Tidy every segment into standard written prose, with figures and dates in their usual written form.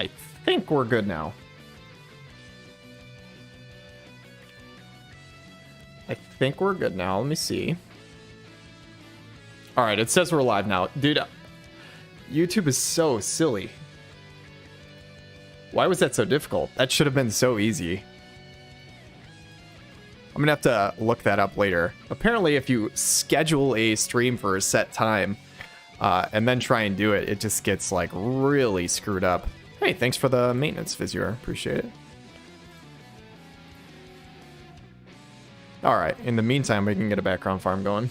I think we're good now. I think we're good now. Let me see. All right, it says we're live now. Dude, YouTube is so silly. Why was that so difficult? That should have been so easy. I'm gonna have to look that up later. Apparently, if you schedule a stream for a set time and then try and do it, it just gets like really screwed up. Hey, thanks for the maintenance, Vizier. Appreciate it. All right, in the meantime, we can get a background farm going.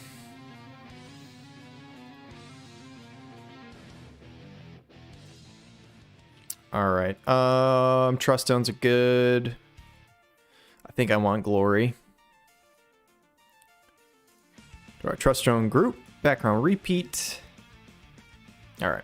All right, trust stones are good. I think I want glory. All right, trust stone group, background repeat. All right.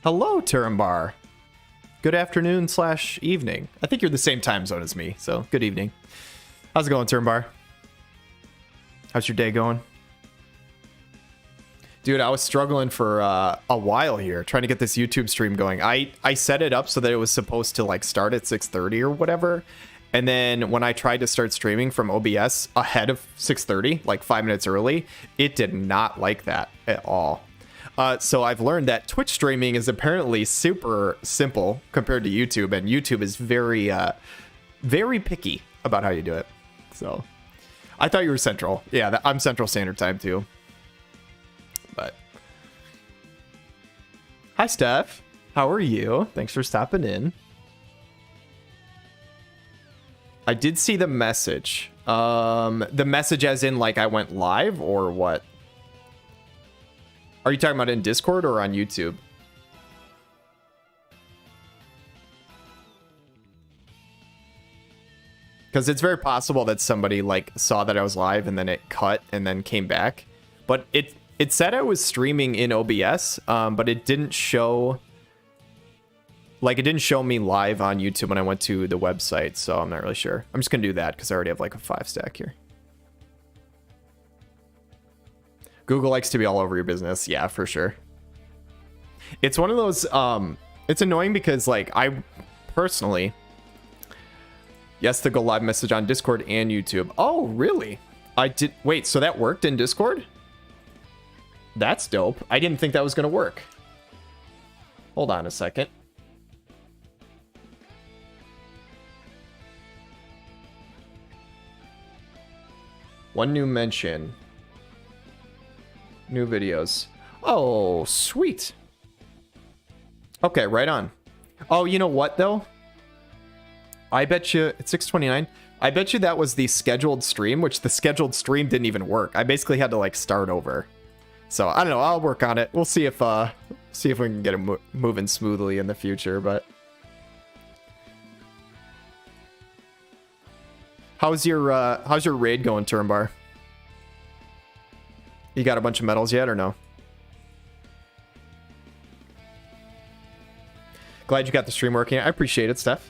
Hello, Turambar. Good afternoon / evening. I think you're the same time zone as me, so good evening. How's it going, Turambar? How's your day going? Dude, I was struggling for a while here, trying to get this YouTube stream going. I set it up so that it was supposed to like start at 6:30 or whatever. And then when I tried to start streaming from OBS ahead of 6:30, like 5 minutes early, it did not like that at all. So I've learned that Twitch streaming is apparently super simple compared to YouTube, and YouTube is very, very picky about how you do it. So I thought you were Central. Yeah, I'm Central Standard Time too. But hi, Steph. How are you? Thanks for stopping in. I did see the message. The message as in like I went live or what? Are you talking about in Discord or on YouTube? Because it's very possible that somebody like saw that I was live and then it cut and then came back. But it said I was streaming in OBS, but it didn't show... Like, it didn't show me live on YouTube when I went to the website, so I'm not really sure. I'm just going to do that because I already have like a 5 stack here. Google likes to be all over your business. Yeah, for sure. It's one of those, it's annoying because like I personally, yes, the go live message on Discord and YouTube. Oh, really? I did. Wait, so that worked in Discord? That's dope. I didn't think that was going to work. Hold on a second. One new mention. New videos. Oh, sweet. Okay, right on. Oh, you know what, though? I bet you... It's 6:29. I bet you that was the scheduled stream, which the scheduled stream didn't even work. I basically had to, like, start over. So, I don't know. I'll work on it. We'll see if we can get it moving smoothly in the future, but... How's your raid going, Turambar? You got a bunch of medals yet or no? Glad you got the stream working. I appreciate it, Steph.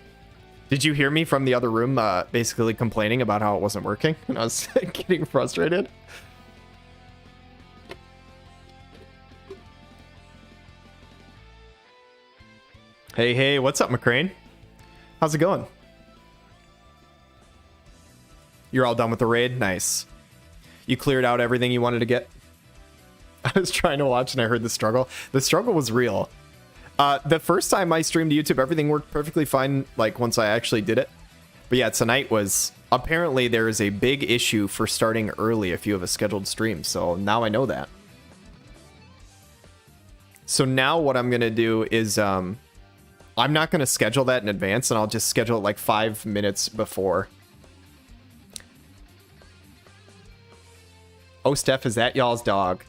Did you hear me from the other room basically complaining about how it wasn't working? And I was getting frustrated. Hey, what's up, McCrane? How's it going? You're all done with the raid? Nice. You cleared out everything you wanted to get? I was trying to watch and I heard the struggle. The struggle was real. The first time I streamed to YouTube, everything worked perfectly fine, like once I actually did it. But yeah, tonight was... Apparently there is a big issue for starting early if you have a scheduled stream, so now I know that. So now what I'm going to do is... I'm not going to schedule that in advance, and I'll just schedule it like 5 minutes before. Oh, Steph, is that y'all's dog?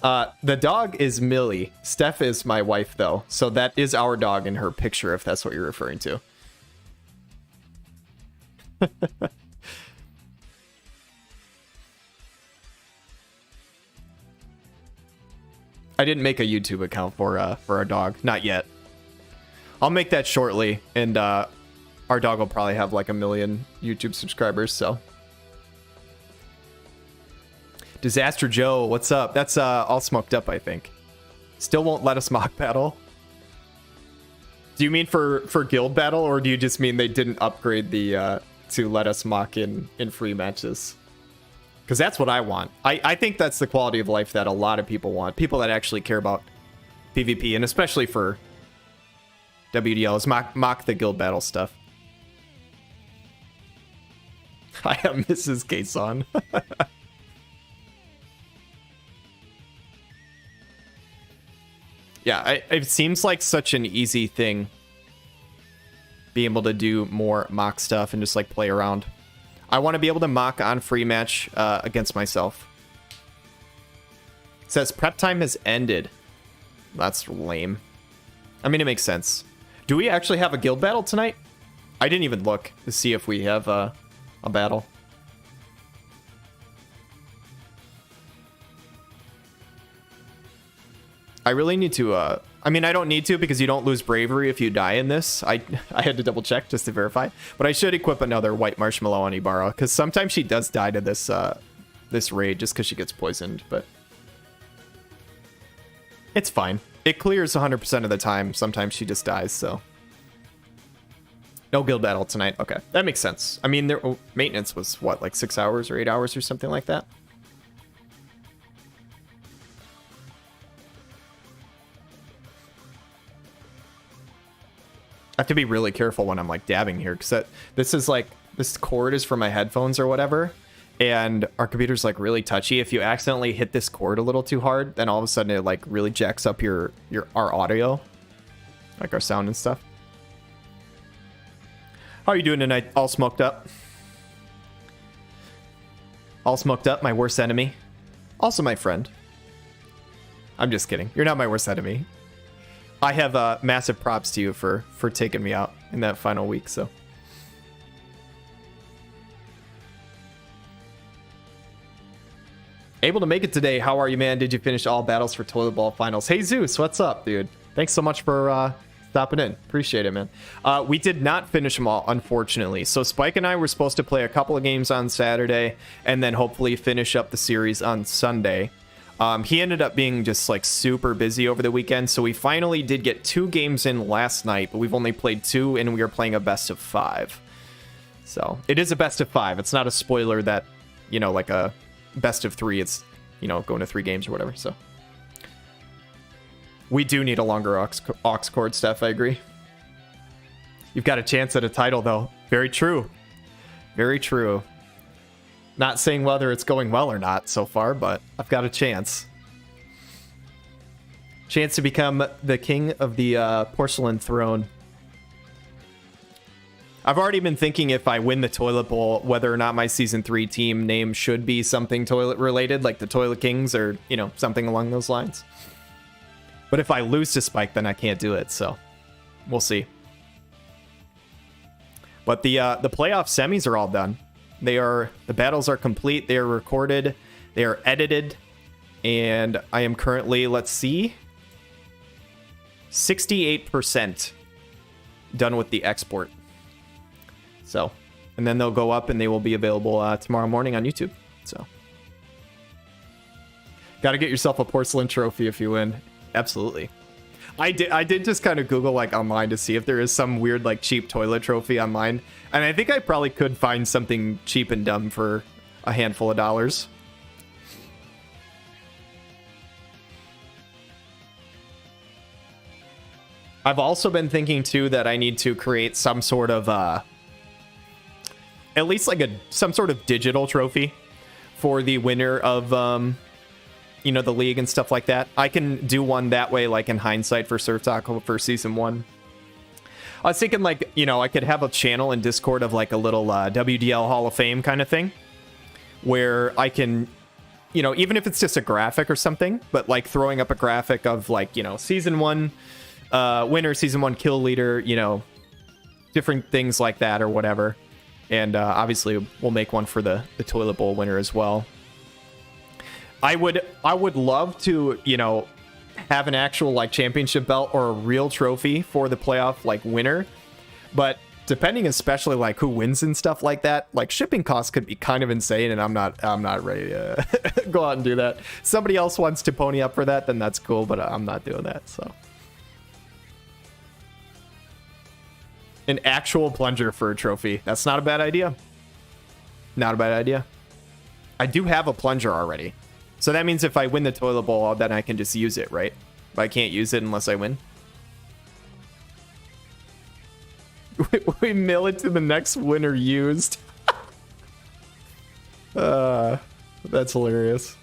The dog is Millie. Steph is my wife, though. So that is our dog in her picture, if that's what you're referring to. I didn't make a YouTube account for our dog. Not yet. I'll make that shortly, and our dog will probably have like 1 million YouTube subscribers, so Disaster Joe, what's up? That's all smoked up, I think. Still won't let us mock battle. Do you mean for guild battle, or do you just mean they didn't upgrade the to let us mock in free matches? Because that's what I want. I think that's the quality of life that a lot of people want. People that actually care about PvP, and especially for WDLs, mock the guild battle stuff. I am Mrs. Kason. Yeah, it seems like such an easy thing. Be able to do more mock stuff and just like play around. I want to be able to mock on free match against myself. It says prep time has ended. That's lame. I mean, it makes sense. Do we actually have a guild battle tonight? I didn't even look to see if we have a battle. I really need to, I mean, I don't need to because you don't lose bravery if you die in this. I had to double check just to verify. But I should equip another white marshmallow on Ibarra because sometimes she does die to this this raid just because she gets poisoned. But it's fine. It clears 100% of the time. Sometimes she just dies, so. No guild battle tonight. Okay, that makes sense. I mean, maintenance was, what, like 6 hours or 8 hours or something like that? I have to be really careful when I'm like dabbing here because this is like, this cord is for my headphones or whatever, and our computer's like really touchy. If you accidentally hit this cord a little too hard, then all of a sudden it like really jacks up our audio, like our sound and stuff. How are you doing tonight? All smoked up. All smoked up, my worst enemy. Also my friend. I'm just kidding. You're not my worst enemy. I have massive props to you for taking me out in that final week, so. Able to make it today. How are you, man? Did you finish all battles for Toilet Ball Finals? Hey, Zeus, what's up, dude? Thanks so much for stopping in. Appreciate it, man. We did not finish them all, unfortunately. So Spike and I were supposed to play a couple of games on Saturday and then hopefully finish up the series on Sunday. He ended up being just like super busy over the weekend, so we finally did get 2 games in last night, but we've only played 2 and we are playing a best of 5. So it is a best of 5. It's not a spoiler that, you know, like a best of 3, it's, you know, going to 3 games or whatever. So we do need a longer aux cord, Steph. I agree. You've got a chance at a title, though. Very true. Very true. Not saying whether it's going well or not so far, but I've got a chance. Chance to become the king of the porcelain throne. I've already been thinking if I win the Toilet Bowl, whether or not my Season 3 team name should be something toilet related, like the Toilet Kings or, you know, something along those lines. But if I lose to Spike, then I can't do it, so we'll see. But the playoff semis are all done. The battles are complete. They are recorded. They are edited. And I am currently, let's see, 68% done with the export. So, and then they'll go up and they will be available tomorrow morning on YouTube. So, got to get yourself a porcelain trophy if you win. Absolutely. I did just kind of Google like online to see if there is some weird like cheap toilet trophy online, and I think I probably could find something cheap and dumb for a handful of dollars. I've also been thinking too that I need to create some sort of at least like some sort of digital trophy for the winner of you know, the league and stuff like that. I can do one that way, like in hindsight for Surf Taco for Season 1. I was thinking, like, you know, I could have a channel in Discord of like a little WDL Hall of Fame kind of thing where I can, you know, even if it's just a graphic or something, but like throwing up a graphic of like, you know, Season 1 winner, Season 1 kill leader, you know, different things like that or whatever. And obviously we'll make one for the Toilet Bowl winner as well. I would love to, you know, have an actual like championship belt or a real trophy for the playoff like winner, but Depending especially like who wins and stuff like that, like shipping costs could be kind of insane, and I'm not ready to go out and do that. Somebody else wants to pony up for that, then that's cool, but I'm not doing that. So an actual plunger for a trophy, that's not a bad idea. Not a bad idea. I do have a plunger already, so that means if I win the toilet bowl, then I can just use it, right? But I can't use it unless I win. We mail it to the next winner used. That's hilarious.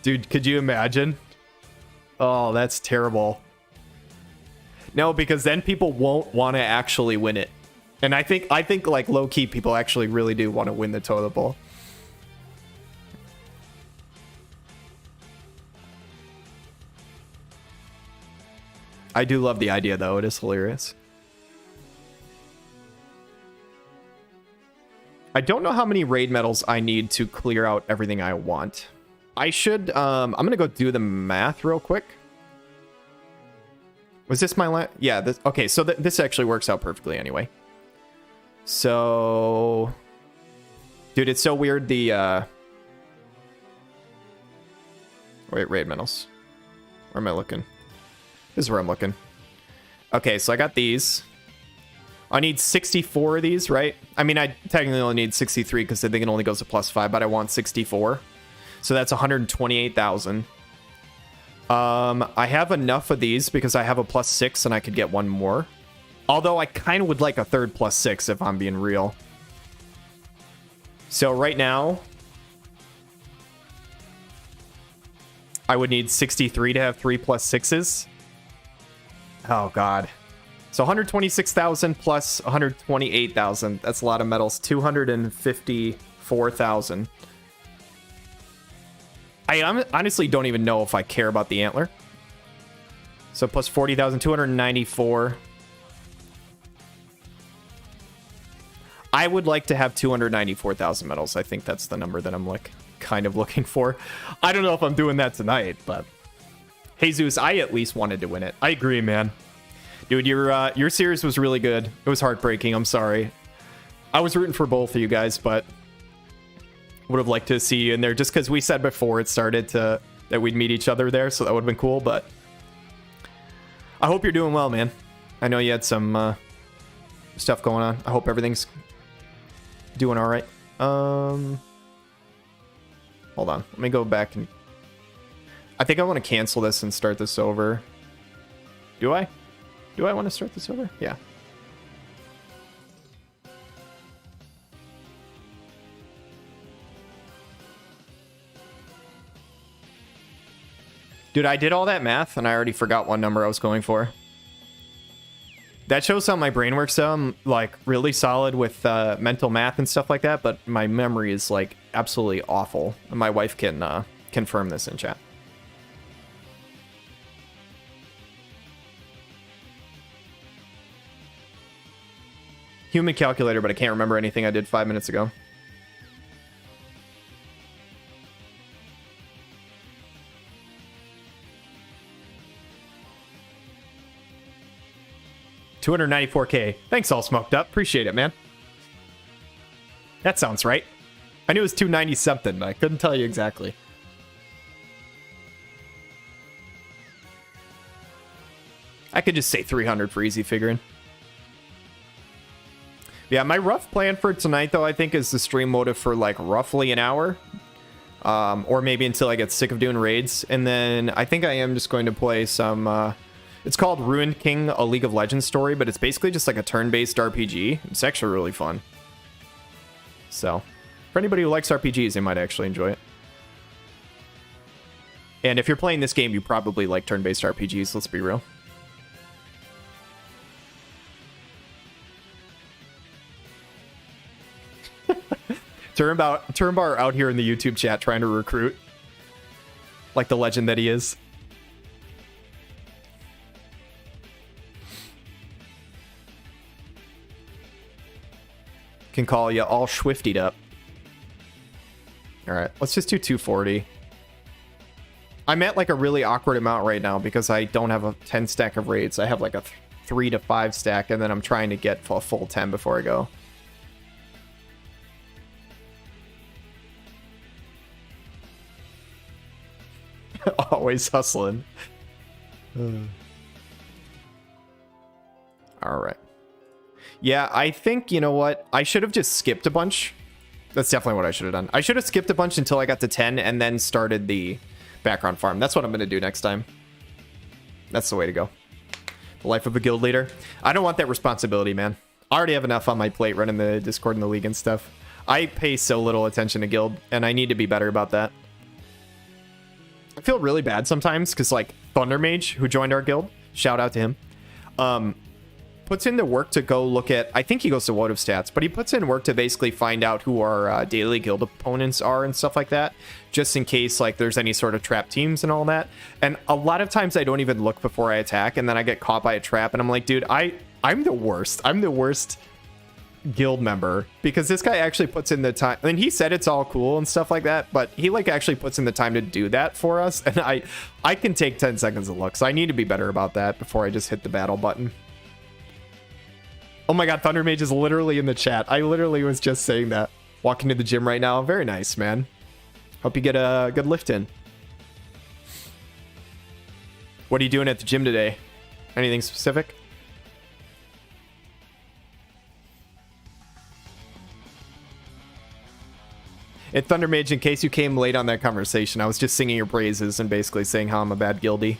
Dude, could you imagine? Oh, that's terrible. No, because then people won't want to actually win it. And I think like low-key people actually really do want to win the toilet bowl. I do love the idea though, it is hilarious. I don't know how many raid medals I need to clear out everything I want. I should, I'm gonna go do the math real quick. Was this my last? Yeah, this, okay, so this actually works out perfectly anyway. So, dude, it's so weird, the, wait, raid medals. Where am I looking? This is where I'm looking. Okay, so I got these. I need 64 of these, right? I mean, I technically only need 63 because I think it only goes to +5, but I want 64. So that's 128,000. I have enough of these because I have a +6 and I could get one more. Although I kind of would like a third +6 if I'm being real. So right now, I would need 63 to have 3 +6s. Oh, God. So 126,000 plus 128,000. That's a lot of medals. 254,000. I honestly don't even know if I care about the antler. So plus 40,000, 294. I would like to have 294,000 medals. I think that's the number that I'm like kind of looking for. I don't know if I'm doing that tonight, but Jesus, I at least wanted to win it. I agree, man. Dude, your series was really good. It was heartbreaking. I'm sorry. I was rooting for both of you guys, but would have liked to see you in there just because we said before it started that we'd meet each other there, so that would have been cool. But I hope you're doing well, man. I know you had some stuff going on. I hope everything's doing all right. Hold on. Let me go back and I think I want to cancel this and start this over. Do I? Do I want to start this over? Yeah. Dude, I did all that math and I already forgot what number I was going for. That shows how my brain works though. I'm like really solid with mental math and stuff like that, but my memory is like absolutely awful. And my wife can confirm this in chat. Human calculator, but I can't remember anything I did 5 minutes ago. $294K. Thanks, all smoked up. Appreciate it, man. That sounds right. I knew it was 290 something, but I couldn't tell you exactly. I could just say 300 for easy figuring. Yeah, my rough plan for tonight, though, I think is the stream motive for like roughly an hour. Or maybe until I get sick of doing raids. And then I think I am just going to play some... it's called Ruined King, a League of Legends story, but it's basically just like a turn-based RPG. It's actually really fun. So, for anybody who likes RPGs, they might actually enjoy it. And if you're playing this game, you probably like turn-based RPGs, let's be real. Turnbar out here in the YouTube chat trying to recruit. Like the legend that he is. Can call you all swiftied up. Alright, let's just do 240. I'm at like a really awkward amount right now because I don't have a 10 stack of raids. I have like a 3 to 5 stack, and then I'm trying to get a full 10 before I go. Always hustling. All right. Yeah, I think, you know what? I should have just skipped a bunch. That's definitely what I should have done. I should have skipped a bunch until I got to 10 and then started the background farm. That's what I'm going to do next time. That's the way to go. The life of a guild leader. I don't want that responsibility, man. I already have enough on my plate running the Discord and the league and stuff. I pay so little attention to guild, and I need to be better about that. I feel really bad sometimes because, like, Thunder Mage, who joined our guild, shout out to him, puts in the work to go look at, I think he goes to WoTV stats, but he puts in work to basically find out who our daily guild opponents are and stuff like that, just in case, like, there's any sort of trap teams and all that. And a lot of times I don't even look before I attack, and then I get caught by a trap, and I'm like, dude, I'm the worst. I'm the worst guild member, because this guy actually puts in the time. I mean, he said it's all cool and stuff like that, but he, like, actually puts in the time to do that for us, and I can take 10 seconds to look, so I need to be better about that before I just hit the battle button. Oh my god, Thunder Mage is literally in the chat. I literally was just saying that. Walking to the gym right now. Very nice, man. Hope you get a good lift in. What are you doing at the gym today? Anything specific? And Thunder Mage, in case you came late on that conversation, I was just singing your praises and basically saying how I'm a bad guildie.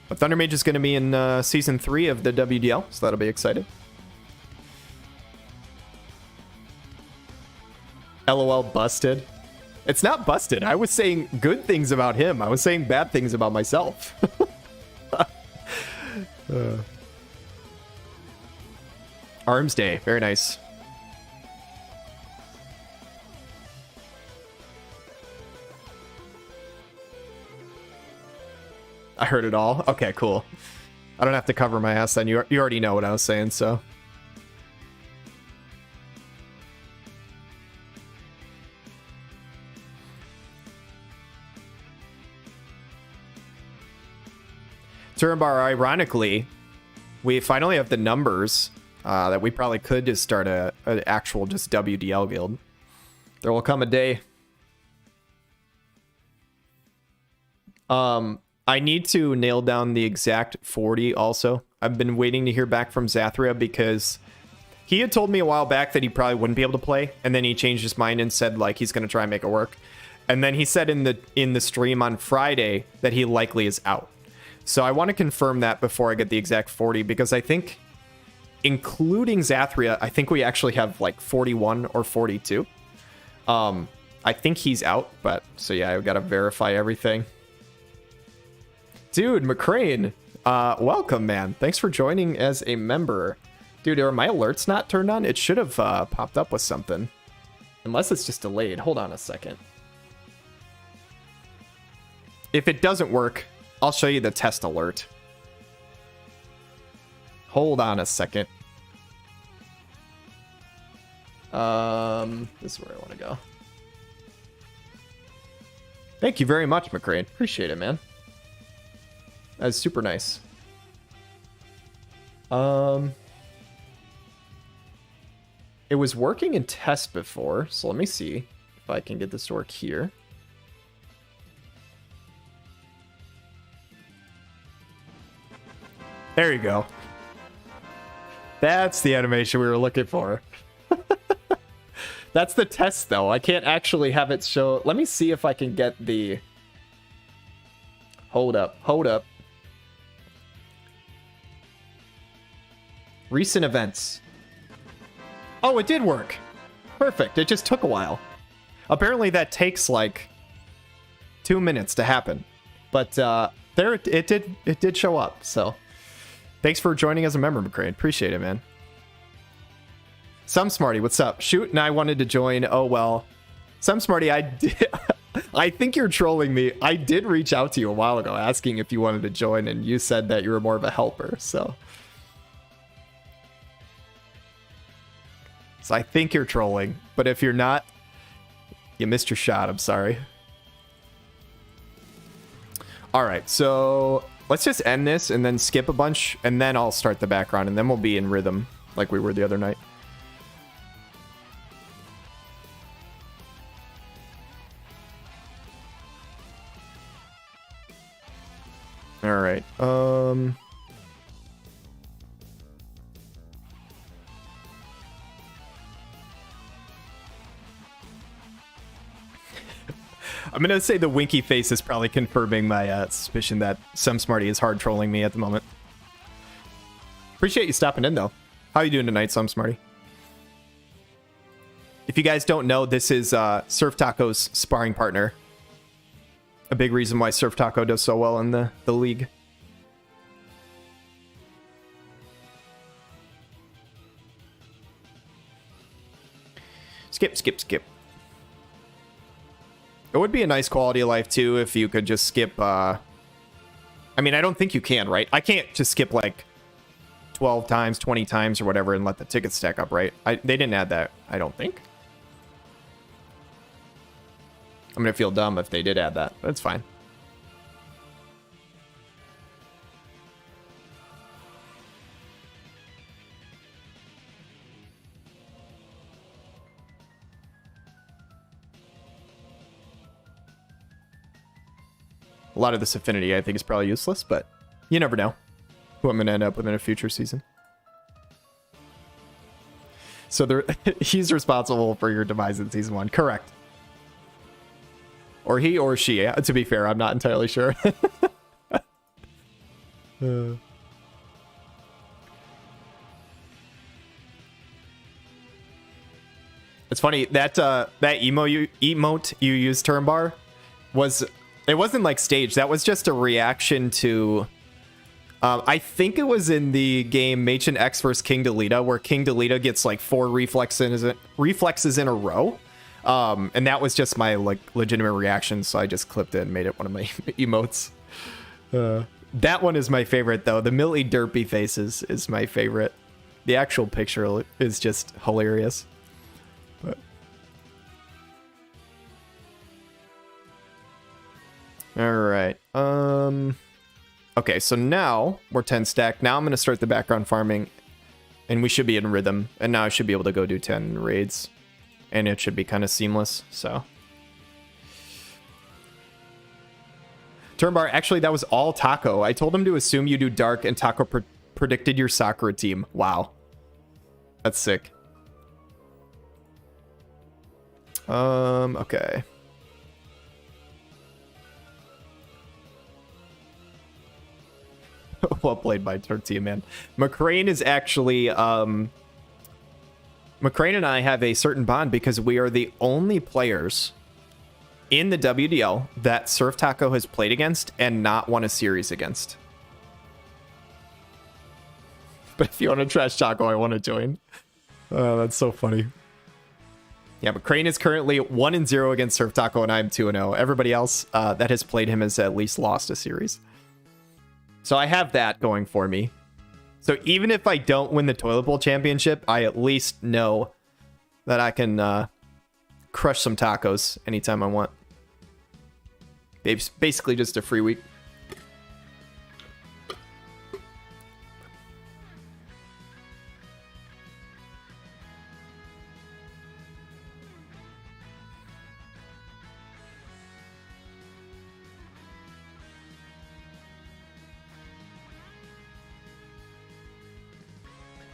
But Thunder Mage is going to be in Season 3 of the WDL, so that'll be exciting. LOL busted. It's not busted. I was saying good things about him. I was saying bad things about myself. Arms Day. Very nice. I heard it all. Okay, cool. I don't have to cover my ass then. You already know what I was saying, so. Turnbar, ironically, we finally have the numbers that we probably could just start an actual just WDL guild. There will come a day. I need to nail down the exact 40 also. I've been waiting to hear back from Zathria because he had told me a while back that he probably wouldn't be able to play, and then he changed his mind and said like he's going to try and make it work. And then he said in the stream on Friday that he likely is out. So I want to confirm that before I get the exact 40, because I think including Zathria, I think we actually have like 41 or 42. I think he's out, but so yeah, I've got to verify everything. Dude, McCrane, welcome, man. Thanks for joining as a member. Dude, are my alerts not turned on? It should have popped up with something. Unless it's just delayed. Hold on a second. If it doesn't work, I'll show you the test alert. Hold on a second. This is where I want to go. Thank you very much, McCrane. Appreciate it, man. That's super nice. It was working in test before, so let me see if I can get this to work here. There you go. That's the animation we were looking for. That's the test, though. I can't actually have it show. Let me see if I can get the... Hold up. Hold up. Recent events. Oh, it did work. Perfect. It just took a while. Apparently that takes like 2 minutes to happen. But there it did show up. So thanks for joining as a member, McCrane. Appreciate it, man. Some Smarty, what's up? Shoot, and I wanted to join. Oh well. Some Smarty, I did. I think you're trolling me. I did reach out to you a while ago asking if you wanted to join, and you said that you were more of a helper. So I think you're trolling, but if you're not, you missed your shot. I'm sorry. All right, so Let's just end this and then skip a bunch, and then I'll start the background, and then we'll be in rhythm like we were the other night. All right. I'm gonna say the winky face is probably confirming my suspicion that some smarty is hard trolling me at the moment. Appreciate you stopping in though. How are you doing tonight, some smarty? If you guys don't know, this is Surf Taco's sparring partner. A big reason why Surf Taco does so well in the league. Skip, skip, skip. It would be a nice quality of life, too, if you could just skip... I mean, I don't think you can, right? I can't just skip, like, 12 times, 20 times, or whatever, and let the tickets stack up, right? They didn't add that, I don't think. I'm gonna feel dumb if they did add that. That's fine. A lot of this affinity, I think, is probably useless, but you never know who I'm going to end up with in a future season. So he's responsible for your demise in season 1. Correct. Or he or she. To be fair, I'm not entirely sure. It's funny that that emote you used, Turnbar, it wasn't like staged. That was just a reaction to I think it was in the game Machen X vs King Delita, where King Delita gets like 4 reflexes in a row. And that was just my like legitimate reaction, so I just clipped it and made it one of my emotes. That one is my favorite though. The Millie Derpy faces is my favorite. The actual picture is just hilarious. But all right. Okay, so now we're 10 stack. Now I'm going to start the background farming, and we should be in rhythm. And now I should be able to go do 10 raids, and it should be kind of seamless. So Turnbar, actually, that was all Taco. I told him to assume you do dark, and Taco predicted your Sakura team. Wow. That's sick. Okay. Well played by Tortilla Man. McCrane is actually... McCrane and I have a certain bond because we are the only players in the WDL that Surf Taco has played against and not won a series against. But if you want to trash Taco, I want to join. Oh, that's so funny. Yeah, McCrane is currently 1-0 against Surf Taco, and I'm 2-0. Everybody else that has played him has at least lost a series. So I have that going for me. So even if I don't win the Toilet Bowl Championship, I at least know that I can crush some tacos anytime I want. It's basically just a free week.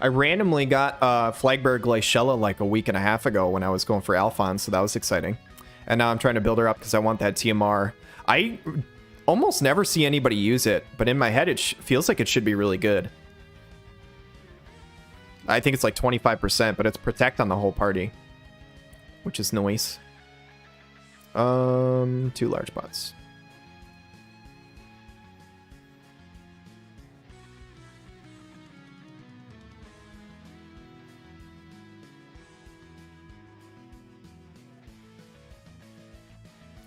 I randomly got Flagbearer Glaciella like a week and a half ago when I was going for Alphon, so that was exciting. And now I'm trying to build her up because I want that TMR. I almost never see anybody use it, but in my head it feels like it should be really good. I think it's like 25%, but it's protect on the whole party, which is nice. 2 large bots.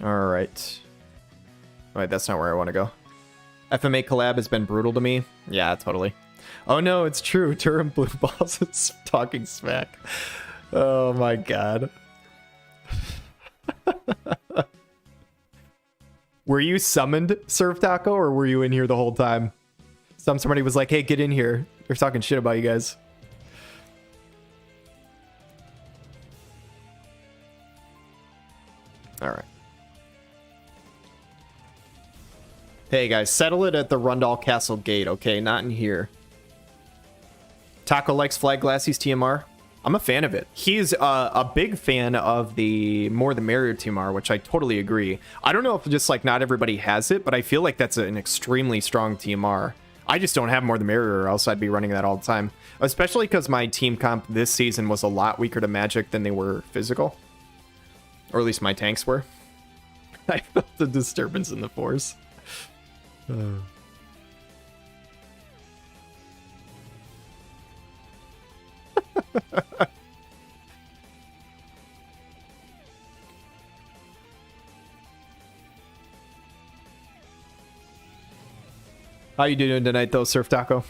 All right. Wait, that's not where I want to go. FMA collab has been brutal to me. Yeah, totally. Oh no, it's true. Turin Blue Balls is talking smack. Oh my god. Were you summoned, Surf Taco, or were you in here the whole time? Somebody was like, hey, get in here. They're talking shit about you guys. All right. Hey, guys, settle it at the Rundall Castle gate, okay? Not in here. Taco likes Flag Glassie's TMR. I'm a fan of it. He's a big fan of the More the Merrier TMR, which I totally agree. I don't know if just like not everybody has it, but I feel like that's an extremely strong TMR. I just don't have More the Merrier, or else I'd be running that all the time. Especially because my team comp this season was a lot weaker to Magic than they were physical. Or at least my tanks were. I felt the disturbance in the force. How you doing tonight, though, Surf Taco?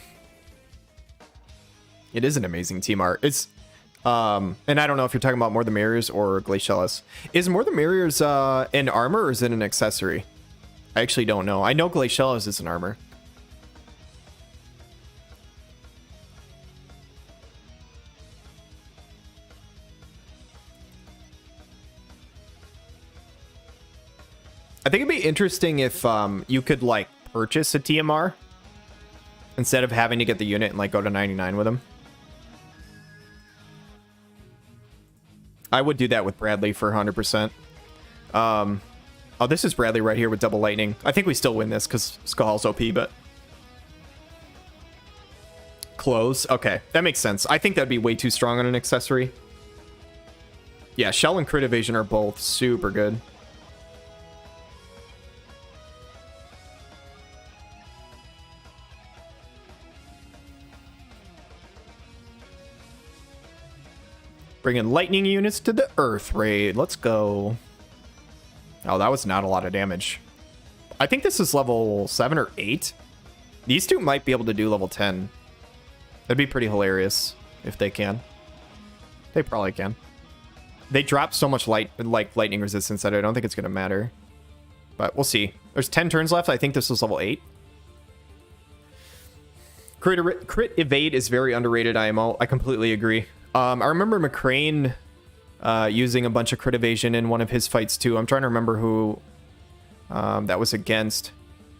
It is an amazing team art. It's and I don't know if you're talking about More the Merriers or Glacialis. Is More the Merriers an armor or is it an accessory? I actually don't know. I know Glacialis is an armor. I think it'd be interesting if you could like purchase a TMR instead of having to get the unit and like go to 99 with them. I would do that with Bradley for 100%. Oh, this is Bradley right here with double lightning. I think we still win this because Skull's OP, but close. Okay, that makes sense. I think that'd be way too strong on an accessory. Yeah, Shell and Crit Evasion are both super good. Bringing lightning units to the Earth raid. Let's go. Oh, that was not a lot of damage. I think this is level 7 or 8. These two might be able to do level 10. That'd be pretty hilarious if they can. They probably can. They drop so much lightning resistance that I don't think it's going to matter. But we'll see. There's 10 turns left. I think this is level 8. Crit Evade is very underrated IMO. I completely agree. I remember McCrane using a bunch of crit evasion in one of his fights too. I'm trying to remember who that was against.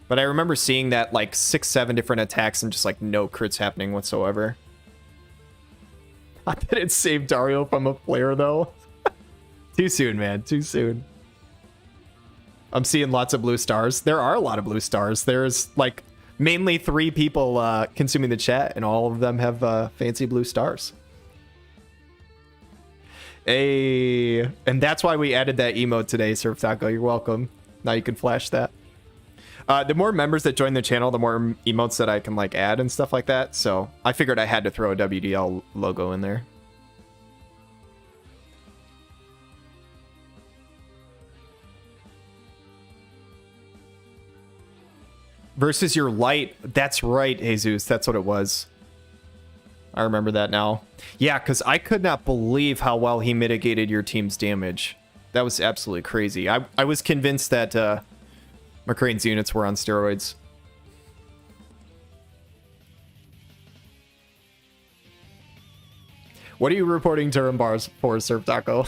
But I remember seeing that like 6-7 different attacks and just like no crits happening whatsoever. I bet it saved Dario from a flare though. Too soon, man. Too soon. I'm seeing lots of blue stars. There are a lot of blue stars. There's like mainly 3 people consuming the chat and all of them have fancy blue stars. Hey, and that's why we added that emote today, Surf Taco. You're welcome. Now you can flash that. The more members that join the channel, the more emotes that I can like add and stuff like that. So I figured I had to throw a WDL logo in there. Versus your light. That's right, Jesus. That's what it was. I remember that now. Yeah, because I could not believe how well he mitigated your team's damage. That was absolutely crazy. I was convinced that McCrane's units were on steroids. What are you reporting turn bars for, Surf Taco?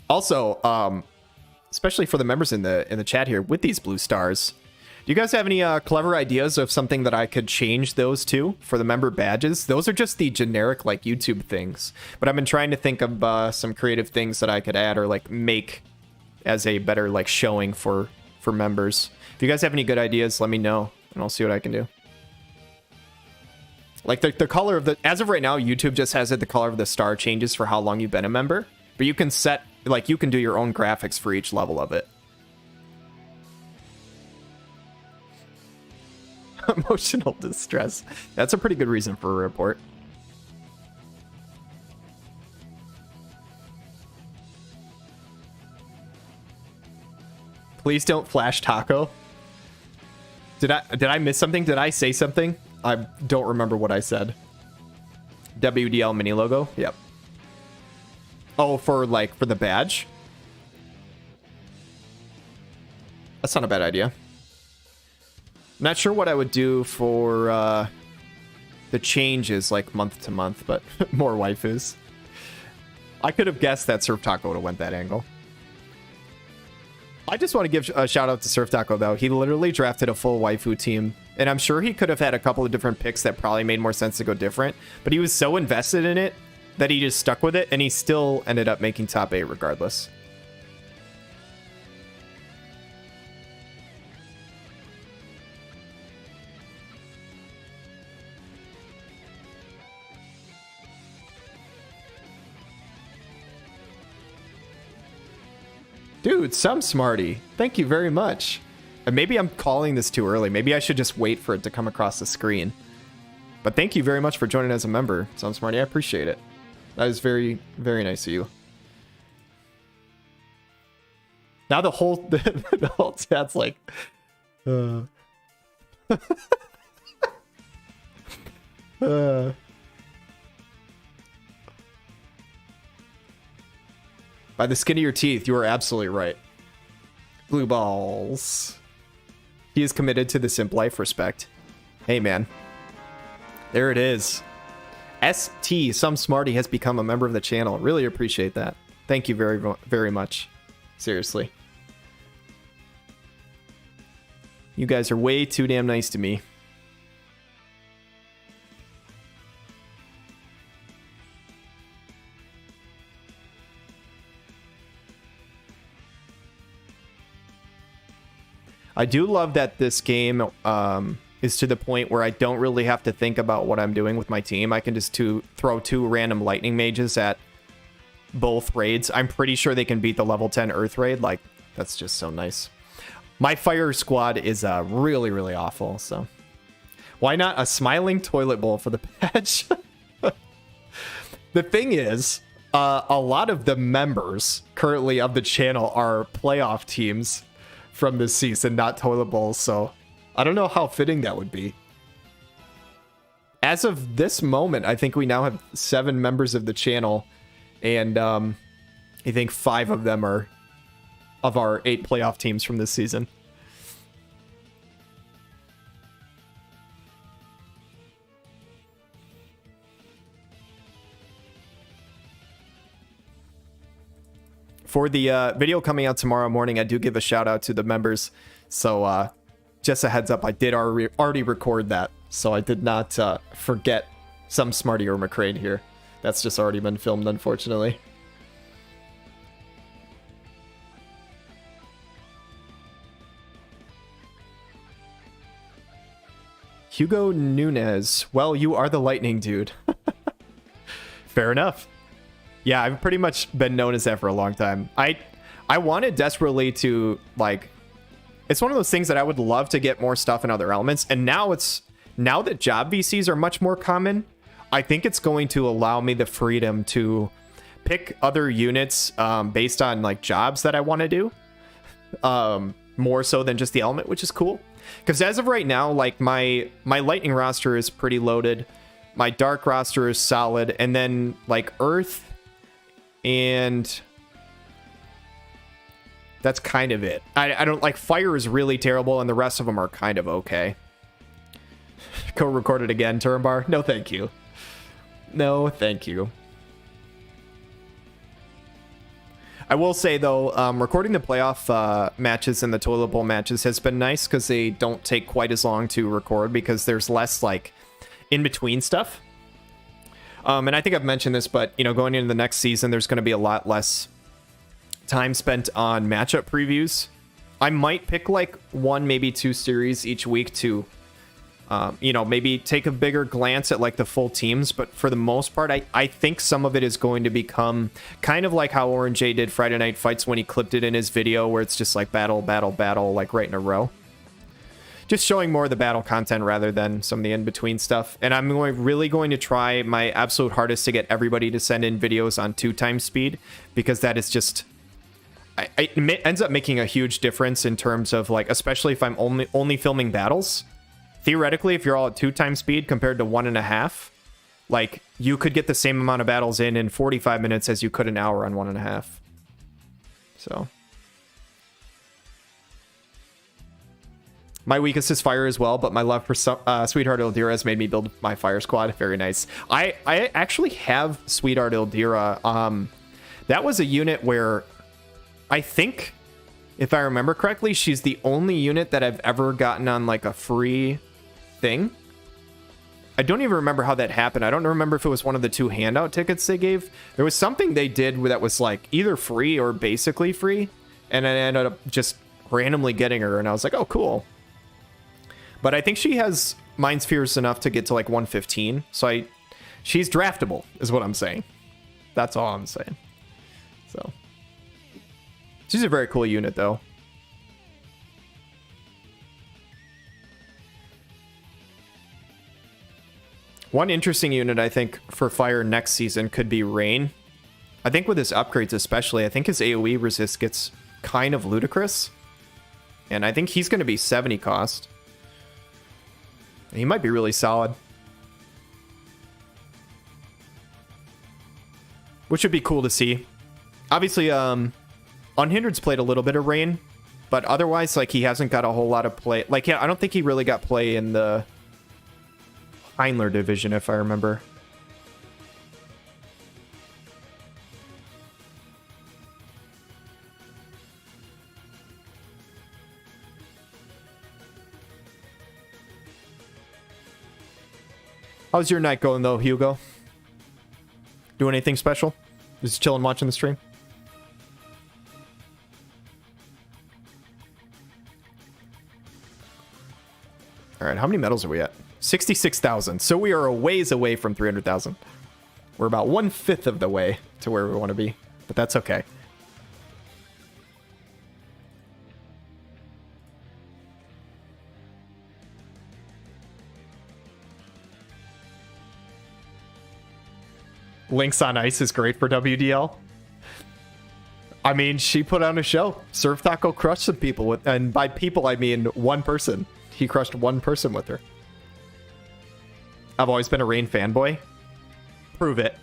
Also, especially for the members in the chat here with these blue stars, do you guys have any clever ideas of something that I could change those to for the member badges? Those are just the generic like YouTube things, but I've been trying to think of some creative things that I could add or like make as a better like showing for members. If you guys have any good ideas, let me know and I'll see what I can do. Like the color of the, as of right now, YouTube just has it, the color of the star changes for how long you've been a member, but you can set, like you can do your own graphics for each level of it. Emotional distress. That's a pretty good reason for a report. Please don't flash Taco. Did I miss something? Did I say something? I don't remember what I said. WDL mini logo. Yep. Oh, for the badge? That's not a bad idea. Not sure what I would do for the changes like month to month, but more waifus. I could have guessed that Surf Taco would have went that angle. I just want to give a shout out to Surf Taco though. He literally drafted a full waifu team, and I'm sure he could have had a couple of different picks that probably made more sense to go different, but he was so invested in it that he just stuck with it, and he still ended up making top 8 regardless. Dude, some smarty. Thank you very much. And maybe I'm calling this too early. Maybe I should just wait for it to come across the screen. But thank you very much for joining as a member, Some Smarty. I appreciate it. That is very, very nice of you. Now the whole the whole chat's like, By the skin of your teeth, you are absolutely right. Blue balls. He is committed to the simp life. Respect. Hey, man. There it is. ST, Some Smarty, has become a member of the channel. Really appreciate that. Thank you very, very much. Seriously. You guys are way too damn nice to me. I do love that this game is to the point where I don't really have to think about what I'm doing with my team. I can just throw 2 random lightning mages at both raids. I'm pretty sure they can beat the level 10 Earth raid. Like, that's just so nice. My fire squad is really, really awful, so why not a smiling toilet bowl for the patch? The thing is, a lot of the members currently of the channel are playoff teams from this season, not toilet bowls, so I don't know how fitting that would be. As of this moment, I think we now have 7 members of the channel, and I think 5 of them are of our 8 playoff teams from this season. For the video coming out tomorrow morning, I do give a shout out to the members. So just a heads up, I did already record that. So I did not forget Some Smarty or McCrane here. That's just already been filmed, unfortunately. Hugo Nunez. Well, you are the lightning dude. Fair enough. Yeah, I've pretty much been known as that for a long time. I wanted desperately to, like, it's one of those things that I would love to get more stuff in other elements, and now that job VCs are much more common, I think it's going to allow me the freedom to pick other units based on like jobs that I want to do, more so than just the element, which is cool. Because as of right now, like my lightning roster is pretty loaded, my dark roster is solid, and then like earth. And that's kind of it. I don't like fire is really terrible, and the rest of them are kind of okay. Go record it again, Turnbar. No, thank you. No, thank you. I will say though, recording the playoff matches and the toilet bowl matches has been nice because they don't take quite as long to record because there's less like in between stuff. And I think I've mentioned this, but, you know, going into the next season, there's going to be a lot less time spent on matchup previews. I might pick like 1, maybe 2 series each week to, you know, maybe take a bigger glance at like the full teams. But for the most part, I think some of it is going to become kind of like how Orange J did Friday Night Fights when he clipped it in his video, where it's just like battle, battle, battle, like right in a row. Just showing more of the battle content rather than some of the in-between stuff. And I'm really going to try my absolute hardest to get everybody to send in videos on 2x speed, because that is just... it ends up making a huge difference in terms of, like, especially if I'm only filming battles. Theoretically, if you're all at 2x speed compared to 1.5, Like, you could get the same amount of battles in 45 minutes as you could an hour on 1.5. So. My weakest is fire as well, but my love for Sweetheart Ildira has made me build my fire squad. Very nice. I actually have Sweetheart Ildira. That was a unit where I think, if I remember correctly, she's the only unit that I've ever gotten on like a free thing. I don't even remember how that happened. I don't remember if it was one of the 2 handout tickets they gave. There was something they did that was like either free or basically free. And I ended up just randomly getting her. And I was like, oh, cool. But I think she has Mind Spheres enough to get to like 115. So she's draftable is what I'm saying. That's all I'm saying. So she's a very cool unit though. One interesting unit I think for fire next season could be Rain. I think with his upgrades especially, I think his AoE resist gets kind of ludicrous. And I think he's going to be 70 cost. He might be really solid. Which would be cool to see. Obviously, Unhindered's played a little bit of Rain, but otherwise, like, he hasn't got a whole lot of play. Like, yeah, I don't think he really got play in the Heinler division, if I remember. How's your night going, though, Hugo? Doing anything special? Just chilling, watching the stream? All right, how many medals are we at? 66,000. So we are a ways away from 300,000. We're about 1/5 of the way to where we want to be, but that's okay. Lynx on Ice is great for WDL. I mean, she put on a show. Surf Taco crushed some people with, and by people I mean one person. He crushed one person with her. I've always been a Rain fanboy. Prove it.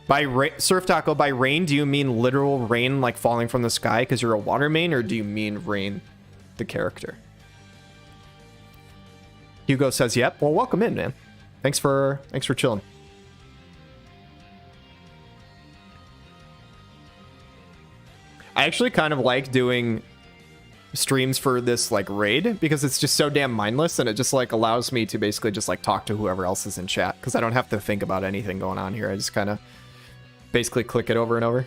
By Surf Taco, by rain, do you mean literal rain like falling from the sky because you're a water main, or do you mean Rain, the character? Hugo says, "Yep." Well, welcome in, man. Thanks for chilling. I actually kind of like doing streams for this like raid because it's just so damn mindless, and it just like allows me to basically just like talk to whoever else is in chat because I don't have to think about anything going on here. I just kind of basically click it over and over.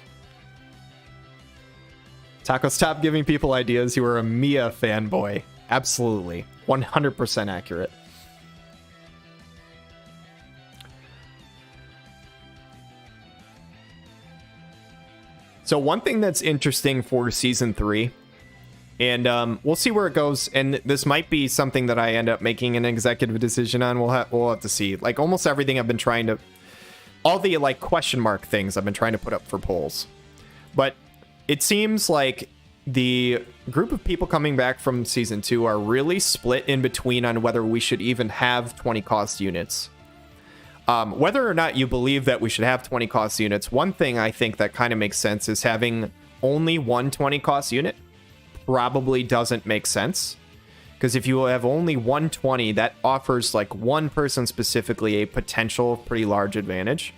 Taco, stop giving people ideas. You are a Mia fanboy. Absolutely. 100% accurate. So one thing that's interesting for season 3, and we'll see where it goes, and this might be something that I end up making an executive decision on. We'll have to see. Like almost everything I've been trying to, all the like question mark things I've been trying to put up for polls, but it seems like the group of people coming back from season 2 are really split in between on whether we should even have 20 cost units. Whether or not you believe that we should have 20 cost units, one thing I think that kind of makes sense is having only one 20 cost unit probably doesn't make sense. Because if you have only 120, that offers like one person specifically a potential pretty large advantage.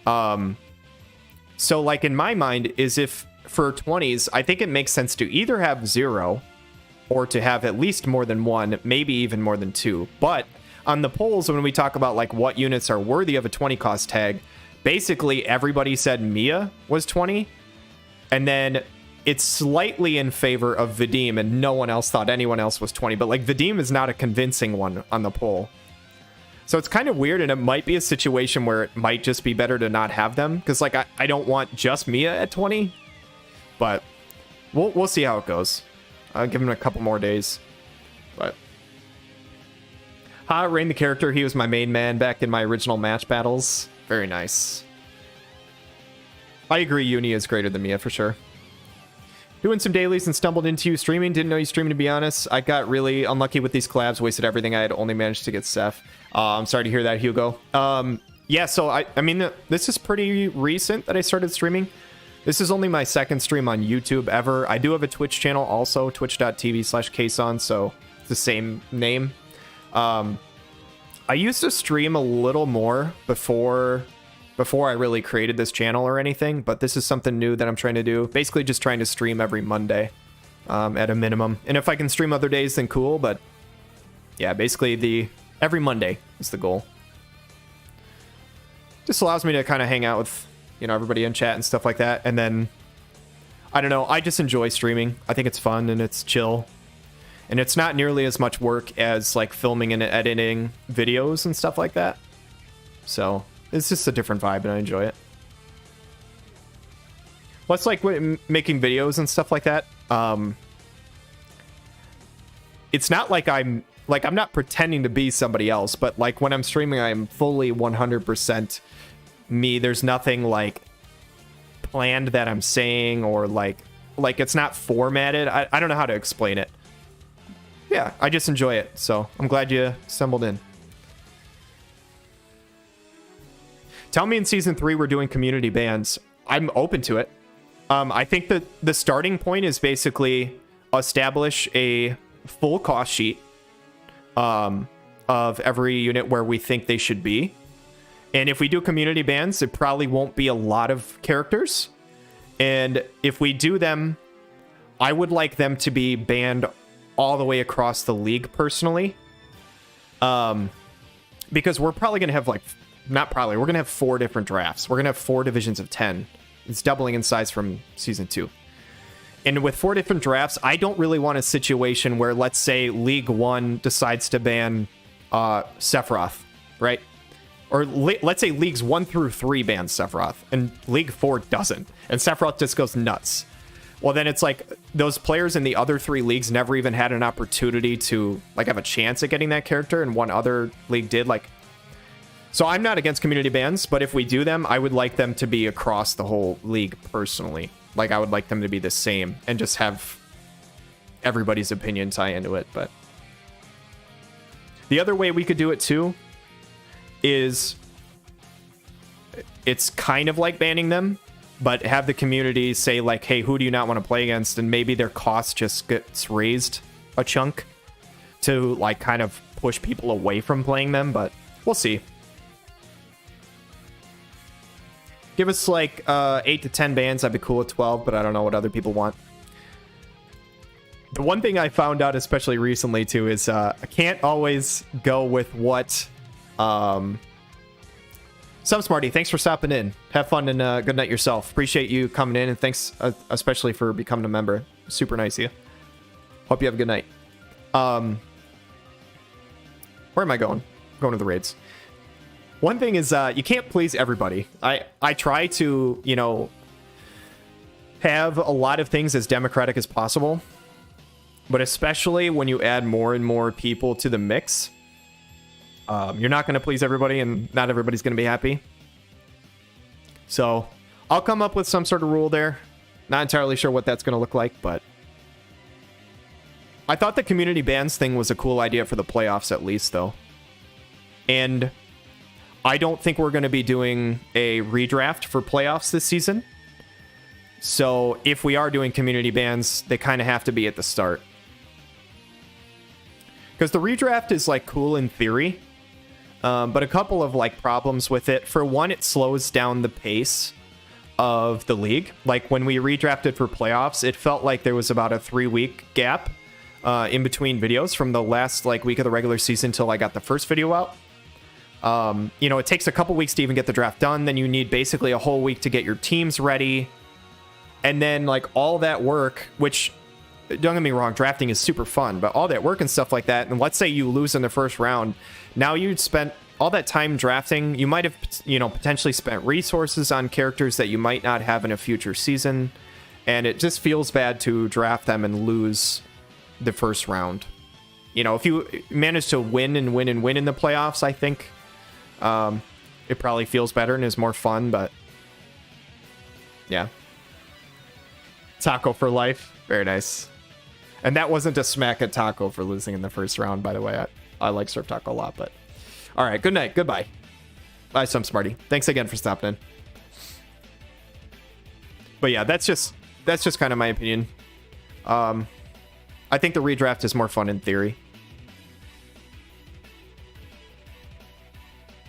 So like in my mind is if for 20s, I think it makes sense to either have 0 or to have at least more than 1, maybe even more than 2. But on the polls, when we talk about like what units are worthy of a 20 cost tag, basically everybody said Mia was 20, and then it's slightly in favor of Vadim, and no one else thought anyone else was 20. But like Vadim is not a convincing one on the poll, so it's kind of weird, and it might be a situation where it might just be better to not have them, because like I don't want just Mia at 20, but we'll see how it goes. I'll give him a couple more days, but. Rain the character, he was my main man back in my original match battles. Very nice. I agree, Uni is greater than Mia for sure. Doing some dailies and stumbled into you streaming. Didn't know you streaming, to be honest. I got really unlucky with these collabs. Wasted everything I had. Only managed to get Seth. I'm sorry to hear that, Hugo. Yeah, so I mean, this is pretty recent that I started streaming. This is only my second stream on YouTube ever. I do have a Twitch channel also, twitch.tv/Kson, so it's the same name. I used to stream a little more before I really created this channel or anything, but this is something new that I'm trying to do. Basically just trying to stream every Monday at a minimum. And if I can stream other days, then cool, but yeah, basically every Monday is the goal. Just allows me to kind of hang out with, you know, everybody in chat and stuff like that. And then, I don't know, I just enjoy streaming. I think it's fun and it's chill. And it's not nearly as much work as like filming and editing videos and stuff like that. So it's just a different vibe and I enjoy it. Plus, like making videos and stuff like that. It's not like I'm not pretending to be somebody else, but like when I'm streaming, I'm fully 100% me. There's nothing like planned that I'm saying or like it's not formatted. I don't know how to explain it. Yeah, I just enjoy it. So I'm glad you stumbled in. Tell me in season 3 we're doing community bans. I'm open to it. I think that the starting point is basically establish a full cost sheet of every unit where we think they should be. And if we do community bans, it probably won't be a lot of characters. And if we do them, I would like them to be banned all the way across the league personally. Because we're probably going to have we're going to have 4 different drafts. We're going to have 4 divisions of 10. It's doubling in size from season 2. And with 4 different drafts, I don't really want a situation where, let's say, League 1 decides to ban Sephiroth, right? Or let's say Leagues 1 through 3 ban Sephiroth, and League 4 doesn't. And Sephiroth just goes nuts. Well, then it's like those players in the other 3 leagues never even had an opportunity to like have a chance at getting that character, and one other league did. So I'm not against community bans, but if we do them, I would like them to be across the whole league personally. Like, I would like them to be the same and just have everybody's opinion tie into it. But the other way we could do it too is it's kind of like banning them, but have the community say like, hey, who do you not want to play against? And maybe their cost just gets raised a chunk to like kind of push people away from playing them, but we'll see. Give us like 8 to 10 bans. I'd be cool with 12, but I don't know what other people want. The one thing I found out, especially recently too, is I can't always go with what... Some Smarty, thanks for stopping in. Have fun and good night yourself. Appreciate you coming in, and thanks especially for becoming a member. Super nice of you. Hope you have a good night. Where am I going? I'm going to the raids. One thing is you can't please everybody. I try to, you know, have a lot of things as democratic as possible, but especially when you add more and more people to the mix, you're not going to please everybody, and not everybody's going to be happy. So I'll come up with some sort of rule there. Not entirely sure what that's going to look like, but I thought the community bans thing was a cool idea for the playoffs at least, though. And I don't think we're going to be doing a redraft for playoffs this season. So if we are doing community bans, they kind of have to be at the start. Because the redraft is like cool in theory, but a couple of like problems with it. For one, it slows down the pace of the league. Like when we redrafted for playoffs, it felt like there was about a 3-week gap in between videos from the last like week of the regular season till I got the first video out. You know, it takes a couple weeks to even get the draft done. Then you need basically a whole week to get your teams ready. And then like all that work, which don't get me wrong, drafting is super fun, but all that work and stuff like that. And let's say you lose in the first round. Now you'd spent all that time drafting. You might have, you know, potentially spent resources on characters that you might not have in a future season. And it just feels bad to draft them and lose the first round. You know, if you manage to win and win and win in the playoffs, I think it probably feels better and is more fun, but yeah. Taco for life. Very nice. And that wasn't a smack at Taco for losing in the first round, by the way. I like Surf Taco a lot, but... All right, good night. Goodbye. Bye, Some Smarty. Thanks again for stopping in. But yeah, that's just kind of my opinion. I think the redraft is more fun in theory.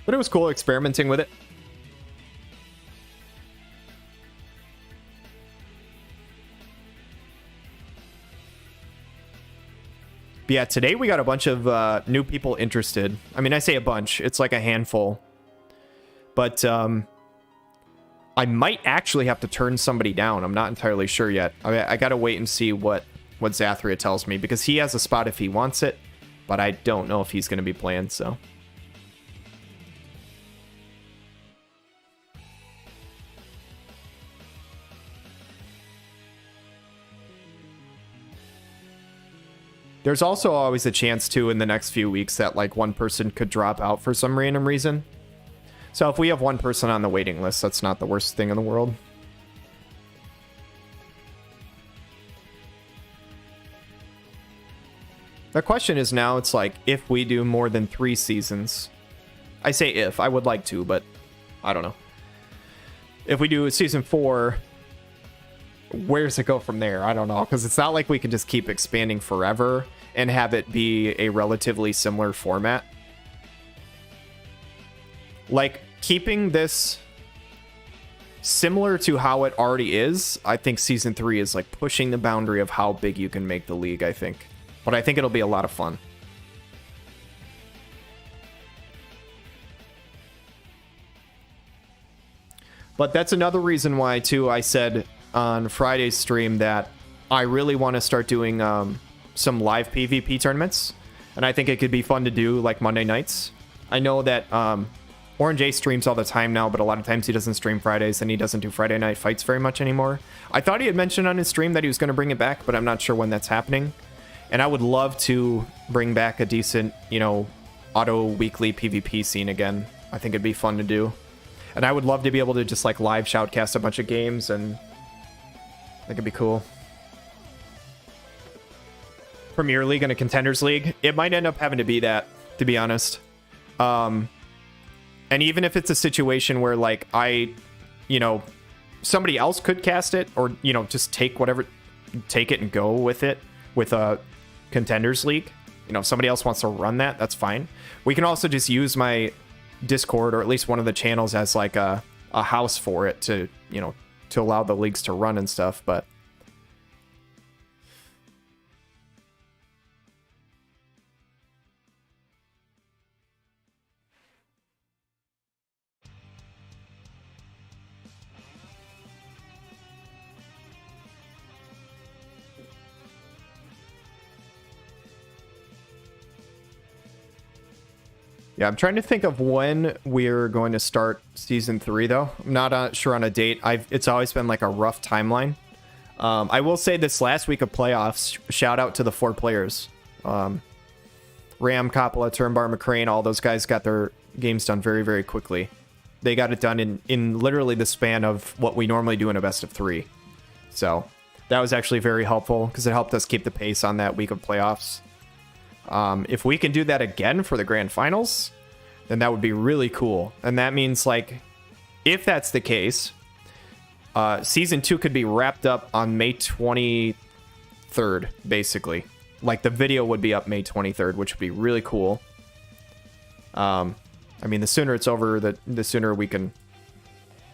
But it was cool experimenting with it. But yeah, today we got a bunch of new people interested. I mean, I say a bunch. It's like a handful. But I might actually have to turn somebody down. I'm not entirely sure yet. I got to wait and see what Zathria tells me, because he has a spot if he wants it, but I don't know if he's going to be playing, so... There's also always a chance, too, in the next few weeks that, like, one person could drop out for some random reason. So if we have one person on the waiting list, that's not the worst thing in the world. The question is now, it's like, if we do more than 3 seasons. I say if. I would like to, but I don't know. If we do season 4... where does it go from there? I don't know, because it's not like we can just keep expanding forever and have it be a relatively similar format. Like, keeping this similar to how it already is, I think season 3 is like pushing the boundary of how big you can make the league, I think. But I think it'll be a lot of fun. But that's another reason why, too, I said on Friday's stream that I really want to start doing some live PvP tournaments, and I think it could be fun to do like Monday nights. I know that Orange A streams all the time now, but a lot of times he doesn't stream Fridays, and he doesn't do Friday night fights very much anymore. I thought he had mentioned on his stream that he was going to bring it back, but I'm not sure when that's happening. And I would love to bring back a decent, you know, auto weekly PvP scene again. I think it'd be fun to do. And I would love to be able to just like live shoutcast a bunch of games, and that could be cool. Premier League and a Contenders League. It might end up having to be that, to be honest. And even if it's a situation where like you know, somebody else could cast it, or, you know, just take it and go with it with a Contenders League. You know, if somebody else wants to run that, that's fine. We can also just use my Discord, or at least one of the channels, as like a house for it to, you know, to allow the leagues to run and stuff, but... Yeah, I'm trying to think of when we're going to start season 3, though. I'm not sure on a date. It's always been like a rough timeline. I will say this last week of playoffs, shout out to the 4 players. Ram, Coppola, Turnbar, McCrane, all those guys got their games done very, very quickly. They got it done in literally the span of what we normally do in a best of 3. So that was actually very helpful, because it helped us keep the pace on that week of playoffs. If we can do that again for the grand finals, then that would be really cool. And that means, like, if that's the case, season 2 could be wrapped up on May 23rd, basically. Like, the video would be up May 23rd, which would be really cool. I mean, the sooner it's over, the sooner we can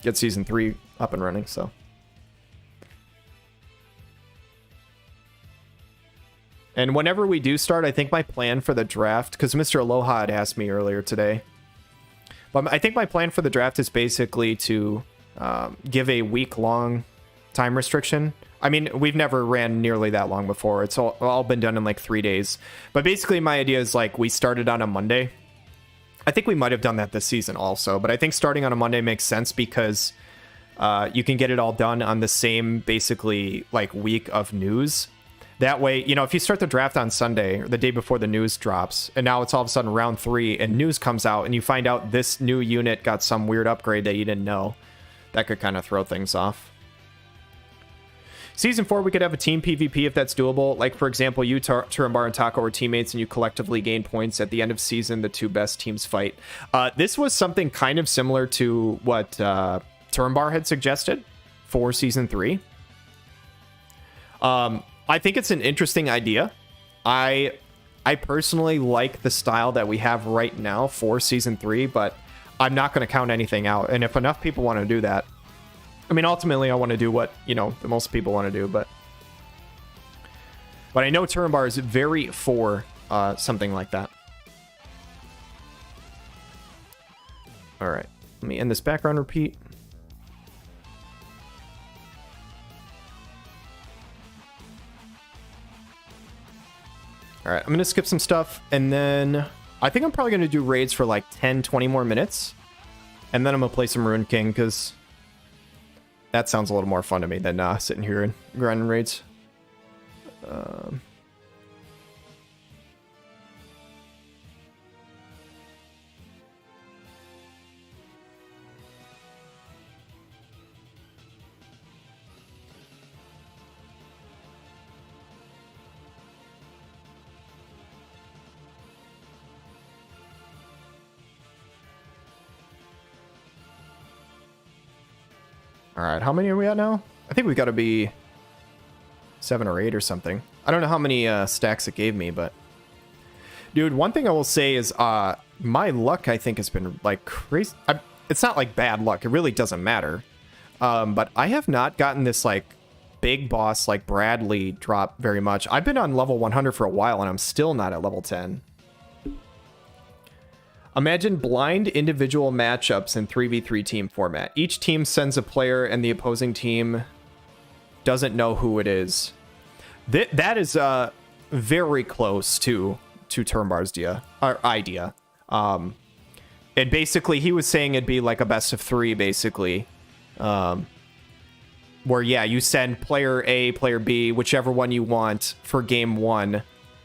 get season 3 up and running, so... And whenever we do start, I think my plan for the draft, because Mr. Aloha had asked me earlier today, but I think my plan for the draft is basically to give a week-long time restriction. I mean, we've never ran nearly that long before. It's all been done in like 3 days. But basically my idea is like we started on a Monday. I think we might have done that this season also, but I think starting on a Monday makes sense because you can get it all done on the same basically like week of news. That way, you know, if you start the draft on Sunday or the day before the news drops, and now it's all of a sudden round 3 and news comes out and you find out this new unit got some weird upgrade that you didn't know, that could kind of throw things off. Season 4, we could have a team PvP if that's doable. Like, for example, you, Turambar, and Taco are teammates, and you collectively gain points. At the end of season, the two best teams fight. This was something kind of similar to what Turambar had suggested for Season 3. I think it's an interesting idea. I personally like the style that we have right now for Season 3, but I'm not going to count anything out. And if enough people want to do that, I mean, ultimately, I want to do what, you know, the most people want to do, but I know Turambar is very for something like that. All right, let me end this background repeat. All right, I'm going to skip some stuff, and then I think I'm probably going to do raids for like 10, 20 more minutes, and then I'm going to play some Ruined King, because that sounds a little more fun to me than sitting here and grinding raids. All right, how many are we at now? I think we got to be 7 or 8 or something. I don't know how many stacks it gave me, but dude, one thing I will say is my luck, I think, has been like crazy. It's not like bad luck. It really doesn't matter. But I have not gotten this like big boss like Bradley drop very much. I've been on level 100 for a while, and I'm still not at level 10. Imagine blind individual matchups in 3v3 team format. Each team sends a player and the opposing team doesn't know who it is. That is very close to Turambar's idea. And basically he was saying it'd be like a best of 3 basically. Where yeah, you send player A, player B, whichever one you want for game 1.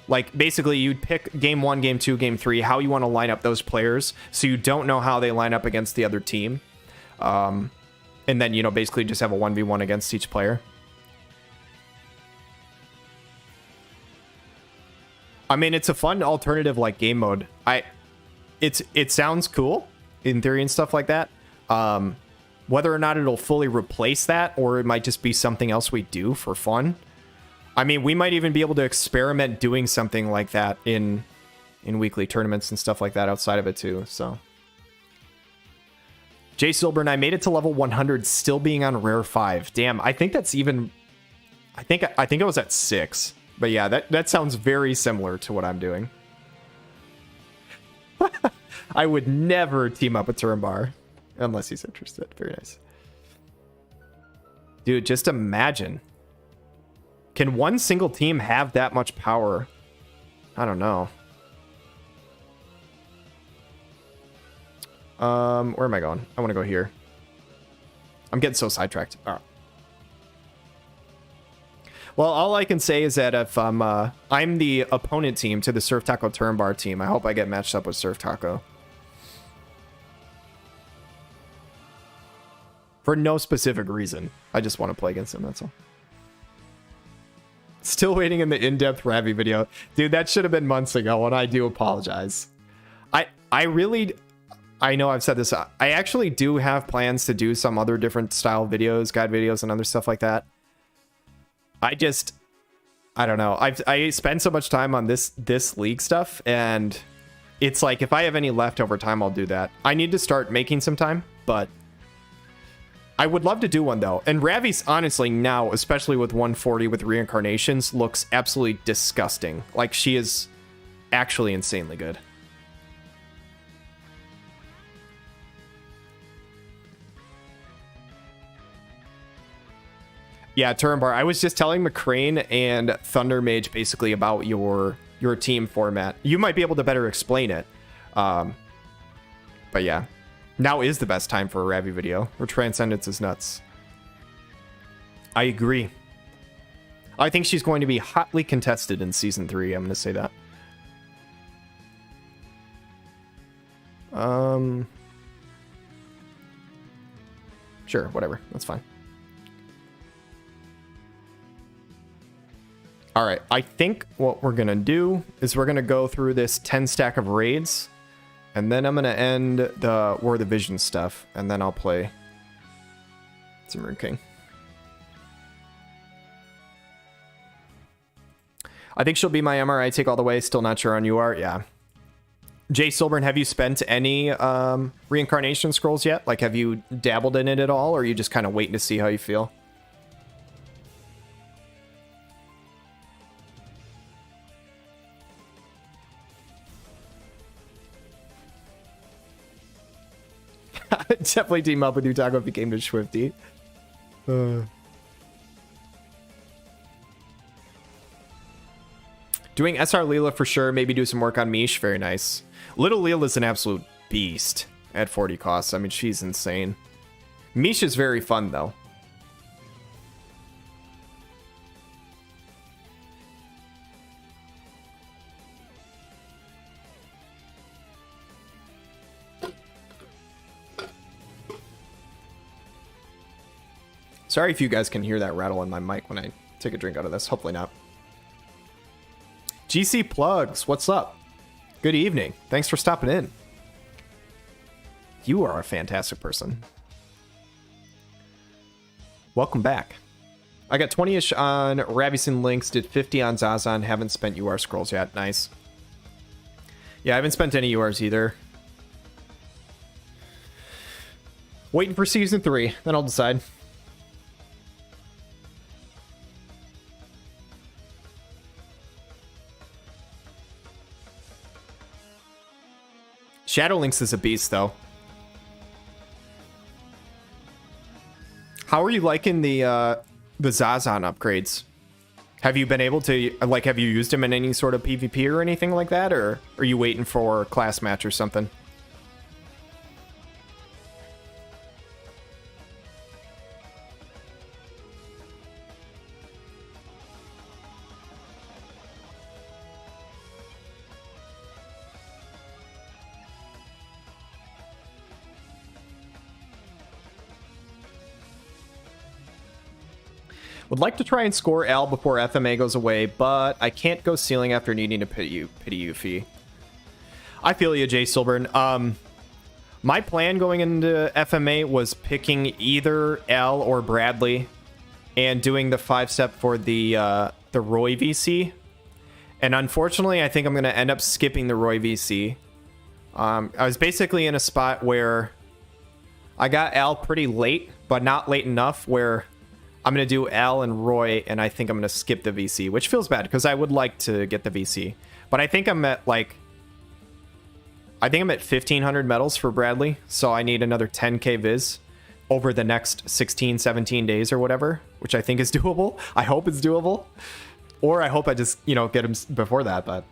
Like, basically, you'd pick game 1, game 2, game 3, how you want to line up those players, so you don't know how they line up against the other team. And then, you know, basically just have a 1v1 against each player. I mean, it's a fun alternative, like, game mode. It sounds cool, in theory and stuff like that. Whether or not it'll fully replace that, or it might just be something else we do for fun. I mean, we might even be able to experiment doing something like that in weekly tournaments and stuff like that outside of it too, so. Jay Silber and I made it to level 100 still being on rare 5. Damn, I think that's even... I think I was at 6. But yeah, that sounds very similar to what I'm doing. I would never team up with Turambar. Unless he's interested. Very nice. Dude, just imagine... Can one single team have that much power? I don't know. Where am I going? I want to go here. I'm getting so sidetracked. All right. Well, all I can say is that if I'm the opponent team to the Surf Taco Turambar team, I hope I get matched up with Surf Taco. For no specific reason. I just want to play against him, that's all. Still waiting in the in-depth Ravi video. Dude, that should have been months ago, and I do apologize. I know I've said this. I actually do have plans to do some other different style videos, guide videos, and other stuff like that. I don't know. I spend so much time on this league stuff, and it's like, if I have any leftover time, I'll do that. I need to start making some time, but I would love to do one, though. And Ravi's, honestly, now, especially with 140 with reincarnations, looks absolutely disgusting. Like, she is actually insanely good. Yeah, Turambar, I was just telling McCrane and Thunder Mage basically about your team format. You might be able to better explain it. But yeah. Now is the best time for a Ravi video, where Transcendence is nuts. I agree. I think she's going to be hotly contested in Season 3, I'm going to say that. Sure, whatever. That's fine. All right, I think what we're gonna do is we're gonna go through this 10 stack of raids, and then I'm gonna end the War of the Vision stuff, and then I'll play some Rune King. I think she'll be my MRI take all the way. Still not sure on you are. Yeah. Jay Silburn, have you spent any reincarnation scrolls yet? Like, have you dabbled in it at all, or are you just kind of waiting to see how you feel? Definitely team up with Utago if he came to Swifty. Doing SR Leela for sure. Maybe do some work on Mish. Very nice. Little Leela's an absolute beast at 40 costs. I mean, she's insane. Mish is very fun, though. Sorry if you guys can hear that rattle in my mic when I take a drink out of this. Hopefully not. GC Plugs, what's up? Good evening. Thanks for stopping in. You are a fantastic person. Welcome back. I got 20-ish on Ravison Links, did 50 on Zazan, haven't spent UR scrolls yet. Nice. Yeah, I haven't spent any URs either. Waiting for Season 3, then I'll decide. Shadowlinks is a beast, though. How are you liking the Zazan upgrades? Have you been able to, like, have you used them in any sort of PvP or anything like that, or are you waiting for a class match or something? Would like to try and score Al before FMA goes away, but I can't go ceiling after needing to pity Yuffie. I feel you, Jay Silburn. My plan going into FMA was picking either Al or Bradley and doing the 5-step for the Roy VC. And unfortunately, I think I'm going to end up skipping the Roy VC. I was basically in a spot where I got Al pretty late, but not late enough where I'm going to do Al and Roy, and I think I'm going to skip the VC, which feels bad because I would like to get the VC. But I think I'm at, like, I think I'm at 1,500 medals for Bradley, so I need another 10k viz over the next 16, 17 days or whatever, which I think is doable. I hope it's doable. Or I hope I just, you know, get him before that, but...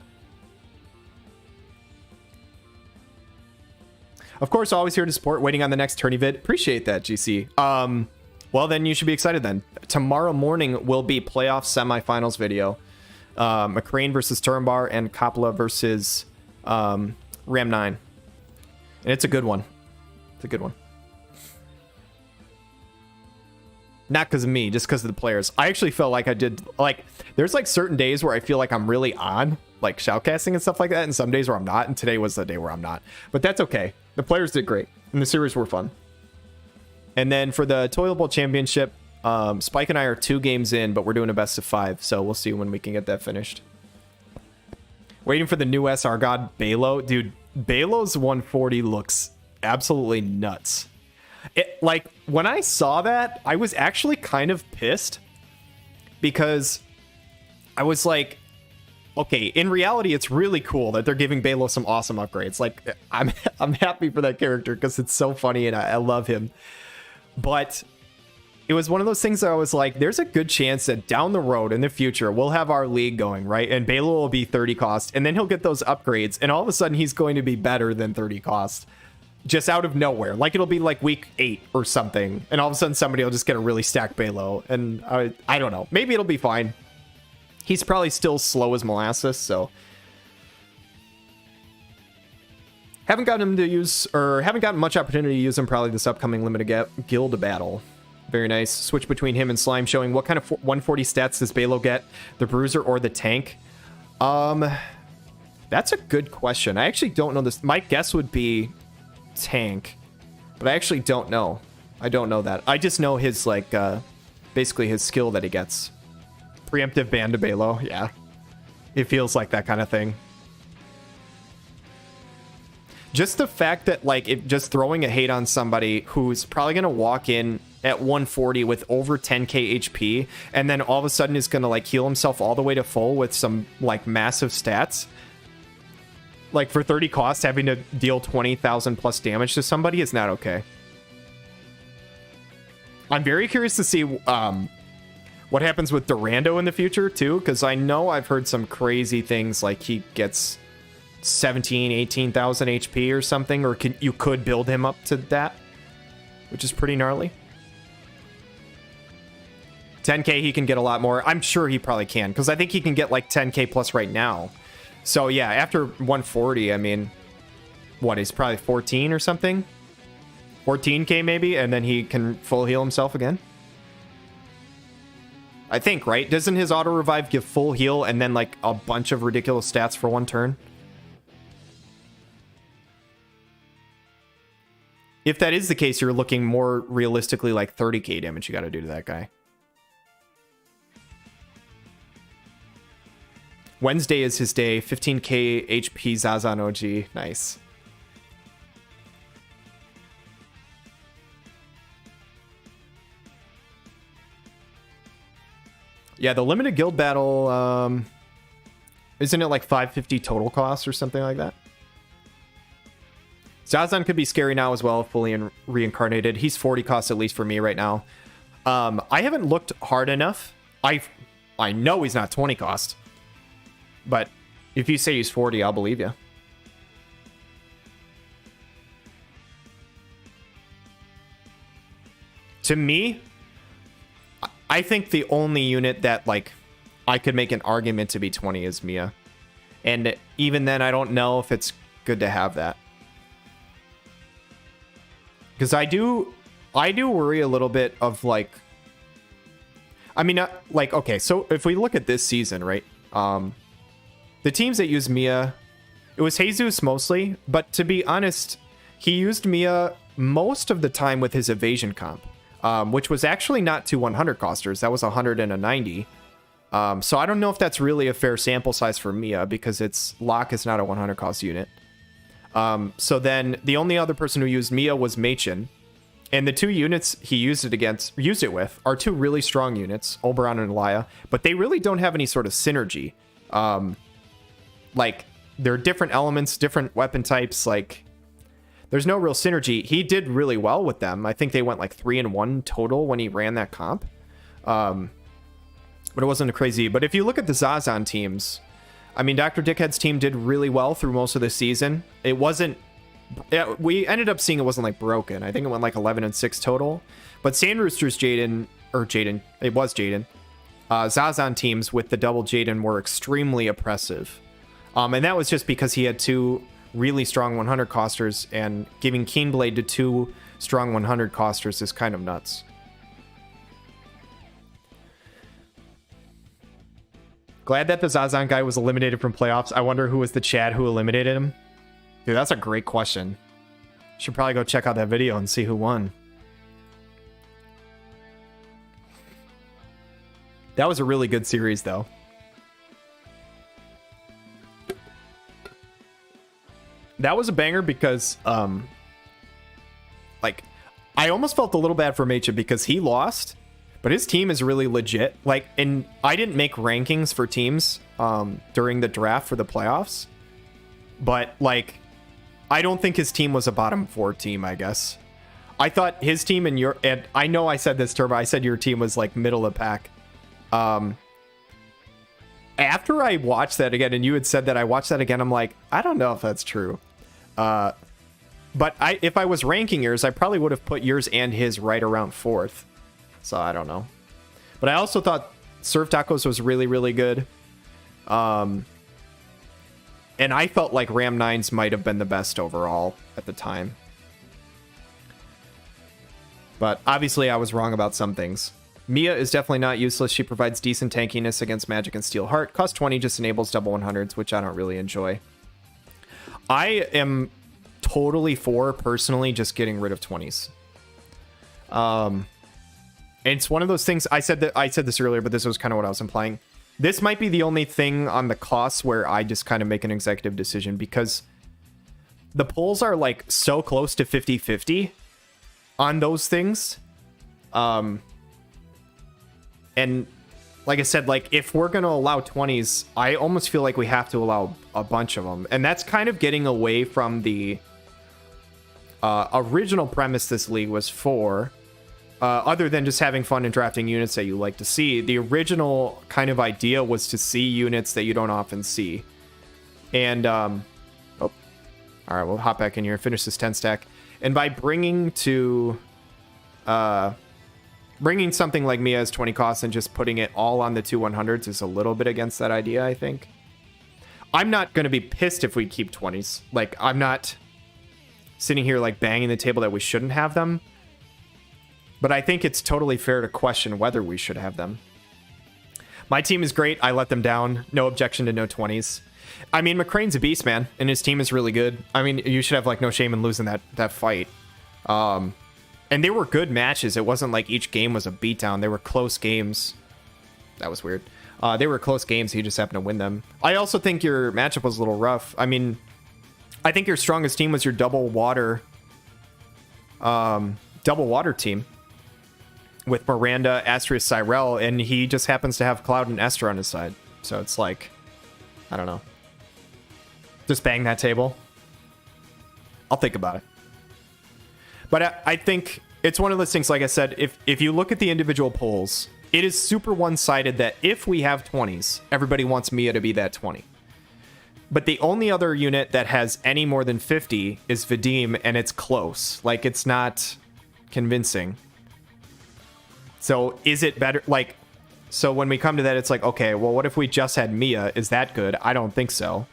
Of course, always here to support, waiting on the next tourney vid. Appreciate that, GC. Well, then you should be excited then. Tomorrow morning will be playoff semifinals video. McCrane versus Turnbar and Coppola versus Ram 9. And it's a good one. It's a good one. Not because of me, just because of the players. I actually felt like I did, like, there's like certain days where I feel like I'm really on, like shoutcasting and stuff like that, and some days where I'm not, and today was the day where I'm not. But that's okay. The players did great, and the series were fun. And then for the Toilet Bowl Championship, Spike and I are 2 games in, but we're doing a best of 5, so we'll see when we can get that finished. Waiting for the new SR God, Balo. Dude, Balo's 140 looks absolutely nuts. Like, when I saw that, I was actually kind of pissed because I was like, okay, in reality, it's really cool that they're giving Balo some awesome upgrades. Like, I'm happy for that character because it's so funny and I love him. But it was one of those things that I was like, there's a good chance that down the road in the future, we'll have our league going, right? And Balo will be 30 cost, and then he'll get those upgrades, and all of a sudden he's going to be better than 30 cost. Just out of nowhere. Like, it'll be like week 8 or something, and all of a sudden somebody will just get a really stacked Balo, and I don't know. Maybe it'll be fine. He's probably still slow as molasses, so... Haven't gotten him to use, or haven't gotten much opportunity to use him probably this upcoming limited guild battle. Very nice. Switch between him and Slime, showing what kind of 140 stats does Balo get? The Bruiser or the Tank? That's a good question. I actually don't know this. My guess would be Tank, but I actually don't know. I don't know that. I just know his, like, basically his skill that he gets. Preemptive ban to Balo, yeah. It feels like that kind of thing. Just the fact that, like, just throwing a hate on somebody who's probably going to walk in at 140 with over 10k HP, and then all of a sudden is going to, like, heal himself all the way to full with some, like, massive stats. Like, for 30 cost, having to deal 20,000 plus damage to somebody is not okay. I'm very curious to see what happens with Durando in the future, too, because I know I've heard some crazy things, like he gets 17, 18,000 HP or something, or you could build him up to that, which is pretty gnarly. 10k, he can get a lot more. I'm sure he probably can, because I think he can get like 10k plus right now. So yeah, after 140, I mean, what, he's probably 14 or something? 14k maybe, and then he can full heal himself again? I think, right? Doesn't his auto revive give full heal and then like a bunch of ridiculous stats for one turn? If that is the case, you're looking more realistically like 30k damage you got to do to that guy. Wednesday is his day. 15k HP Zazan OG. Nice. Yeah, the limited guild battle, isn't it like 550 total cost or something like that? Zazan could be scary now as well, fully reincarnated. He's 40 cost at least for me right now. I haven't looked hard enough. I know he's not 20 cost. But if you say he's 40, I'll believe you. To me, I think the only unit that, like, I could make an argument to be 20 is Mia. And even then, I don't know if it's good to have that. Because I do worry a little bit of, like... I mean, like, okay, so if we look at this season, right? The teams that use Mia, it was Jesus mostly, but to be honest, he used Mia most of the time with his evasion comp, which was actually not 2 100 costers. That was 100 and a 90. So I don't know if that's really a fair sample size for Mia, because its lock is not a 100 cost unit. So then the only other person who used Mia was Machin. And the two units he used it with are two really strong units, Oberon and Elia, but they really don't have any sort of synergy. Like, they're different elements, different weapon types, like, there's no real synergy. He did really well with them. I think they went like 3-1 total when he ran that comp. But it wasn't a crazy. But if you look at the Zazan teams, I mean, Dr. Dickhead's team did really well through most of the season. It wasn't... we ended up seeing it wasn't like broken. I think it went like 11-6 total. But Sandrooster's Jaden... It was Jaden. Zazan teams with the double Jaden were extremely oppressive. And that was just because he had two really strong 100 costers, and giving Keenblade to two strong 100 costers is kind of nuts. Glad that the Zazan guy was eliminated from playoffs. I wonder who was the Chad who eliminated him. Dude, that's a great question. Should probably go check out that video and see who won. That was a really good series, though. That was a banger because, like, I almost felt a little bad for Mecha because he lost, but his team is really legit. Like, and I didn't make rankings for teams during the draft for the playoffs, but, like, I don't think his team was a bottom 4 team, I guess. I thought his team and I know I said this, Turbo, I said your team was, like, middle of the pack. After I watched that again, and you had said that, I watched that again, I'm like, I don't know if that's true. But if I was ranking yours, I probably would have put yours and his right around 4th. So I don't know. But I also thought Surf Tacos was really, really good. And I felt like Ram 9s might have been the best overall at the time. But obviously I was wrong about some things. Mia is definitely not useless. She provides decent tankiness against magic and steel heart. Cost 20 just enables double 100s, which I don't really enjoy. I am totally for, personally, just getting rid of 20s. It's one of those things. I said this earlier, but this was kind of what I was implying. This might be the only thing on the costs where I just kind of make an executive decision, because the pulls are like so close to 50-50 on those things. And like I said, like if we're going to allow 20s, I almost feel like we have to allow a bunch of them. And that's kind of getting away from the original premise this league was for. Other than just having fun and drafting units that you like to see, the original kind of idea was to see units that you don't often see. And, all right, we'll hop back in here and finish this 10 stack. And by bringing something like Mia as 20 costs and just putting it all on the 2 100s is a little bit against that idea, I think. I'm not going to be pissed if we keep 20s. Like, I'm not sitting here, like, banging the table that we shouldn't have them. But I think it's totally fair to question whether we should have them. My team is great. I let them down. No objection to no 20s. I mean, McCrane's a beast, man, and his team is really good. I mean, you should have like no shame in losing that fight. And they were good matches. It wasn't like each game was a beatdown. They were close games. That was weird. They were close games. He just happened to win them. I also think your matchup was a little rough. I mean, I think your strongest team was your double water team with Miranda, Astrius, Cyrell, and he just happens to have Cloud and Esther on his side. So it's like, I don't know. Just bang that table. I'll think about it. But I think it's one of those things, like I said, if you look at the individual polls, it is super one-sided that if we have 20s, everybody wants Mia to be that 20. But the only other unit that has any more than 50 is Vadim, and it's close. Like, it's not convincing. So is it better? Like, so when we come to that, it's like, okay, well, what if we just had Mia? Is that good? I don't think so.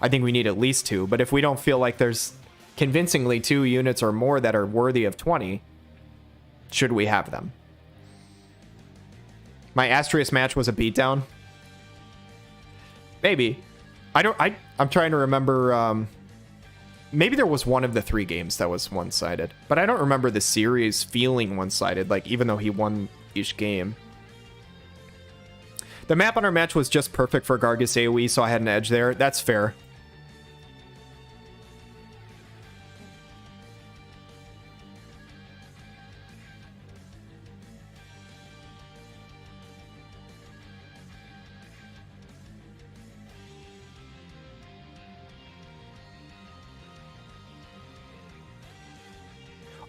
I think we need at least 2. But if we don't feel like there's convincingly 2 units or more that are worthy of 20, should we have them? My Astrius match was a beatdown. Maybe. I'm trying to remember. Maybe there was one of the 3 games that was one-sided, but I don't remember the series feeling one-sided, like even though he won each game. The map on our match was just perfect for Gargus AoE, so I had an edge there. That's fair.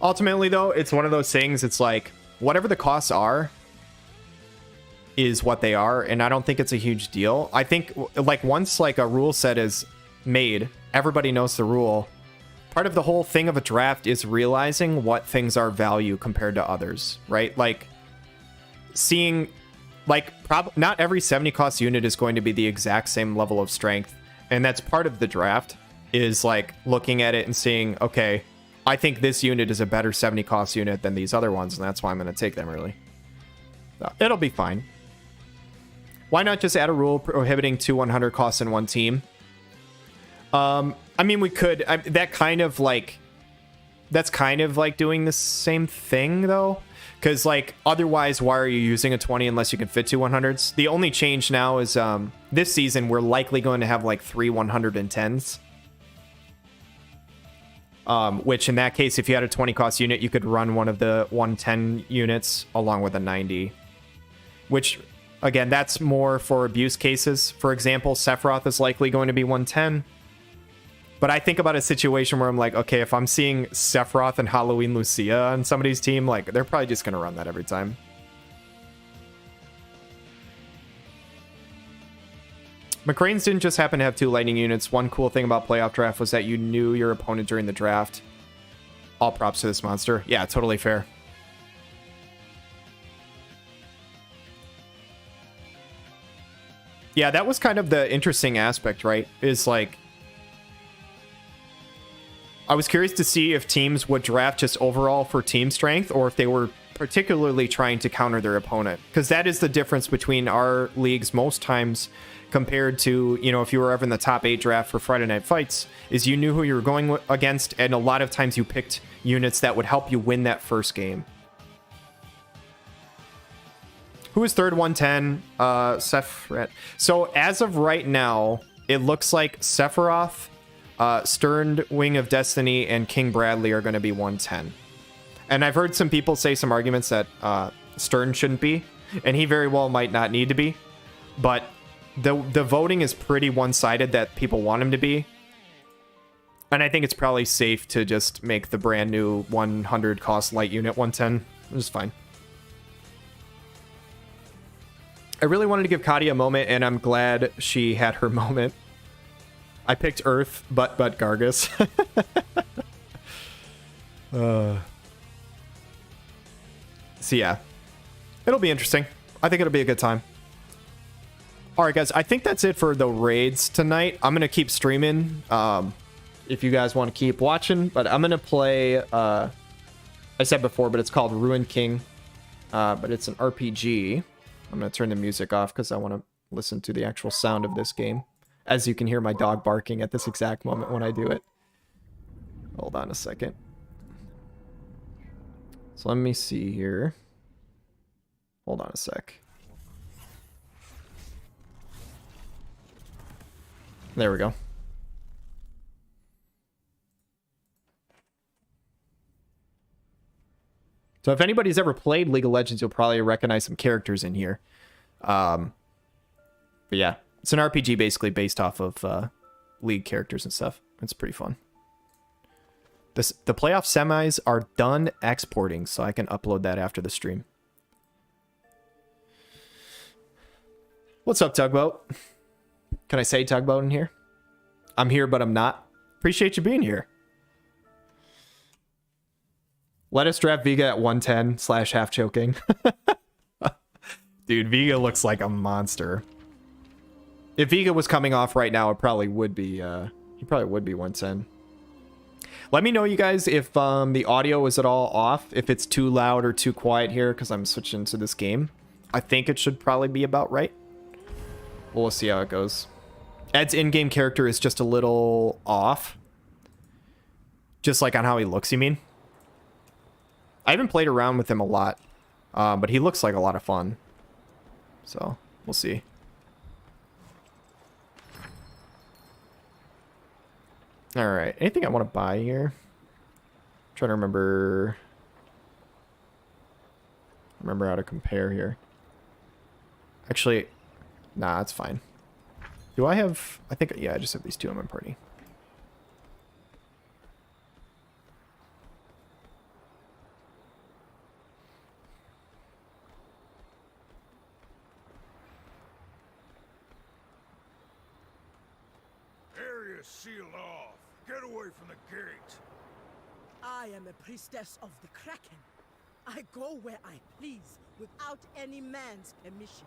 Ultimately, though, it's one of those things. It's like, whatever the costs are is what they are, and I don't think it's a huge deal. I think, like, once, like, a rule set is made, everybody knows the rule. Part of the whole thing of a draft is realizing what things are value compared to others, right? Like, seeing, like, not every 70-cost unit is going to be the exact same level of strength, and that's part of the draft, is, like, looking at it and seeing, okay, I think this unit is a better 70-cost unit than these other ones, and that's why I'm going to take them early. So, it'll be fine. Why not just add a rule prohibiting 2 100 costs in one team? I mean, we could. That's kind of like doing the same thing, though. Because, like, otherwise, why are you using a 20 unless you can fit 2 100s? The only change now is this season, we're likely going to have, like, 3 110s. Which in that case, if you had a 20 cost unit, you could run one of the 110 units along with a 90. Which, again, that's more for abuse cases. For example, Sephiroth is likely going to be 110. But I think about a situation where I'm like, okay, if I'm seeing Sephiroth and Halloween Lucia on somebody's team, like, they're probably just going to run that every time. McCrane's didn't just happen to have 2 lightning units. One cool thing about playoff draft was that you knew your opponent during the draft. All props to this monster. Yeah, totally fair. Yeah, that was kind of the interesting aspect, right? Is like, I was curious to see if teams would draft just overall for team strength or if they were particularly trying to counter their opponent. Because that is the difference between our leagues most times compared to, you know, if you were ever in the top 8 draft for Friday Night Fights, is you knew who you were going against, and a lot of times you picked units that would help you win that first game. Who is third 110? Sephiroth. So as of right now, it looks like Sephiroth, Stern Wing of Destiny, and King Bradley are going to be 110. And I've heard some people say some arguments that Stern shouldn't be, and he very well might not need to be. But the voting is pretty one-sided that people want him to be. And I think it's probably safe to just make the brand new 100 cost light unit 110, which is fine. I really wanted to give Katia a moment, and I'm glad she had her moment. I picked Earth, but Gargus. So yeah, it'll be interesting. I think it'll be a good time. All right, guys, I think that's it for the raids tonight. I'm going to keep streaming if you guys want to keep watching, but I'm going to play, I said before, but it's called Ruined King, but it's an RPG. I'm going to turn the music off because I want to listen to the actual sound of this game. As you can hear my dog barking at this exact moment when I do it. Hold on a second. So let me see here. Hold on a sec. There we go. So if anybody's ever played League of Legends, you'll probably recognize some characters in here. But yeah, it's an RPG basically based off of League characters and stuff. It's pretty fun. The playoff semis are done exporting, so I can upload that after the stream. What's up, Tugboat? Can I say Tugboat in here? I'm here, but I'm not. Appreciate you being here. Let us draft Vega at 110 / half choking. Dude, Vega looks like a monster. If Vega was coming off right now, it probably would be, he probably would be 110. Let me know, you guys, if the audio is at all off, if it's too loud or too quiet here, because I'm switching to this game. I think it should probably be about right. We'll see how it goes. Ed's in-game character is just a little off. Just like on how he looks, you mean? I haven't played around with him a lot, but he looks like a lot of fun. So, we'll see. Alright, anything I want to buy here? I'm trying to remember how to compare here. Actually, nah, that's fine. Do I have... I think, yeah, I just have these two in my party. Area sealed off. Get away from the gate. I am a priestess of the Kraken. I go where I please without any man's permission.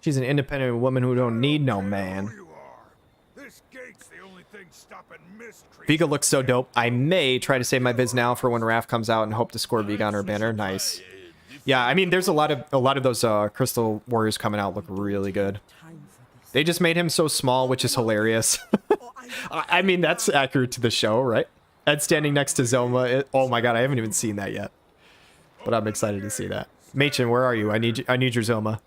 She's an independent woman who don't need no man. This gate's the only thing stopping mystery. Vega looks so dope. I may try to save my viz now for when Raph comes out and hope to score Vega on her banner. Nice. Yeah, I mean, there's a lot of those Crystal Warriors coming out look really good. They just made him so small, which is hilarious. I mean, that's accurate to the show, right? Ed standing next to Zoma. Oh my god, I haven't even seen that yet. But I'm excited to see that. Machen, where are you? I need your Zoma.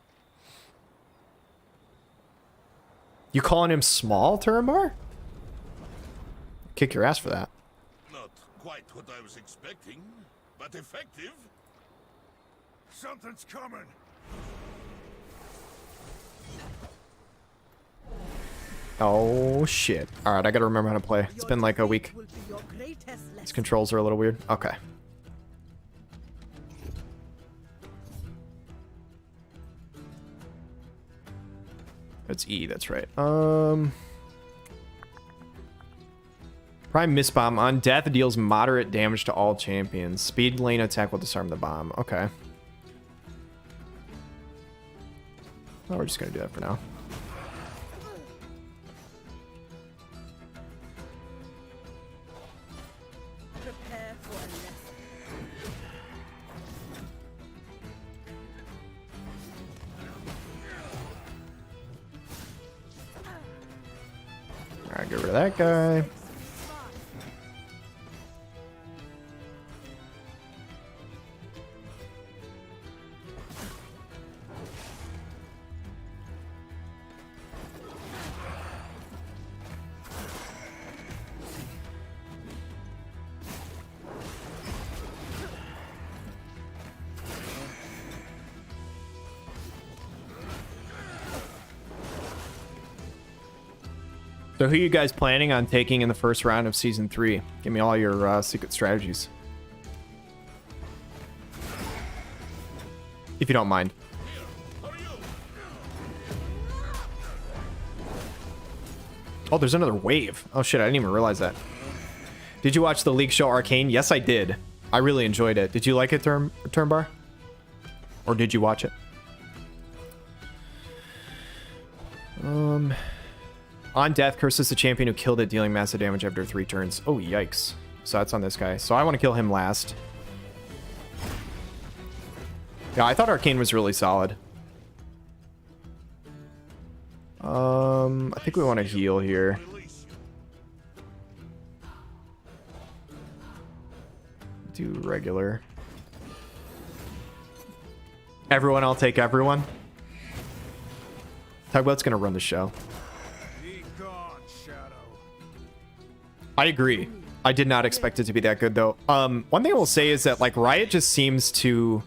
You calling him small, Turambar? Kick your ass for that. Not quite what I was expecting, but effective. Something's coming. Oh shit. Alright, I gotta remember how to play. It's been like a week. These controls are a little weird. Okay. It's E, that's right. Prime Mist Bomb. On death, deals moderate damage to all champions. Speed lane attack will disarm the bomb. Okay. Oh, we're just gonna do that for now. Get rid of that guy. So who are you guys planning on taking in the first round of Season 3? Give me all your secret strategies. If you don't mind. Oh, there's another wave. Oh shit, I didn't even realize that. Did you watch the league show Arcane? Yes, I did. I really enjoyed it. Did you like it, Turnbar? Or did you watch it? On death, curses the champion who killed it, dealing massive damage after 3 turns. Oh, yikes. So that's on this guy. So I want to kill him last. Yeah, I thought Arcane was really solid. I think we want to heal here. Do regular. Everyone, I'll take everyone. Tugboat's gonna run the show. I agree. I did not expect it to be that good, though. One thing I will say is that, like, Riot just seems to...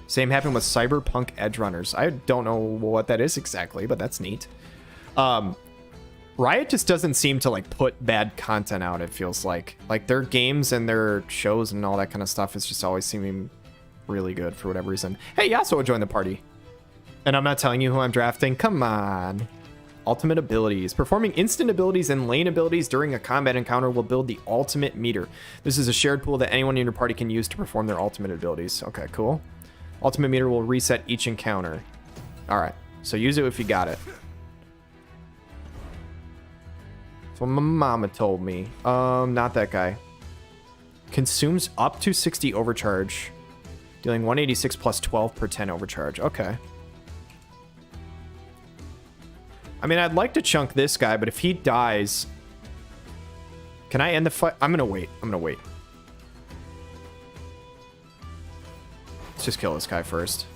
Same happened with Cyberpunk Edgerunners. I don't know what that is exactly, but that's neat. Riot just doesn't seem to, like, put bad content out, it feels like. Like, their games and their shows and all that kind of stuff is just always seeming really good for whatever reason. Hey, Yasuo joined the party. And I'm not telling you who I'm drafting. Come on. Ultimate abilities. Performing instant abilities and lane abilities during a combat encounter will build the ultimate meter. This is a shared pool that anyone in your party can use to perform their ultimate abilities. Okay, cool. Ultimate meter will reset each encounter. All right, so use it if you got it. That's what my mama told me. Not that guy. Consumes up to 60 overcharge, dealing 186 plus 12 per 10 overcharge. Okay. I mean, I'd like to chunk this guy, but if he dies... Can I end the fight? I'm gonna wait. I'm gonna wait. Let's just kill this guy first.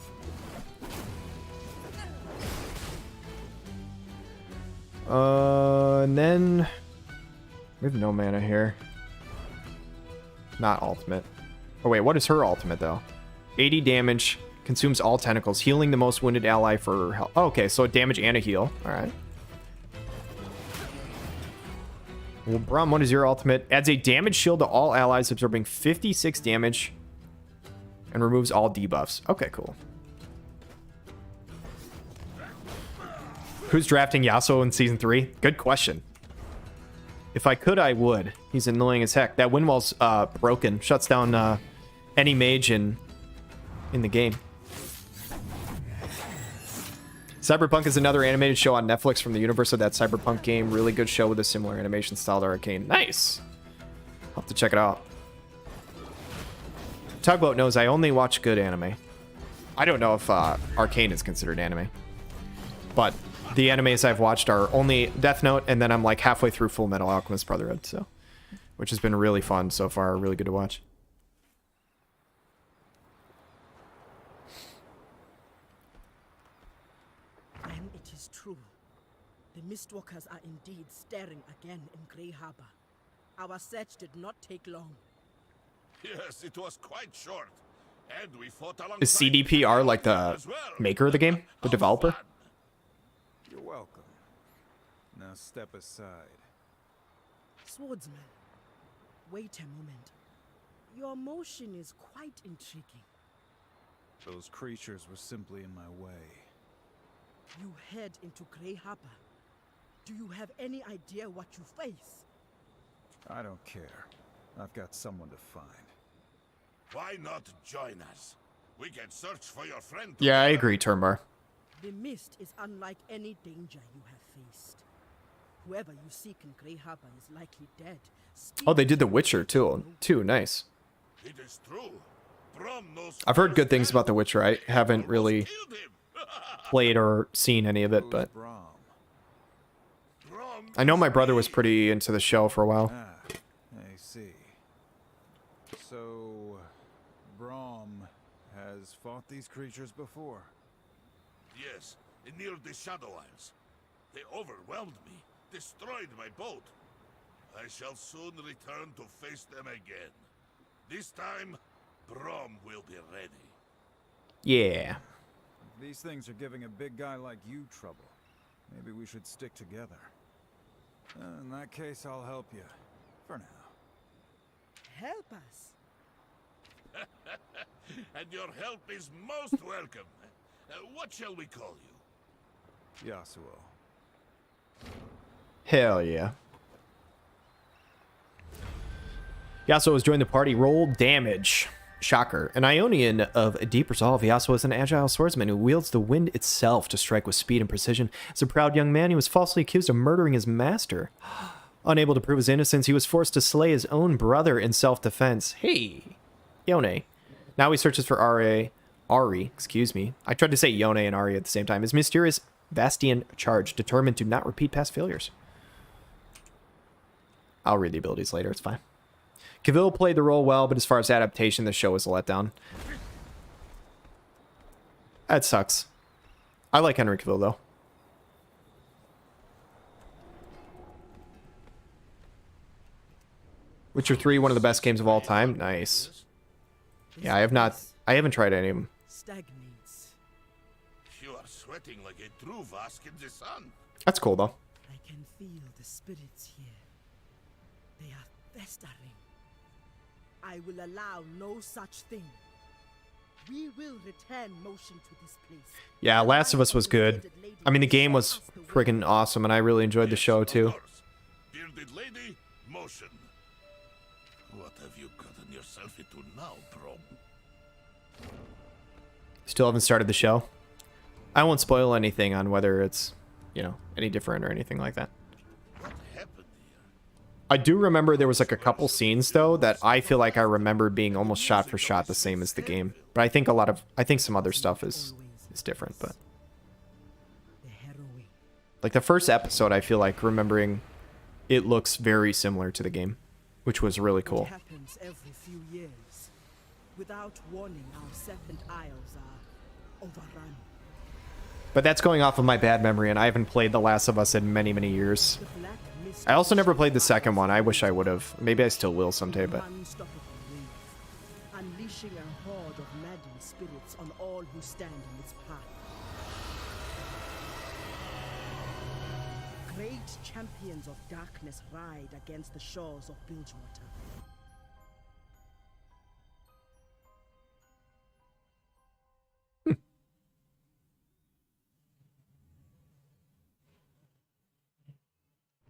And then... We have no mana here. Not ultimate. Oh, wait. What is her ultimate, though? 80 damage... Consumes all tentacles, healing the most wounded ally for health. Oh, okay, so a damage and a heal. All right. Well, Braum, what is your ultimate? Adds a damage shield to all allies, absorbing 56 damage, and removes all debuffs. Okay, cool. Who's drafting Yasuo in Season 3? Good question. If I could, I would. He's annoying as heck. That wind wall's broken. Shuts down any mage in the game. Cyberpunk is another animated show on Netflix from the universe of that Cyberpunk game. Really good show with a similar animation style to Arcane. Nice! I'll have to check it out. Tugboat knows I only watch good anime. I don't know if Arcane is considered anime. But the animes I've watched are only Death Note, and then I'm like halfway through Full Metal Alchemist Brotherhood, so... Which has been really fun so far. Really good to watch. True. The Mistwalkers are indeed staring again in Grey Harbor. Our search did not take long. Yes, it was quite short. And we fought alongside Is CDPR like the maker of the game? The developer? You're welcome. Now step aside. Swordsman, wait a moment. Your motion is quite intriguing. Those creatures were simply in my way. You head into Grey Harbor. Do you have any idea what you face? I don't care. I've got someone to find. Why not join us? We can search for your friend. Yeah, I agree, Turnbar. The mist is unlike any danger you have faced. Whoever you seek in Grey Harbor is likely dead. Oh, they did The Witcher too. Nice. It is true. Brom knows I've heard good things about The Witcher. I haven't really played or seen any of it, but Brom? Brom I know my brother was pretty into the show for a while. Ah, I see. So, Braum has fought these creatures before. Yes, near the Shadow Isles. They overwhelmed me, destroyed my boat. I shall soon return to face them again. This time, Braum will be ready. Yeah. These things are giving a big guy like you trouble. Maybe we should stick together. In that case, I'll help you. For now. Help us. And your help is most welcome. What shall we call you? Yasuo. Hell yeah. Yasuo has joined the party. Roll damage. Shocker. An Ionian of deep resolve, Yasuo is an agile swordsman who wields the wind itself to strike with speed and precision. As a proud young man, he was falsely accused of murdering his master. Unable to prove his innocence, he was forced to slay his own brother in self-defense. Hey, Yone. Now he searches for Ari, excuse me. I tried to say Yone and Ari at the same time. His mysterious Bastian charge, determined to not repeat past failures. I'll read the abilities later, it's fine. Cavill played the role well, but as far as adaptation, the show was a letdown. That sucks. I like Henry Cavill, though. Witcher 3, one of the best games of all time. Nice. Yeah, I haven't tried any of them. Stagnates. You are sweating like a true Vask in the sun. That's cool, though. I can feel the spirits here. They are festering. I will allow no such thing. We will return motion to this place. Yeah, Last of Us was good. I mean, the game was friggin' awesome, and I really enjoyed the show, too. Bearded lady, motion. What have you gotten yourself into now, bro? Still haven't started the show. I won't spoil anything on whether it's, you know, any different or anything like that. What happened here? I do remember there was like a couple scenes though that I feel like I remember being almost shot for shot the same as the game. But I think some other stuff is different, but The harrowing. like the first episode I feel like remembering it looks very similar to the game, which was really cool. It happens every few years. Without warning, our Serpent Isles are overrun. But that's going off of my bad memory, and I haven't played The Last of Us in many, many years. The black mist I also never played the second one. I wish I would have. Maybe I still will someday, but unstoppable wave, unleashing a horde of maddened spirits on all who stand in its path. Great champions of darkness ride against the shores of Bilgewater.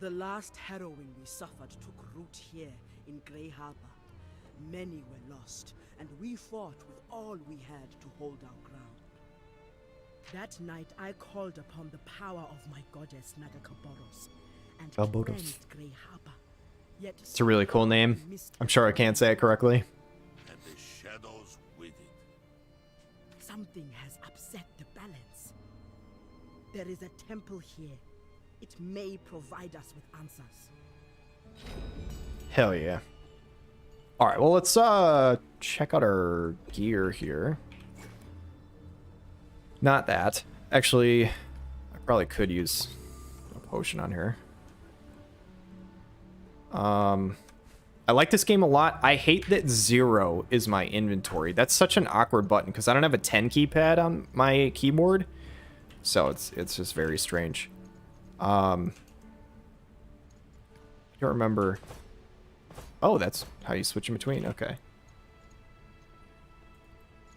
The last harrowing we suffered took root here in Grey Harbor. Many were lost, and we fought with all we had to hold our ground. That night I called upon the power of my goddess Nadakaboros and Kaboros. cleansed Grey Harbor. Yet it's a really cool name. I'm sure I can't say it correctly. And the shadows with it. something has upset the balance. There is a temple here. It may provide us with answers. Hell yeah. All right, well, let's check out our gear here. Not that. Actually, I probably could use a potion on here. I like this game a lot. I hate that 0 is my inventory. That's such an awkward button because I don't have a 10 keypad on my keyboard. So it's just very strange. I don't remember. Oh, that's how you switch in between. Okay.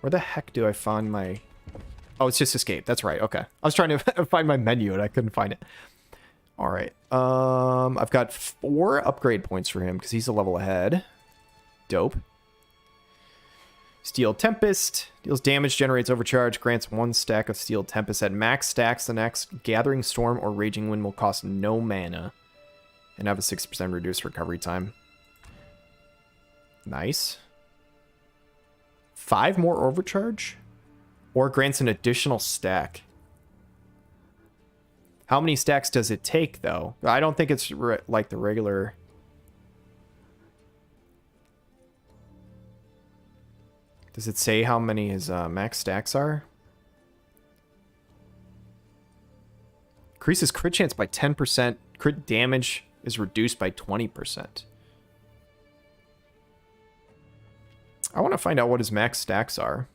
Where the heck do I find my... Oh, it's just escape. That's right. Okay. I was trying to find my menu and I couldn't find it. All right. I've got 4 upgrade points for him because he's a level ahead. Dope. Steel Tempest. Deals damage, generates overcharge, grants 1 stack of Steel Tempest. At max stacks, the next Gathering Storm or Raging Wind will cost no mana. And have a 6% reduced recovery time. Nice. 5 more overcharge? Or grants an additional stack. How many stacks does it take, though? I don't think it's like the regular... Does it say how many his max stacks are? Increases crit chance by 10%. Crit damage is reduced by 20%. I want to find out what his max stacks are.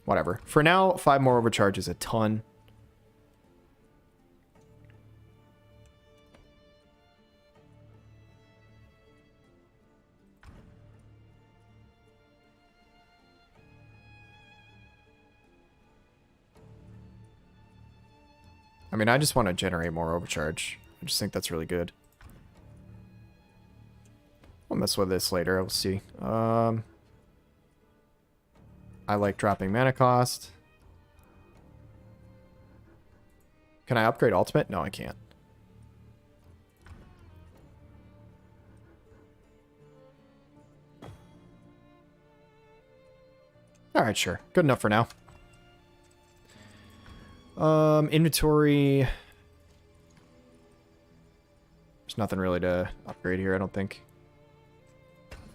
Whatever. For now, 5 more overcharge is a ton. I mean, I just want to generate more overcharge. I just think that's really good. I'll mess with this later. We'll see. I like dropping mana cost. Can I upgrade ultimate? No, I can't. Alright, sure. Good enough for now. Inventory. There's nothing really to upgrade here, I don't think.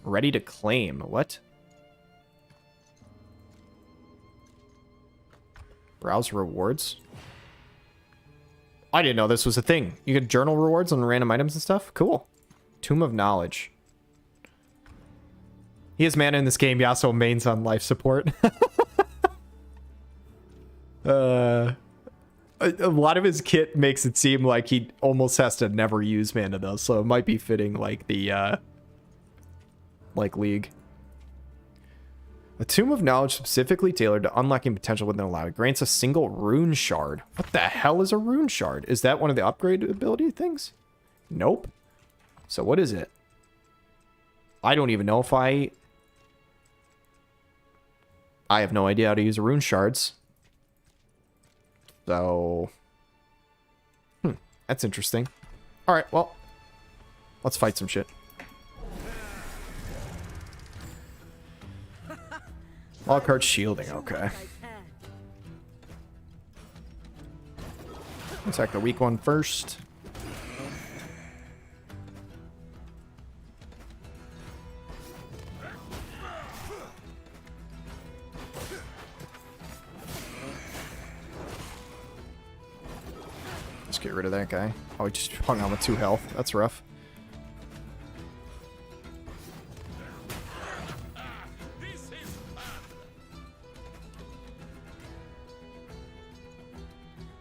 Ready to claim. What? Browse rewards. I didn't know this was a thing. You get journal rewards on random items and stuff? Cool. Tomb of Knowledge. He has mana in this game. Yasuo mains on life support. A lot of his kit makes it seem like he almost has to never use mana though, so it might be fitting like the like League. A Tomb of Knowledge specifically tailored to unlocking potential within a lobby grants a single rune shard. What the hell is a rune shard? Is that one of the upgrade ability things? Nope. So what is it? I don't even know if I have no idea how to use rune shards. So, that's interesting. All right, well, let's fight some shit. Wildcard shielding, okay. Attack the weak one first. Let's get rid of that guy. Oh, he just hung on with 2 health. That's rough.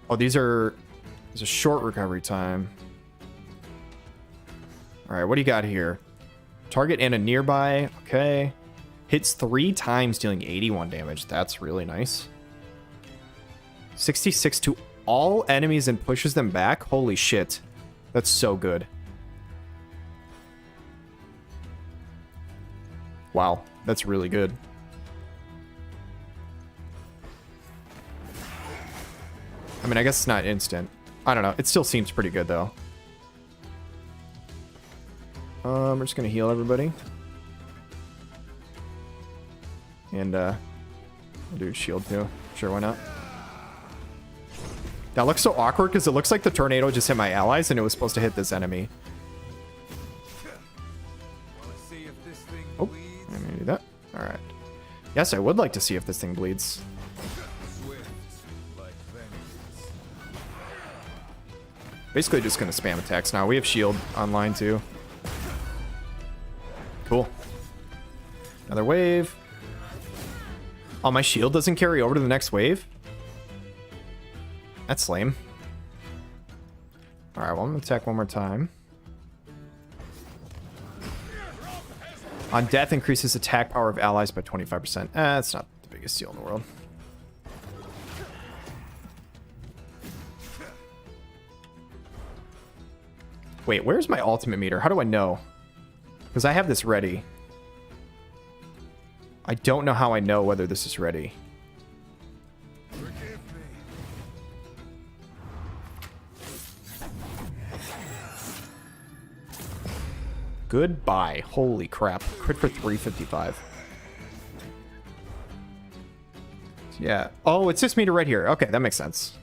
Oh, there's a short recovery time. All right, what do you got here? Target and a nearby. Okay. Hits 3 times, dealing 81 damage. That's really nice. 66 to all enemies and pushes them back. Holy shit. That's so good. Wow, that's really good. I mean, I guess it's not instant. I don't know. It still seems pretty good, though. We're just going to heal everybody. And, we'll do shield, too. Sure, why not? That looks so awkward, because it looks like the tornado just hit my allies, and it was supposed to hit this enemy. Oh, I'm going to do that. Alright. Yes, I would like to see if this thing bleeds. Basically just going to spam attacks now. We have shield online too. Cool. Another wave. Oh, my shield doesn't carry over to the next wave? That's lame. Alright, well, I'm going to attack one more time. On death, increases attack power of allies by 25%. That's not the biggest deal in the world. Wait, where's my ultimate meter? How do I know? Because I have this ready. I don't know how I know whether this is ready. Goodbye. Holy crap. Crit for 355. Yeah. Oh, it's this meter right here. Okay, that makes sense.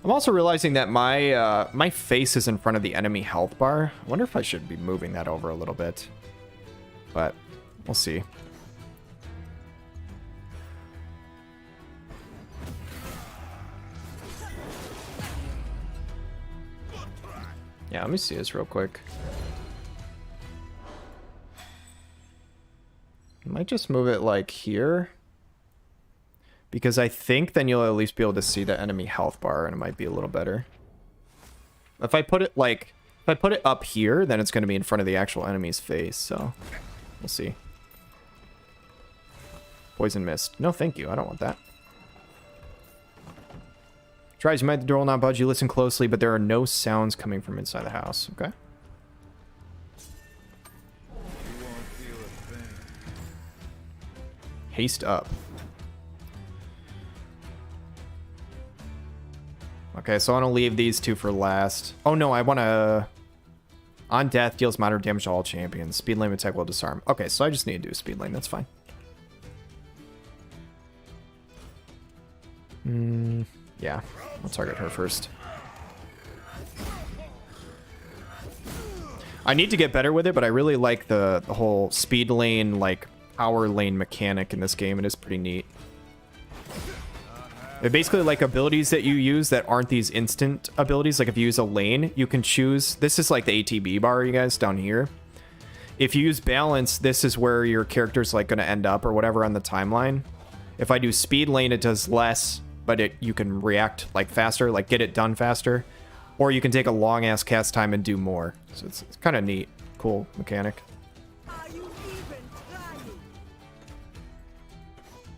I'm also realizing that my my face is in front of the enemy health bar. I wonder if I should be moving that over a little bit. But we'll see. Yeah, let me see this real quick. I might just move it like here. Because I think then you'll at least be able to see the enemy health bar and it might be a little better. If I put it like, if I put it up here, then it's going to be in front of the actual enemy's face, so we'll see. Poison mist. No, thank you. I don't want that. Tries, you might the door will not budge. You listen closely, but there are no sounds coming from inside the house. Okay. You won't feel a thing. Haste up. Okay, so I want to leave these two for last. Oh no, I want to... On death, deals moderate damage to all champions. Speed lane attack will disarm. Okay, so I just need to do speed lane. That's fine. Yeah, I'll target her first. I need to get better with it, but I really like the whole speed lane, like, power lane mechanic in this game. It is pretty neat. They're basically like abilities that you use that aren't these instant abilities. Like if you use a lane, you can choose. This is like the ATB bar, you guys, down here. If you use balance, this is where your character's like going to end up or whatever on the timeline. If I do speed lane, it does less, but you can react like faster, like get it done faster. Or you can take a long ass cast time and do more. So it's kind of neat. Cool mechanic. Are you even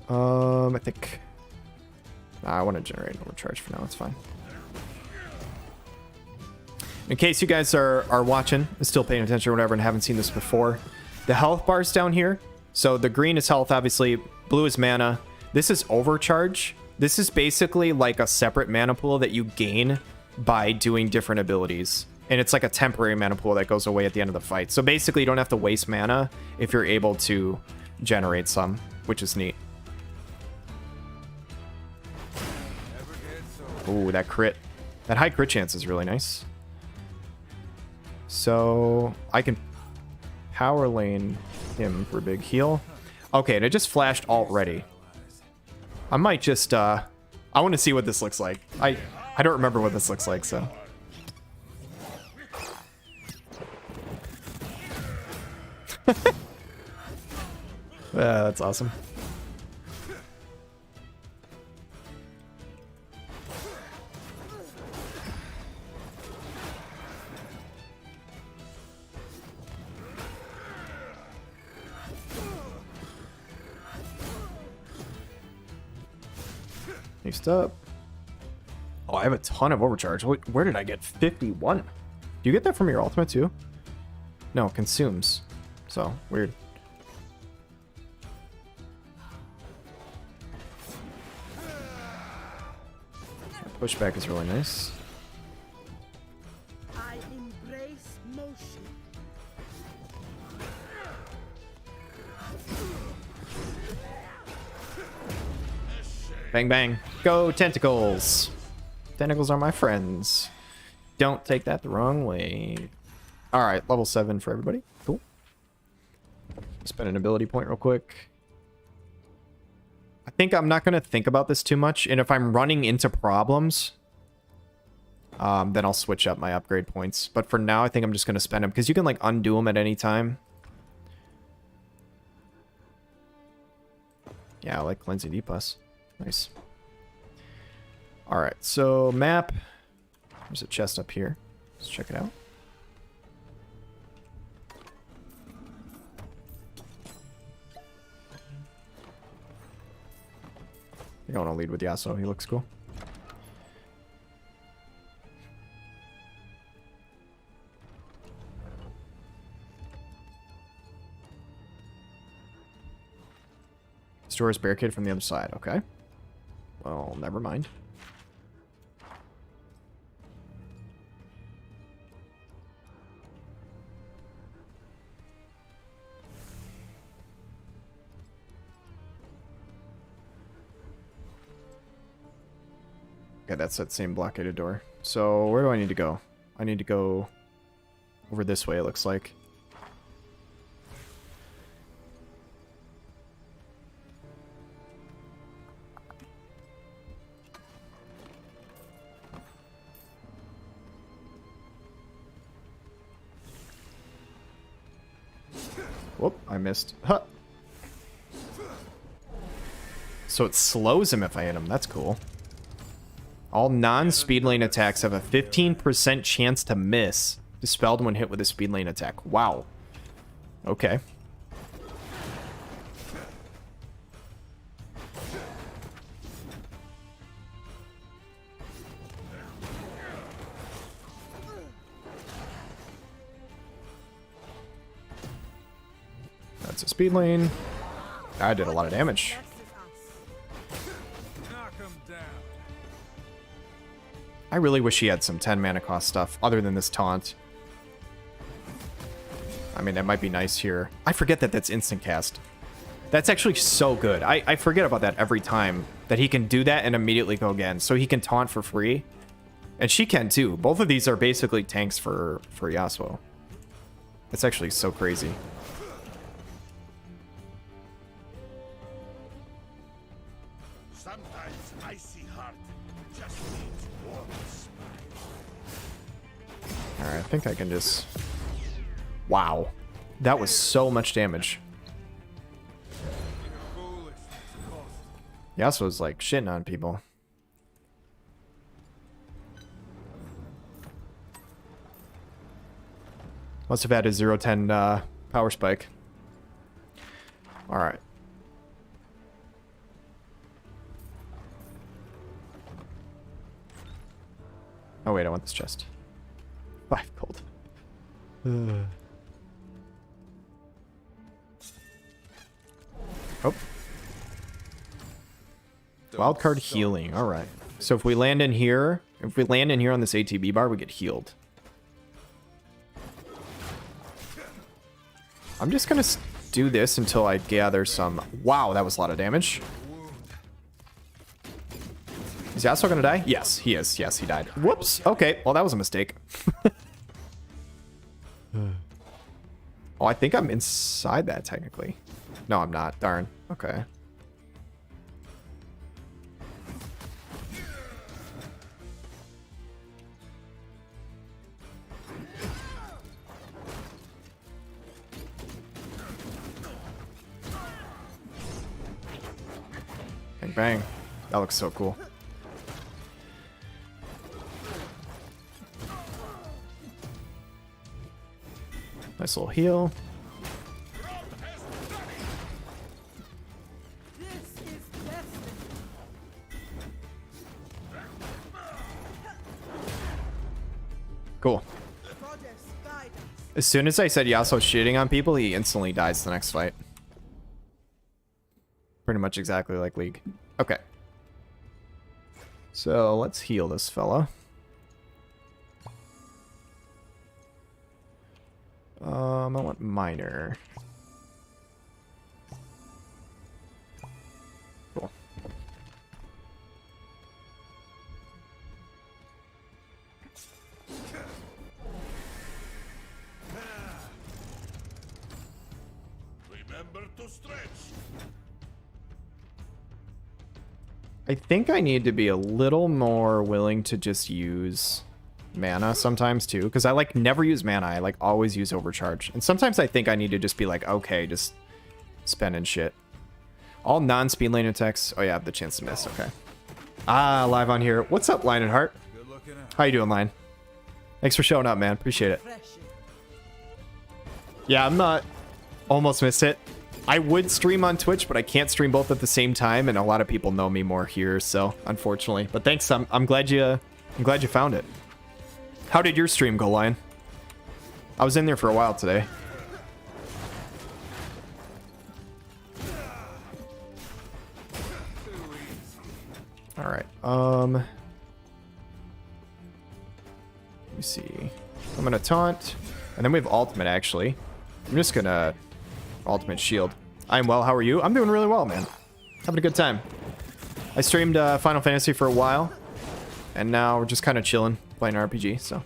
trying? I think... I want to generate an overcharge for now. It's fine. In case you guys are watching, still paying attention or whatever, and haven't seen this before, the health bar's down here. So the green is health, obviously. Blue is mana. This is overcharge. This is basically like a separate mana pool that you gain by doing different abilities. And it's like a temporary mana pool that goes away at the end of the fight. So basically, you don't have to waste mana if you're able to generate some, which is neat. Ooh, that crit. That high crit chance is really nice. So I can power lane him for a big heal. Okay, and it just flashed alt ready. I might just I want to see what this looks like. I don't remember what this looks like, so. That's awesome. Next up. Oh, I have a ton of overcharge. Where did I get 51? Do you get that from your ultimate too? No, consumes. So, weird. Pushback is really nice. I embrace motion. Bang, bang. Go, tentacles. Tentacles are my friends. Don't take that the wrong way. Alright, level 7 for everybody. Cool. Spend an ability point real quick. I think I'm not going to think about this too much. And if I'm running into problems, then I'll switch up my upgrade points. But for now, I think I'm just going to spend them. Because you can, like, undo them at any time. Yeah, I like Cleansing D+. Nice. Alright, so map. There's a chest up here. Let's check it out. I don't want to lead with Yasuo. He looks cool. Store is barricaded from the other side. Okay. Well, never mind. Okay, that's that same blockaded door. So where do I need to go? I need to go over this way, it looks like. Whoop, I missed. Huh. So it slows him if I hit him. That's cool. All non-speed lane attacks have a 15% chance to miss. Dispelled when hit with a speed lane attack. Wow. Okay. That's a speed lane. I did a lot of damage. I really wish he had some 10 mana cost stuff other than this taunt. I mean, that might be nice here. I forget that that's instant cast. That's actually so good. I forget about that every time, that he can do that and immediately go again. So he can taunt for free. And she can too. Both of these are basically tanks for Yasuo. It's actually so crazy. Sometimes icy heart just needs warm smile. Alright, I think I can just... Wow. That was so much damage. Yasuo's like shitting on people. Must have had a 0-10 power spike. Alright. Oh wait, I want this chest. 5 gold. Oh. Wildcard healing. Alright. So if we land in here, on this ATB bar, we get healed. I'm just gonna do this until I gather some... Wow, that was a lot of damage. Is Yasuo gonna die? Yes, he is. Yes, he died. Whoops. Okay, well, that was a mistake. Oh, I think I'm inside that, technically. No, I'm not. Darn. Okay. Bang, bang. That looks so cool. Nice little heal. Cool. As soon as I said Yasuo shooting on people, he instantly dies the next fight. Pretty much exactly like League. Okay. So let's heal this fella. I want minor. Cool. Remember to stretch. I think I need to be a little more willing to just use mana sometimes too, because I like never use mana. I like always use overcharge, and sometimes I think I need to just be like, okay, just spending shit. All non-speed lane attacks. Oh yeah, I have the chance to miss. Okay. Ah, live on here. What's up, Lionheart? How you doing, Lion? Thanks for showing up, man. Appreciate it. Yeah, I'm not. Almost missed it. I would stream on Twitch, but I can't stream both at the same time, and a lot of people know me more here, so unfortunately. But thanks. I'm glad you found it. How did your stream go, Lion? I was in there for a while today. All right. Let me see. I'm gonna taunt, and then we have ultimate. Actually, I'm just gonna ultimate shield. I'm well. How are you? I'm doing really well, man. Having a good time. I streamed Final Fantasy for a while. And now we're just kind of chilling, playing RPG, so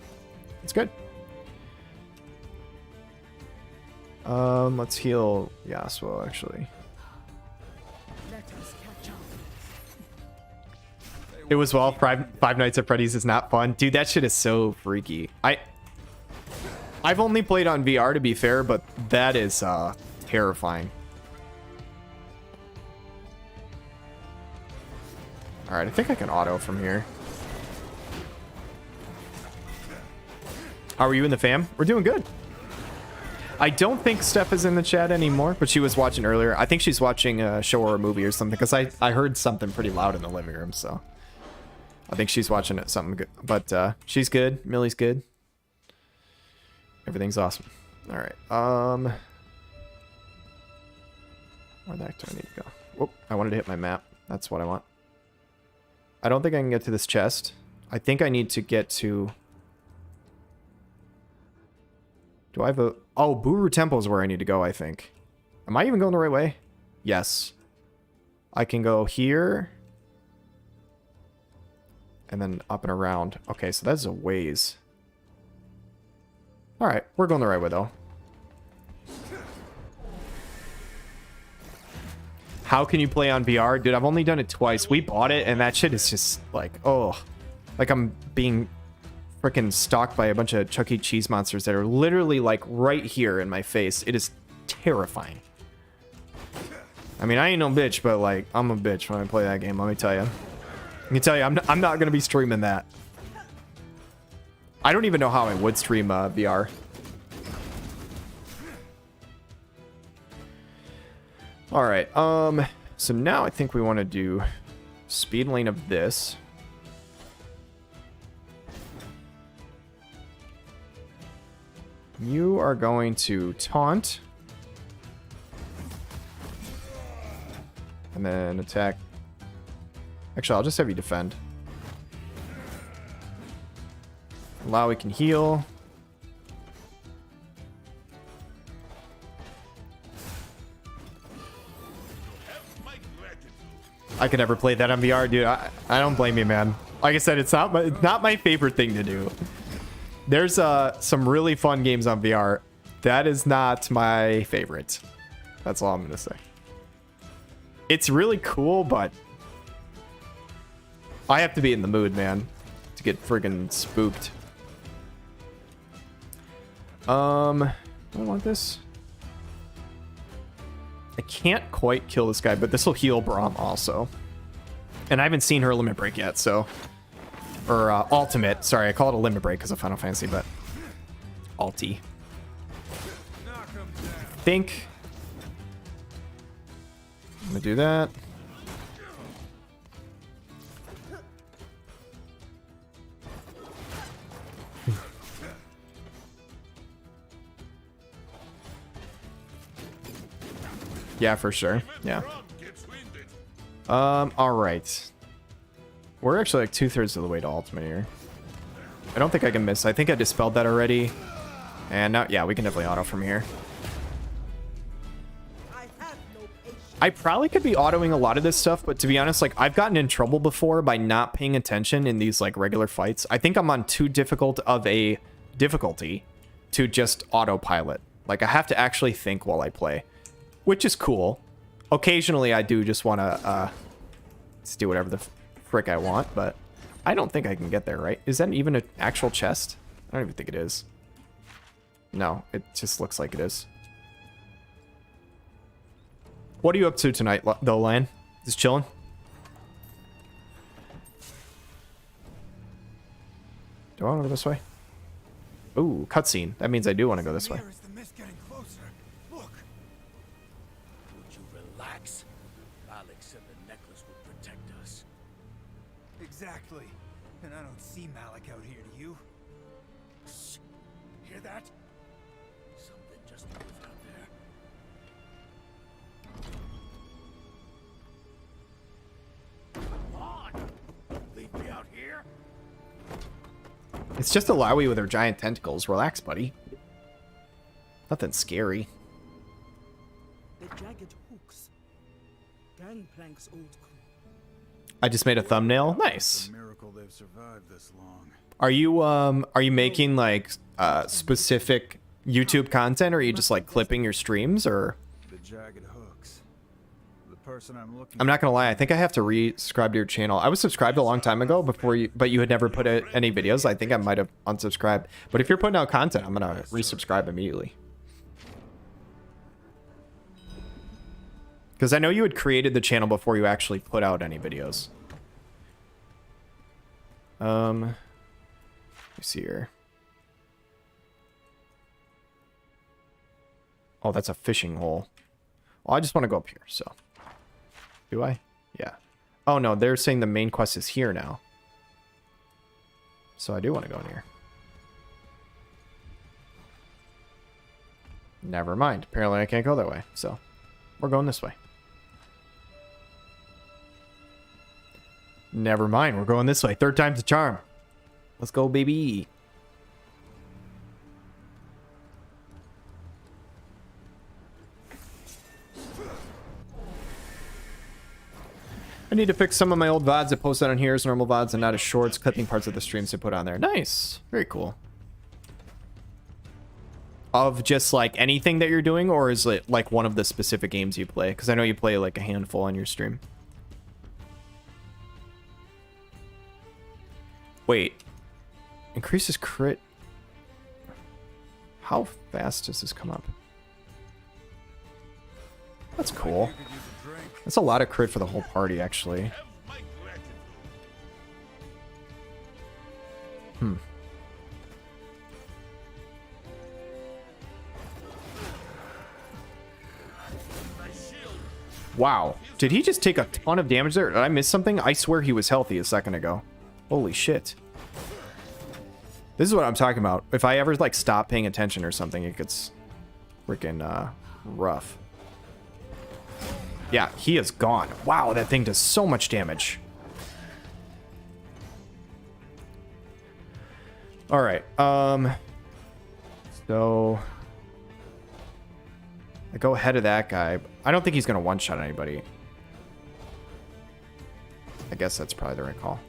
it's good. Let's heal Yasuo, actually. Let us catch up. It was well. Five Nights at Freddy's is not fun. Dude, that shit is so freaky. I've only played on VR, to be fair, but that is terrifying. Alright, I think I can auto from here. How are you in the fam? We're doing good. I don't think Steph is in the chat anymore, but she was watching earlier. I think she's watching a show or a movie or something, because I heard something pretty loud in the living room, so I think she's watching it something good. But she's good. Millie's good. Everything's awesome. All right. Where the heck do I need to go? Whoop! I wanted to hit my map. That's what I want. I don't think I can get to this chest. I think I need to get to. Do I have a... Oh, Buru Temple is where I need to go, I think. Am I even going the right way? Yes. I can go here. And then up and around. Okay, so that's a ways. Alright, we're going the right way, though. How can you play on VR? Dude, I've only done it twice. We bought it, and that shit is just like... Oh. Like I'm being... freaking stalked by a bunch of Chuck E. Cheese monsters that are literally like right here in my face. It is terrifying. I mean, I ain't no bitch, but like I'm a bitch when I play that game. Let me tell you. I can tell you, I'm not gonna be streaming that. I don't even know how I would stream VR. All right. So now I think we want to do speed lane of this. You are going to taunt. And then attack. Actually, I'll just have you defend. Allow, we can heal. I could never play that on VR, dude. I don't blame you, man. Like I said, it's not my favorite thing to do. There's some really fun games on VR. That is not my favorite. That's all I'm going to say. It's really cool, but I have to be in the mood, man, to get friggin' spooked. Do I want this? I can't quite kill this guy, but this will heal Braum also. And I haven't seen her limit break yet, so... Or ultimate. Sorry, I call it a limit break because of Final Fantasy, but ulti. I think I'm gonna do that. Yeah, for sure. Yeah. All right. We're actually like 2/3 of the way to ultimate here. I don't think I can miss. I think I dispelled that already. And now, yeah, we can definitely auto from here. I probably could be autoing a lot of this stuff, but to be honest, like I've gotten in trouble before by not paying attention in these like regular fights. I think I'm on too difficult of a difficulty to just autopilot. Like I have to actually think while I play, which is cool. Occasionally I do just want to do whatever the frick I want, but I don't think I can get there, right? Is that even an actual chest? I don't even think it is. No, it just looks like it is. What are you up to tonight, though, Lan? Just chilling? Do I want to go this way? Ooh, cutscene. That means I do want to go this way. Is the mist getting closer? Look. Would you relax? Alex said the necklace would protect us. Exactly. And I don't see Malik out here, do you? Shh. Hear that? Something just moved out there. Come on! Leave me out here? It's just a Lowy with her giant tentacles. Relax, buddy. Nothing scary. The jagged hooks. Gangplank's old crew. I just made a thumbnail. It's Nice. a miracle they've survived this long. Are you making like specific YouTube content, or are you just like clipping your streams, or? The jagged hooks. The person I'm looking I'm not gonna lie, I think I have to resubscribe to your channel. I was subscribed a long time ago before you, but you had never put any videos. I think I might have unsubscribed. But if you're putting out content, I'm gonna resubscribe immediately. Because I know you had created the channel before you actually put out any videos. Let me see here. Oh, that's a fishing hole. Well, I just want to go up here, so. Do I? Yeah. Oh, no, they're saying the main quest is here now. So I do want to go in here. Never mind. Apparently I can't go that way, so we're going this way. Never mind, we're going this way. Third time's the charm. Let's go, baby. I need to fix some of my old VODs that posted on here as normal VODs and not as shorts, clipping parts of the streams to put on there. Nice. Very cool. Of just like anything that you're doing, or is it like one of the specific games you play? Because I know you play like a handful on your stream. Wait. Increases crit. How fast does this come up? That's cool. That's a lot of crit for the whole party, actually. Have my gratitude. Hmm. My shield. Wow. Did he just take a ton of damage there? Did I miss something? I swear he was healthy a second ago. Holy shit. This is what I'm talking about. If I ever like stop paying attention or something, it gets freaking rough. Yeah, he is gone. Wow, that thing does so much damage. All right. So I go ahead of that guy. I don't think he's gonna one-shot anybody. I guess that's probably the right call.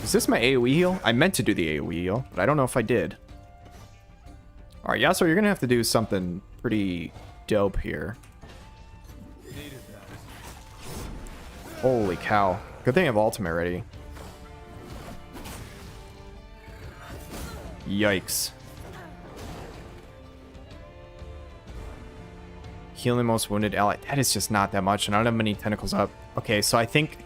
Is this my AoE heal? I meant to do the AoE heal, but I don't know if I did. All right, yeah, so you're gonna have to do something pretty dope here. Holy cow. Good thing I have ultimate ready. Yikes. Healing most wounded ally. That is just not that much, and I don't have many tentacles up. Okay, so I think...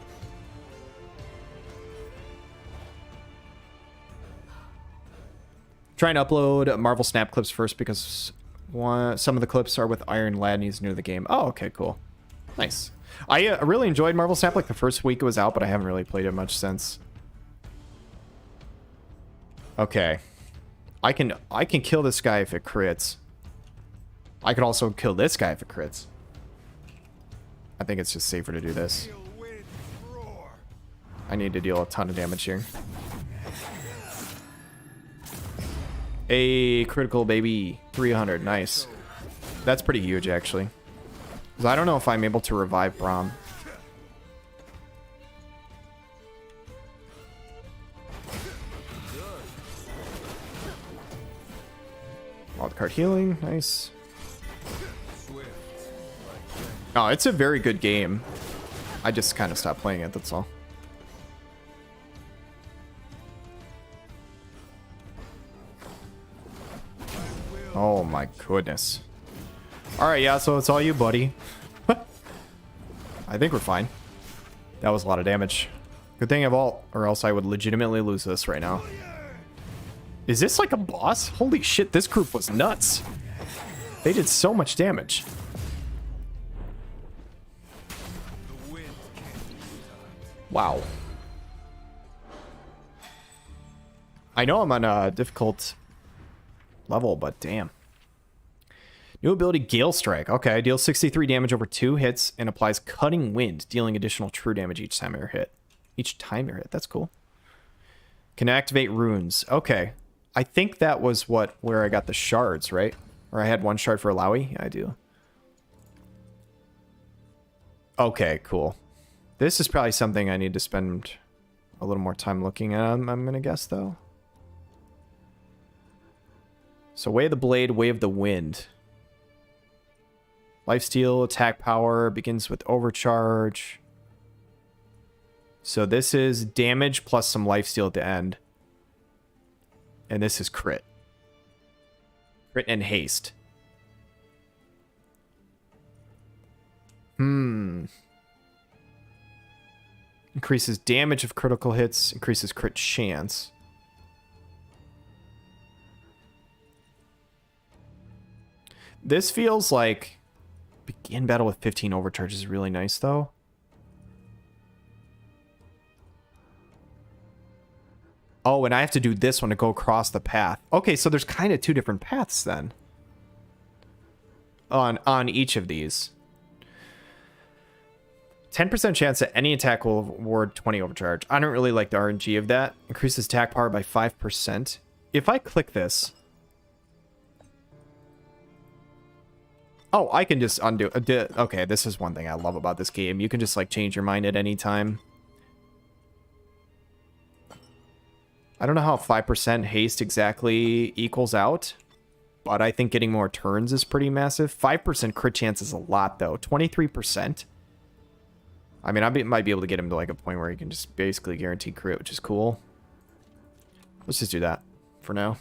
Try and upload Marvel Snap clips first because some of the clips are with Iron Lad and he's new to the game. Oh, okay, cool. Nice. I really enjoyed Marvel Snap like the first week it was out, but I haven't really played it much since. Okay. I can kill this guy if it crits. I could also kill this guy if it crits. I think it's just safer to do this. I need to deal a ton of damage here. A critical baby. 300. Nice. That's pretty huge, actually. Because I don't know if I'm able to revive Braum. Wildcard healing. Nice. Oh, it's a very good game. I just kind of stopped playing it, that's all. Oh my goodness. Alright, yeah, so it's all you, buddy. I think we're fine. That was a lot of damage. Good thing I have ult, or else I would legitimately lose this right now. Is this like a boss? Holy shit, this group was nuts. They did so much damage. Wow. I know I'm on a difficult level, but damn. New ability, Gale Strike. Okay, deals 63 damage over 2 hits and applies Cutting Wind, dealing additional true damage each time you're hit. Each time you're hit. That's cool. Can activate runes. Okay. I think that was where I got the shards, right? Or I had 1 shard for Alawi? Yeah, I do. Okay, cool. This is probably something I need to spend a little more time looking at, I'm going to guess, though. So Way of the Blade, Way of the Wind. Lifesteal, attack power, begins with overcharge. So this is damage plus some lifesteal at the end. And this is crit. Crit and haste. Increases damage of critical hits, increases crit chance. This feels like begin battle with 15 overcharge is really nice, though. Oh, and I have to do this one to go across the path. Okay, so there's kind of two different paths then. On each of these. 10% chance that any attack will award 20 overcharge. I don't really like the RNG of that. Increases attack power by 5%. If I click this... Oh, I can just undo... Okay, this is one thing I love about this game. You can just, like, change your mind at any time. I don't know how 5% haste exactly equals out, but I think getting more turns is pretty massive. 5% crit chance is a lot, though. 23%. I mean, might be able to get him to, like, a point where he can just basically guarantee crit, which is cool. Let's just do that for now.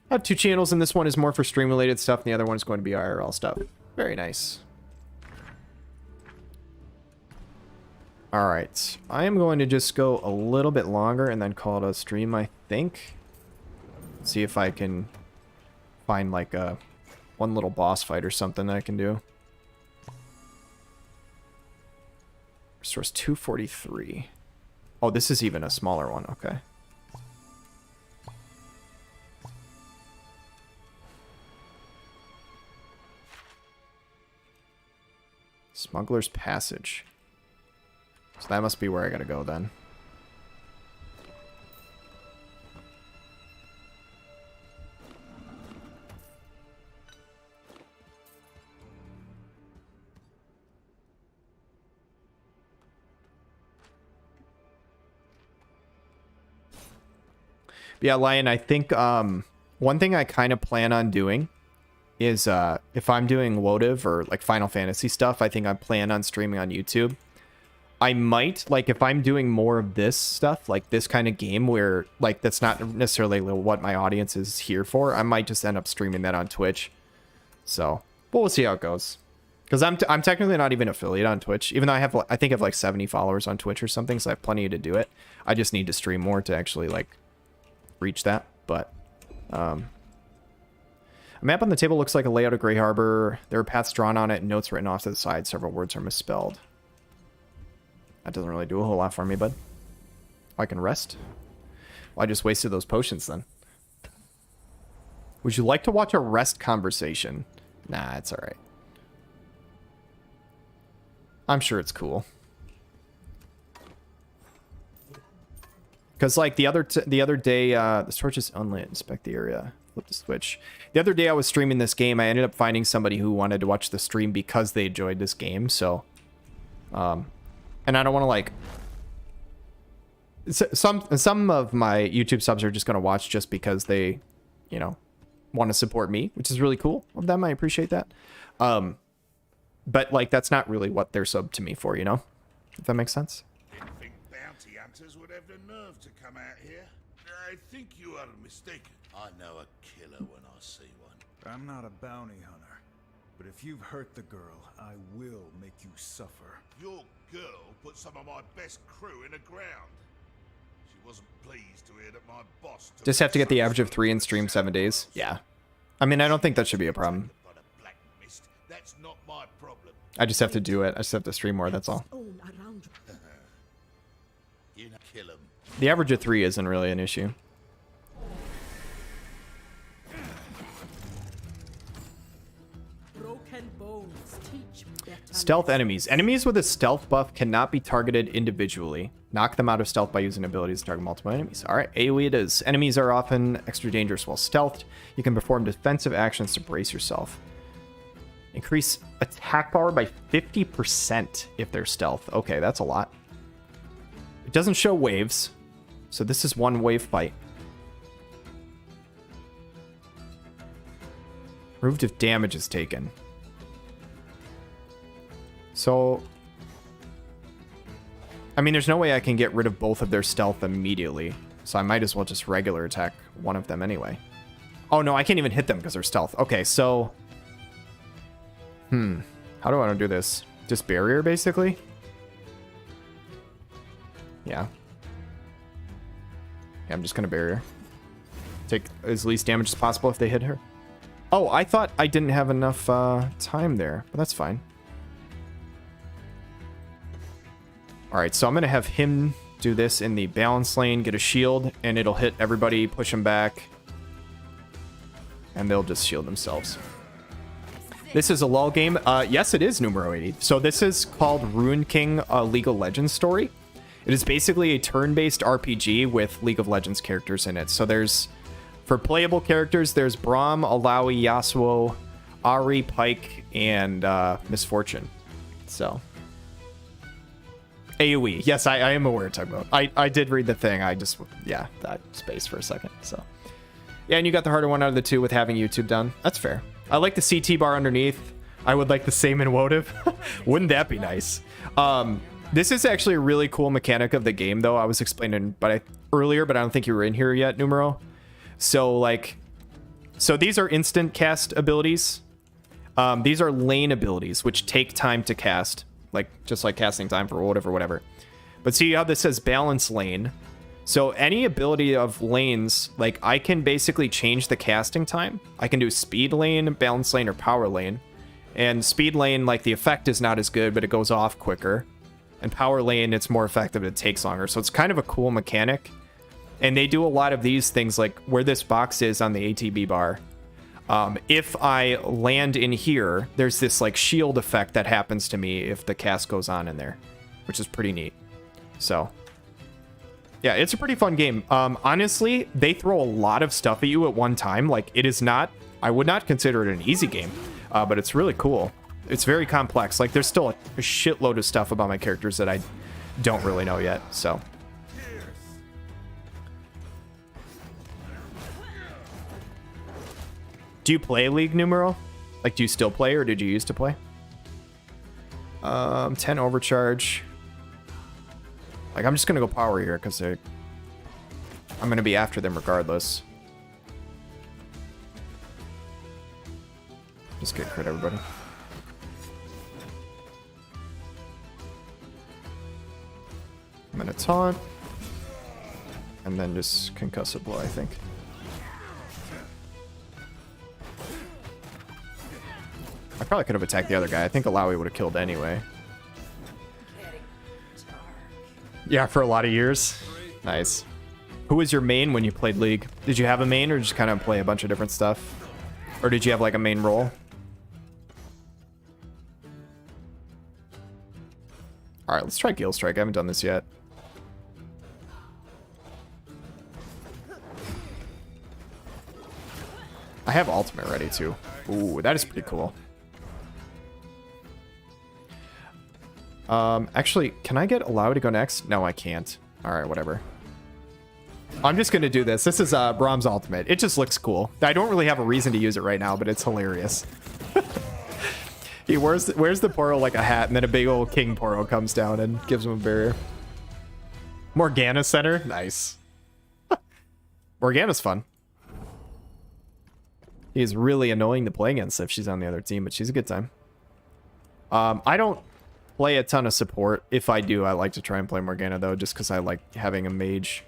I have two channels, and this one is more for stream-related stuff, and the other one is going to be IRL stuff. Very nice. Alright. I am going to just go a little bit longer and then call it a stream, I think. See if I can find, like, one little boss fight or something that I can do. Restores 243. Oh, this is even a smaller one. Okay. Smuggler's Passage. So that must be where I gotta go then. Yeah, Lion, I think one thing I kind of plan on doing is if I'm doing WoTV or like Final Fantasy stuff, I think I plan on streaming on YouTube. I might, like, if I'm doing more of this stuff, like this kind of game where, like, that's not necessarily what my audience is here for, I might just end up streaming that on Twitch. So, but we'll see how it goes. Because I'm technically not even affiliate on Twitch, even though I think I have like 70 followers on Twitch or something, so I have plenty to do it. I just need to stream more to actually, like, reach that. But, a map on the table looks like a layout of Grey Harbor. There are paths drawn on it and notes written off to the side. Several words are misspelled. That doesn't really do a whole lot for me, bud. I can rest. Well, I just wasted those potions then. Would you like to watch a rest conversation? Nah, it's alright. I'm sure it's cool. Because, like, the other day, the torch is unlit. Inspect the area. Flip the switch. The other day I was streaming this game. I ended up finding somebody who wanted to watch the stream because they enjoyed this game, so... and I don't want to, like... Some of my YouTube subs are just going to watch just because they, you know, want to support me, which is really cool of them. I appreciate that. But, like, that's not really what they're subbed to me for, you know? If that makes sense. Didn't think bounty hunters would have the nerve to come out here. I think you are mistaken. I know a killer when I see one. I'm not a bounty hunter, but if you've hurt the girl, I will make you suffer. Your girl put some of my best crew in the ground. She wasn't pleased to hear that my boss took Just have to get the average of 3 and stream 7 days. Yeah. I mean, I don't think that should be a problem. But a black mist, that's not my problem. I just have to do it. I just have to stream more, that's all. Own around. You know, kill him. The average of 3 isn't really an issue. Broken bones teach better. Stealth enemies. Enemies with a stealth buff cannot be targeted individually. Knock them out of stealth by using abilities to target multiple enemies. Alright, AoE it is. Enemies are often extra dangerous while stealthed. You can perform defensive actions to brace yourself. Increase attack power by 50% if they're stealth. Okay, that's a lot. It doesn't show waves, so this is one wave fight. Removed if damage is taken. So, I mean, there's no way I can get rid of both of their stealth immediately, so I might as well just regular attack one of them anyway. Oh no, I can't even hit them because they're stealth. Okay, so... How do I want to do this? Just barrier, basically? Yeah. I'm just going to barrier. Take as least damage as possible if they hit her. Oh, I thought I didn't have enough time there, but that's fine. Alright, so I'm going to have him do this in the balance lane, get a shield, and it'll hit everybody, push them back, and they'll just shield themselves. This is a LoL game. Yes, it is numero 80. So this is called Ruined King League of Legends story. It is basically a turn-based RPG with League of Legends characters in it. So there's, for playable characters, there's Braum, Alawi, Yasuo, Ahri, Pyke, and Misfortune. So... AoE. Yes, I am aware of talking about. I did read the thing. I just, yeah, that space for a second. So, yeah, and you got the harder one out of the two with having YouTube done. That's fair. I like the CT bar underneath. I would like the same in WoTV. Wouldn't that be nice? This is actually a really cool mechanic of the game, though. I was explaining earlier, but I don't think you were in here yet, Numero. So, like, so these are instant cast abilities. These are lane abilities, which take time to cast. Like, just like casting time for whatever, whatever. But see how this says balance lane? So any ability of lanes, like, I can basically change the casting time. I can do speed lane, balance lane, or power lane. And speed lane, like, the effect is not as good, but it goes off quicker. And power lane, it's more effective, it takes longer. So it's kind of a cool mechanic. And they do a lot of these things, like where this box is on the ATB bar. If I land in here, there's this like shield effect that happens to me if the cast goes on in there, which is pretty neat. So, yeah, it's a pretty fun game. Honestly, they throw a lot of stuff at you at one time. Like, it is not, I would not consider it an easy game, but it's really cool. It's very complex. Like, there's still a shitload of stuff about my characters that I don't really know yet, so. Do you play League, Numero? Like, do you still play, or did you used to play? 10 overcharge. Like, I'm just gonna go power here, because I'm gonna be after them regardless. Just get crit, everybody. I'm gonna taunt. And then just concussive blow, I think. I probably could have attacked the other guy. I think Alawi would have killed anyway. Yeah, for a lot of years. Nice. Who was your main when you played League? Did you have a main or just kind of play a bunch of different stuff? Or did you have like a main role? Alright, let's try Gale Strike. I haven't done this yet. I have ultimate ready too. Ooh, that is pretty cool. Actually, can I get Alawi to go next? No, I can't. Alright, whatever. I'm just gonna do this. This is Braum's ultimate. It just looks cool. I don't really have a reason to use it right now, but it's hilarious. He wears the Poro like a hat, and then a big old King Poro comes down and gives him a barrier. Morgana center? Nice. Morgana's fun. He's really annoying to play against if she's on the other team, but she's a good time. I don't play a ton of support. If I do, I like to try and play Morgana, though, just because I like having a mage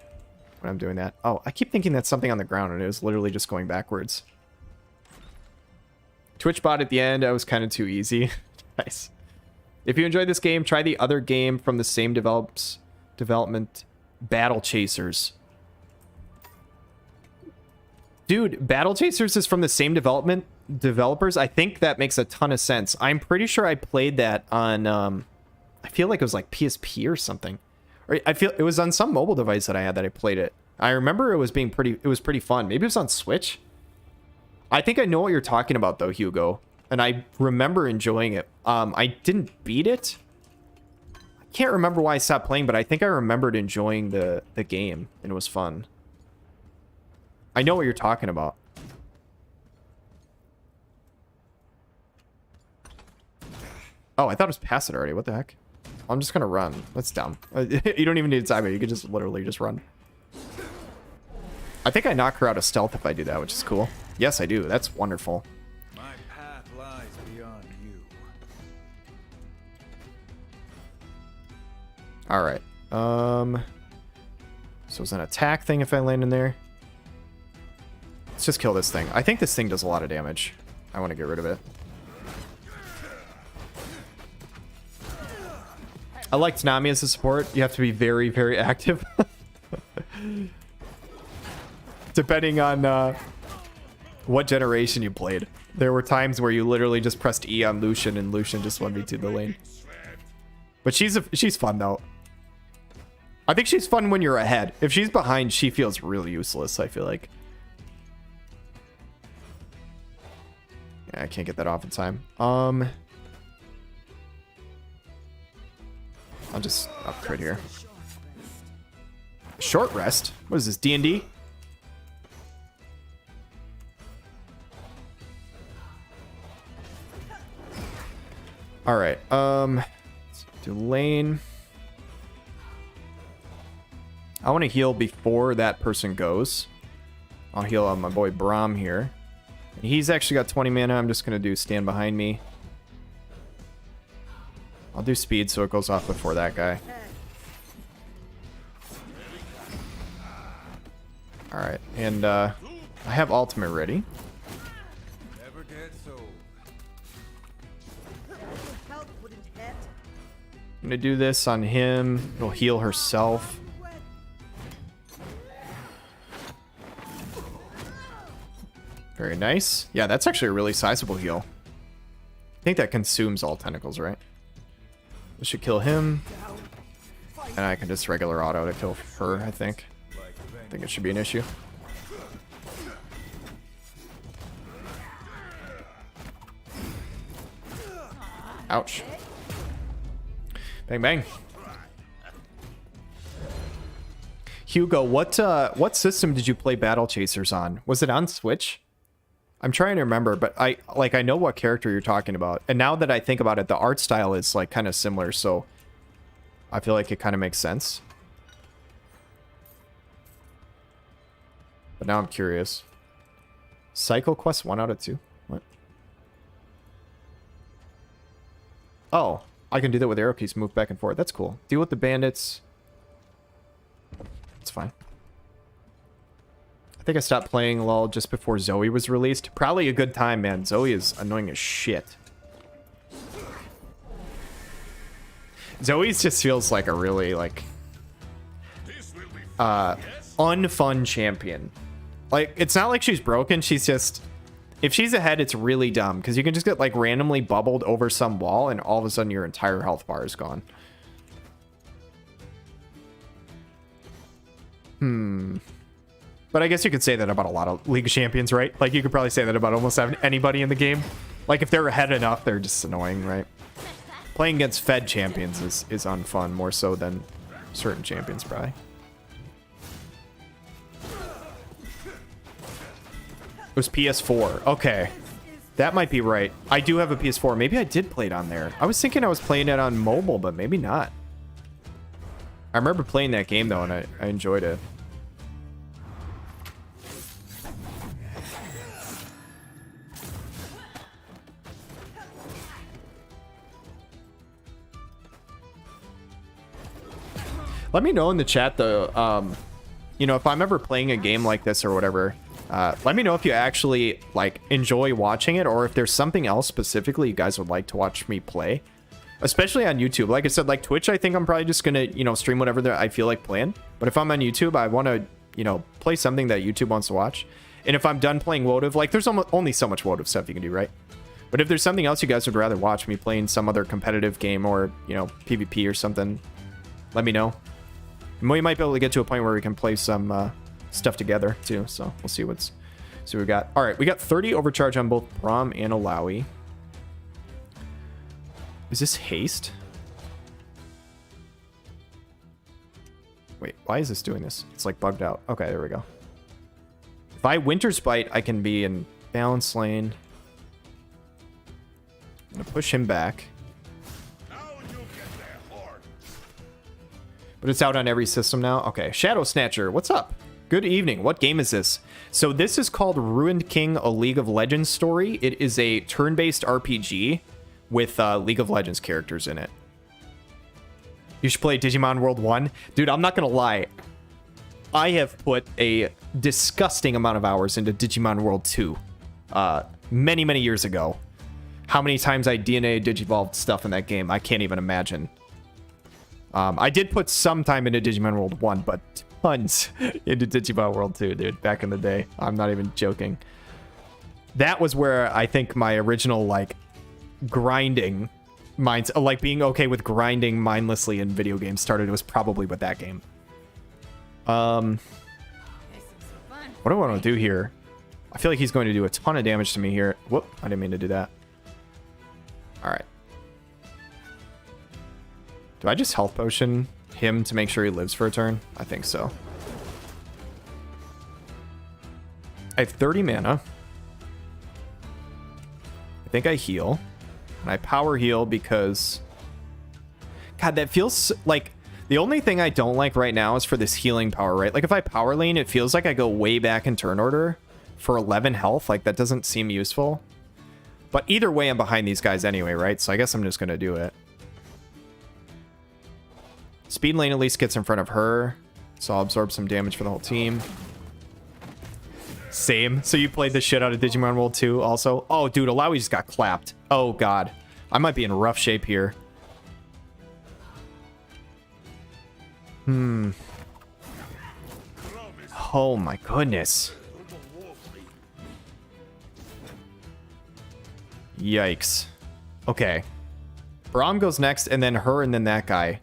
when I'm doing that. Oh, I keep thinking that's something on the ground, and it was literally just going backwards. Twitch bot at the end, I was kind of too easy. Nice. If you enjoyed this game, try the other game from the same development, Battle Chasers. Dude, Battle Chasers is from the same developers. I think that makes a ton of sense. I'm pretty sure I played that on, I feel like it was like PSP or something. Or I feel it was on some mobile device that I had that I played it. I remember it was pretty fun. Maybe it was on Switch. I think I know what you're talking about though, Hugo. and I remember enjoying it. I didn't beat it. I can't remember why I stopped playing, but I think I remembered enjoying the game, and it was fun. I know what you're talking about. Oh, I thought it was past it already. What the heck? I'm just gonna run. That's dumb. You don't even need to time it. You can just literally just run. I think I knock her out of stealth if I do that, which is cool. Yes, I do. That's wonderful. My path lies beyond you. All right. So it's an attack thing if I land in there. Let's just kill this thing. I think this thing does a lot of damage. I want to get rid of it. I like Tsunami as a support. You have to be very, very active. Depending on what generation you played. There were times where you literally just pressed E on Lucian and Lucian just 1v2 the lane. But she's fun though. I think she's fun when you're ahead. If she's behind, she feels really useless, I feel like. Yeah, I can't get that off in time. I'll just upgrade here. Short rest? What is this, D&D? All right, let's do lane. I want to heal before that person goes. I'll heal on my boy Braum here. And he's actually got 20 mana. I'm just going to do stand behind me. I'll do speed so it goes off before that guy. All right, and I have ultimate ready. Never get sold. I'm gonna do this on him. It'll heal herself. Very nice. Yeah, that's actually a really sizable heal. I think that consumes all tentacles, right? This should kill him. And I can just regular auto to kill her, I think. I think it should be an issue. Ouch. Bang, bang. Hugo, what system did you play Battle Chasers on? Was it on Switch? I'm trying to remember, but I know what character you're talking about. And now that I think about it, the art style is like kind of similar, so I feel like it kind of makes sense. But now I'm curious. Cycle Quest 1 out of 2? What? Oh, I can do that with arrow keys, move back and forth. That's cool. Deal with the bandits. It's fine. I think I stopped playing LoL just before Zoe was released. Probably a good time, man. Zoe is annoying as shit. Zoe just feels like a really, like, unfun champion. Like, it's not like she's broken. She's just, if she's ahead, it's really dumb. Because you can just get, like, randomly bubbled over some wall, and all of a sudden your entire health bar is gone. But I guess you could say that about a lot of League of Champions, right? Like, you could probably say that about almost anybody in the game. Like, if they're ahead enough, they're just annoying, right? Playing against fed champions is unfun, more so than certain champions, probably. It was PS4. Okay. That might be right. I do have a PS4. Maybe I did play it on there. I was thinking I was playing it on mobile, but maybe not. I remember playing that game, though, and I enjoyed it. Let me know in the chat, though, you know, if I'm ever playing a game like this or whatever, let me know if you actually, like, enjoy watching it, or if there's something else specifically you guys would like to watch me play. Especially on YouTube. Like I said, like Twitch, I think I'm probably just gonna, you know, stream whatever I feel like playing. But if I'm on YouTube, I want to, you know, play something that YouTube wants to watch. And if I'm done playing WoTV, like, there's only so much WoTV stuff you can do, right? But if there's something else you guys would rather watch me playing, some other competitive game or, you know, PvP or something, let me know. And we might be able to get to a point where we can play some stuff together too. So we'll see what we got. All right, we got 30 overcharge on both Braum and Alawi. Is this haste? Wait, why is this doing this? It's like bugged out. Okay, there we go. If I Winter's Bite, I can be in balance lane. I'm gonna push him back. Now you get there, horde. But it's out on every system now. Okay, Shadow Snatcher, what's up? Good evening. What game is this? So this is called Ruined King, a League of Legends story. It is a turn-based RPG with League of Legends characters in it. You should play Digimon World 1. Dude, I'm not gonna lie. I have put a disgusting amount of hours into Digimon World 2 many, many years ago. How many times I DNA Digivolved stuff in that game, I can't even imagine. I did put some time into Digimon World 1, but tons into Digimon World 2, dude, back in the day. I'm not even joking. That was where I think my original, like, grinding minds, like being okay with grinding mindlessly in video games started. It was probably with that game. What do I want to do here? I feel like he's going to do a ton of damage to me here. Whoop, I didn't mean to do that. All right. Do I just health potion him to make sure he lives for a turn? I think so. I have 30 mana. I think I heal. And I power heal because... God, that feels like... The only thing I don't like right now is for this healing power, right? Like, if I power lane, it feels like I go way back in turn order for 11 health. Like, that doesn't seem useful. But either way, I'm behind these guys anyway, right? So I guess I'm just going to do it. Speed lane at least gets in front of her. So I'll absorb some damage for the whole team. Same. So you played the shit out of Digimon World 2 also? Oh, dude, Alawi just got clapped. Oh, God. I might be in rough shape here. Oh, my goodness. Yikes. Okay. Braum goes next, and then her, and then that guy.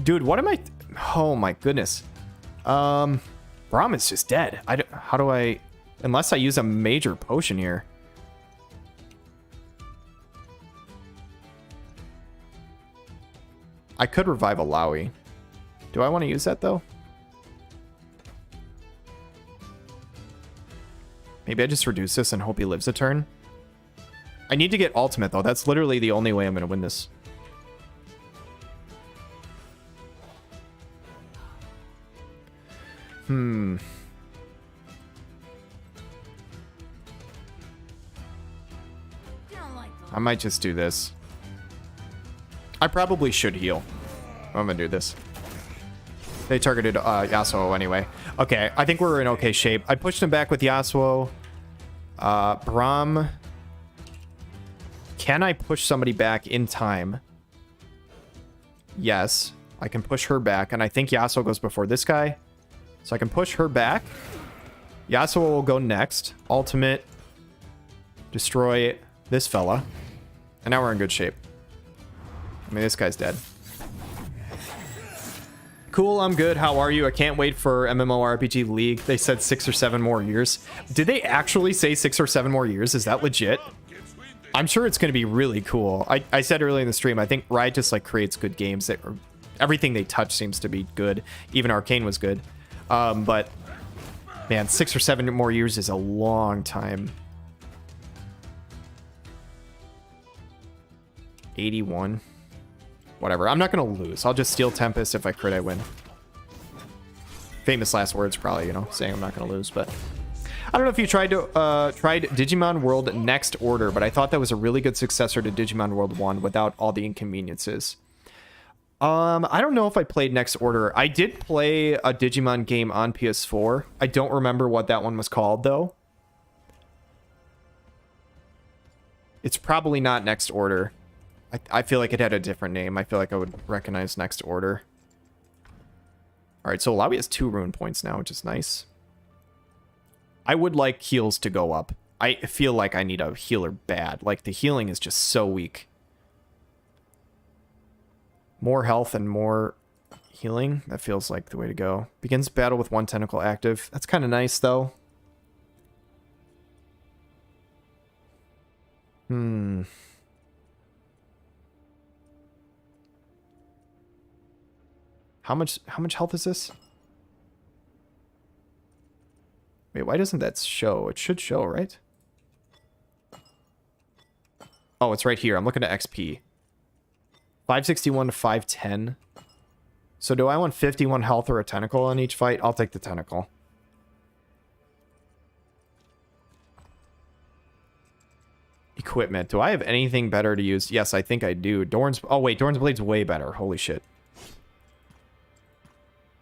Dude, what am I... Oh, my goodness. Braum is just dead. How do I... Unless I use a major potion here. I could revive Alawi. Do I want to use that, though? Maybe I just reduce this and hope he lives a turn. I need to get ultimate, though. That's literally the only way I'm going to win this. I might just do this. I probably should heal. I'm going to do this. They targeted Yasuo anyway. Okay, I think we're in okay shape. I pushed him back with Yasuo. Braum. Can I push somebody back in time? Yes. I can push her back, and I think Yasuo goes before this guy. So I can push her back. Yasuo will go next. Ultimate. Destroy this fella. And now we're in good shape. I mean, this guy's dead. Cool, I'm good. How are you? I can't wait for MMORPG League. They said 6 or 7 more years. Did they actually say 6 or 7 more years? Is that legit? I'm sure it's going to be really cool. I said earlier in the stream, I think Riot just like creates good games. That everything they touch seems to be good. Even Arcane was good. But man, 6 or 7 more years is a long time. 81. Whatever. I'm not going to lose. I'll just steal Tempest. If I crit, I win. Famous last words, probably, you know, saying I'm not going to lose, but I don't know if you tried Digimon World Next Order, but I thought that was a really good successor to Digimon World 1 without all the inconveniences. I don't know if I played Next Order. I did play a Digimon game on PS4. I don't remember what that one was called, though. It's probably not Next Order. I feel like it had a different name. I feel like I would recognize Next Order. Alright, so Alawi has 2 rune points now, which is nice. I would like heals to go up. I feel like I need a healer bad. Like, the healing is just so weak. More health and more healing. That feels like the way to go. Begins battle with 1 tentacle active. That's kind of nice, though. How much health is this? Wait, why doesn't that show? It should show, right? Oh, it's right here. I'm looking at XP. 561 to 510. So do I want 51 health or a tentacle on each fight? I'll take the tentacle. Equipment. Do I have anything better to use? Yes, I think I do. Dorn's... Oh, wait. Dorn's Blade's way better. Holy shit.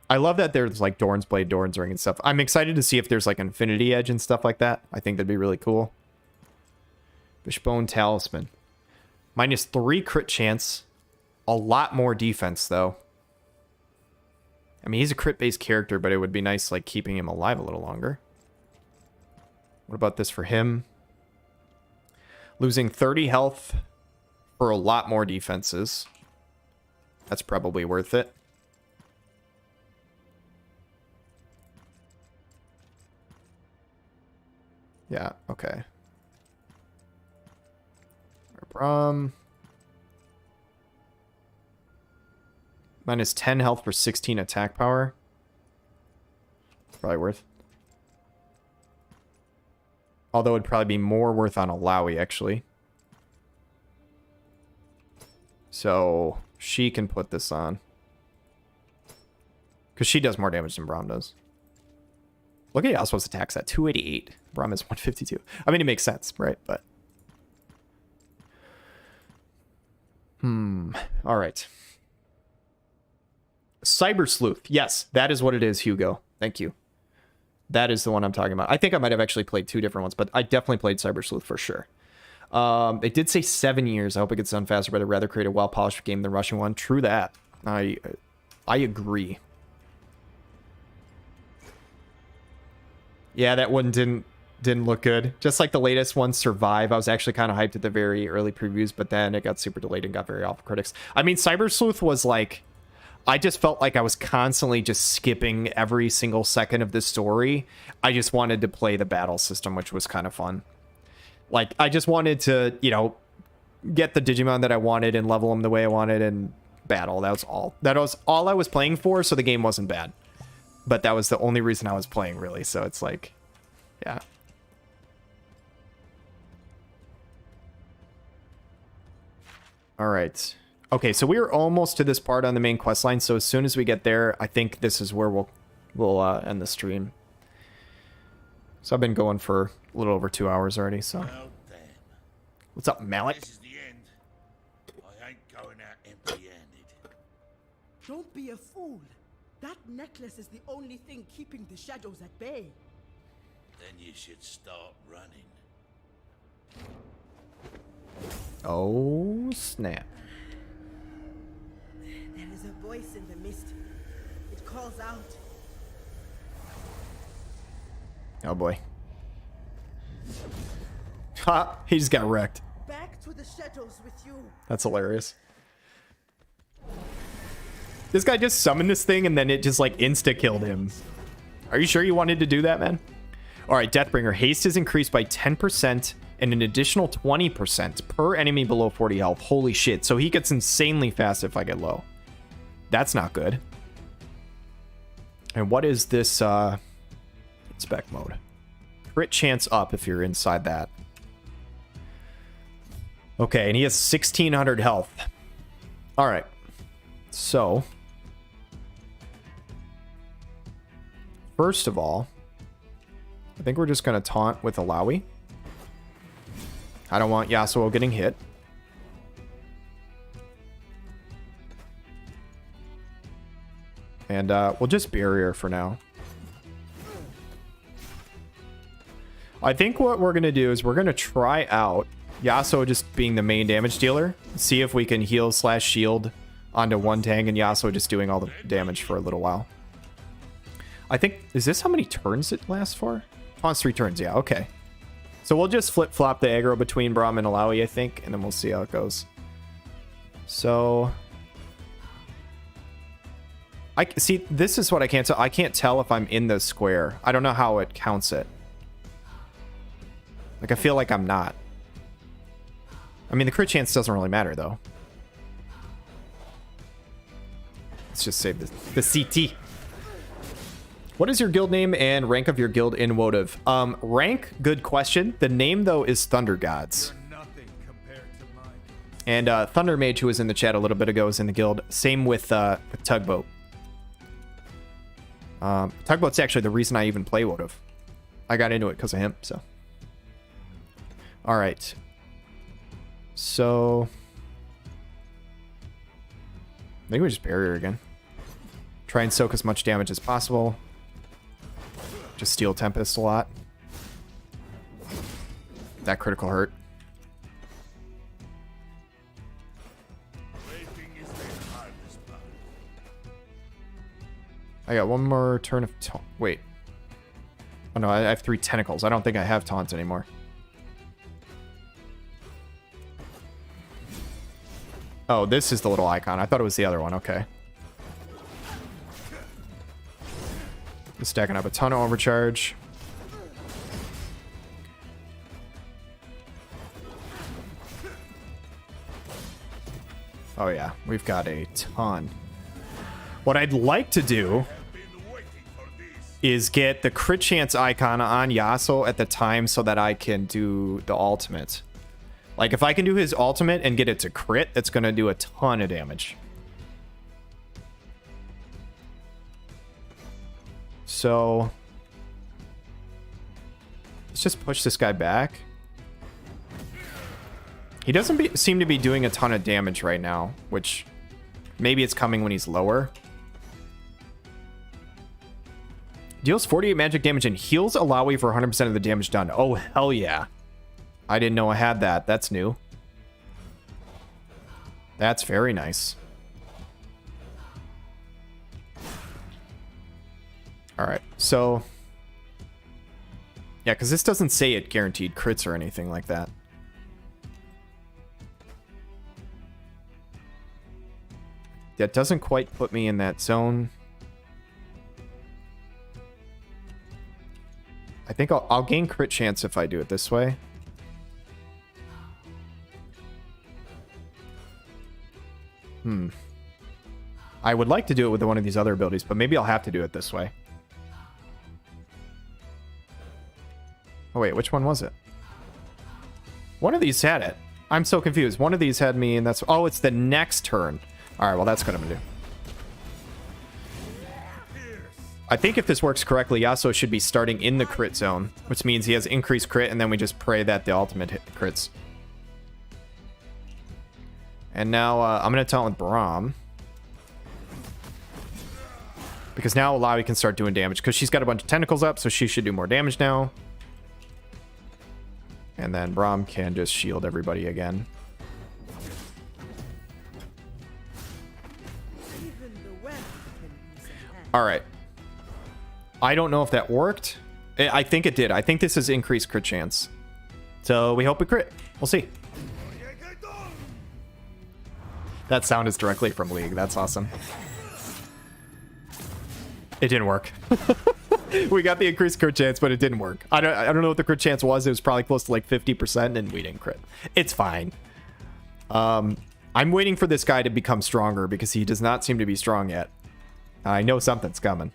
I love that there's, like, Dorn's Blade, Dorn's Ring, and stuff. I'm excited to see if there's, like, Infinity Edge and stuff like that. I think that'd be really cool. Fishbone Talisman. -3 crit chance. A lot more defense, though. I mean, he's a crit-based character, but it would be nice, like, keeping him alive a little longer. What about this for him? Losing 30 health for a lot more defenses. That's probably worth it. Yeah, okay. -10 health for 16 attack power. Probably worth. Although it'd probably be more worth on Alawi, actually. So she can put this on. Because she does more damage than Braum does. Look at Yasuo's attacks at 288. Braum is 152. I mean, it makes sense, right? But... All right. Cyber Sleuth. Yes, that is what it is, Hugo. Thank you. That is the one I'm talking about. I think I might have actually played 2 different ones, but I definitely played Cyber Sleuth for sure. They did say 7 years. I hope it gets done faster, but I'd rather create a well-polished game than rushing one. True that. I agree. Yeah, that one didn't look good. Just like the latest one, Survive. I was actually kind of hyped at the very early previews, but then it got super delayed and got very off critics. I mean, Cyber Sleuth was like... I just felt like I was constantly just skipping every single second of the story. I just wanted to play the battle system, which was kind of fun. Like, I just wanted to, you know, get the Digimon that I wanted and level them the way I wanted and battle. That was all. That was all I was playing for, so the game wasn't bad. But that was the only reason I was playing, really. So it's like, yeah. All right. Okay, so we're almost to this part on the main quest line, so as soon as we get there, I think this is where we'll end the stream. So I've been going for a little over 2 hours already, so. Well, then. What's up, Malik? This is the end. I ain't going out empty-handed. Don't be a fool. That necklace is the only thing keeping the shadows at bay. Then you should start running. Oh, snap. There is a voice in the mist. It calls out. Oh boy. Ha! He just got wrecked. Back to the shadows with you. That's hilarious. This guy just summoned this thing and then it just like insta-killed him. Are you sure you wanted to do that, man? Alright, Deathbringer. Haste is increased by 10% and an additional 20% per enemy below 40 health. Holy shit. So he gets insanely fast if I get low. That's not good. And what is this spec mode? Crit chance up if you're inside that. Okay, and he has 1600 health. Alright. So first of all, I think we're just going to taunt with Alawi. I don't want Yasuo getting hit. And we'll just barrier for now. I think what we're going to do is we're going to try out Yasuo just being the main damage dealer. See if we can heal / shield onto one tank and Yasuo just doing all the damage for a little while. I think, is this how many turns it lasts for? Taunts 3 turns, yeah, okay. So we'll just flip-flop the aggro between Braum and Alawi, I think, and then we'll see how it goes. So... see, this is what I can't tell. I can't tell if I'm in the square. I don't know how it counts it. Like, I feel like I'm not. I mean, the crit chance doesn't really matter, though. Let's just save the CT. What is your guild name and rank of your guild in WoTV? Rank, good question. The name, though, is Thunder Gods. And Thunder Mage, who was in the chat a little bit ago, is in the guild. Same with Tugboat. Tugboat's actually the reason I even play WoTV. I got into it because of him, so. All right. So... I think we just barrier again. Try and soak as much damage as possible. Just steal Tempest a lot. That critical hurt. I got one more turn of taunt. Wait. Oh no, I have 3 tentacles. I don't think I have taunt anymore. Oh, this is the little icon. I thought it was the other one. Okay. Just stacking up a ton of overcharge. Oh yeah, we've got a ton. What I'd like to do is get the crit chance icon on Yasuo at the time so that I can do the ultimate. Like, if I can do his ultimate and get it to crit, that's going to do a ton of damage. So, let's just push this guy back. He doesn't seem to be doing a ton of damage right now, which maybe it's coming when he's lower. Deals 48 magic damage and heals Alawi for 100% of the damage done. Oh, hell yeah. I didn't know I had that. That's new. That's very nice. Alright, so... yeah, because this doesn't say it guaranteed crits or anything like that. That doesn't quite put me in that zone. I think I'll gain crit chance if I do it this way. I would like to do it with one of these other abilities, but maybe I'll have to do it this way. Oh wait, which one was it? One of these had it. I'm so confused. One of these had me, and that's... oh, it's the next turn. Alright, well, that's what I'm gonna do. I think if this works correctly, Yasuo should be starting in the crit zone, which means he has increased crit, and then we just pray that the ultimate hit crits. And now I'm going to taunt with Braum. Because now Alawi can start doing damage, because she's got a bunch of tentacles up, so she should do more damage now. And then Braum can just shield everybody again. Alright. I don't know if that worked. I think it did. I think this is increased crit chance. So we hope we crit. We'll see. That sound is directly from League. That's awesome. It didn't work. We got the increased crit chance, but it didn't work. I don't know what the crit chance was. It was probably close to like 50%, and we didn't crit. It's fine. I'm waiting for this guy to become stronger because he does not seem to be strong yet. I know something's coming.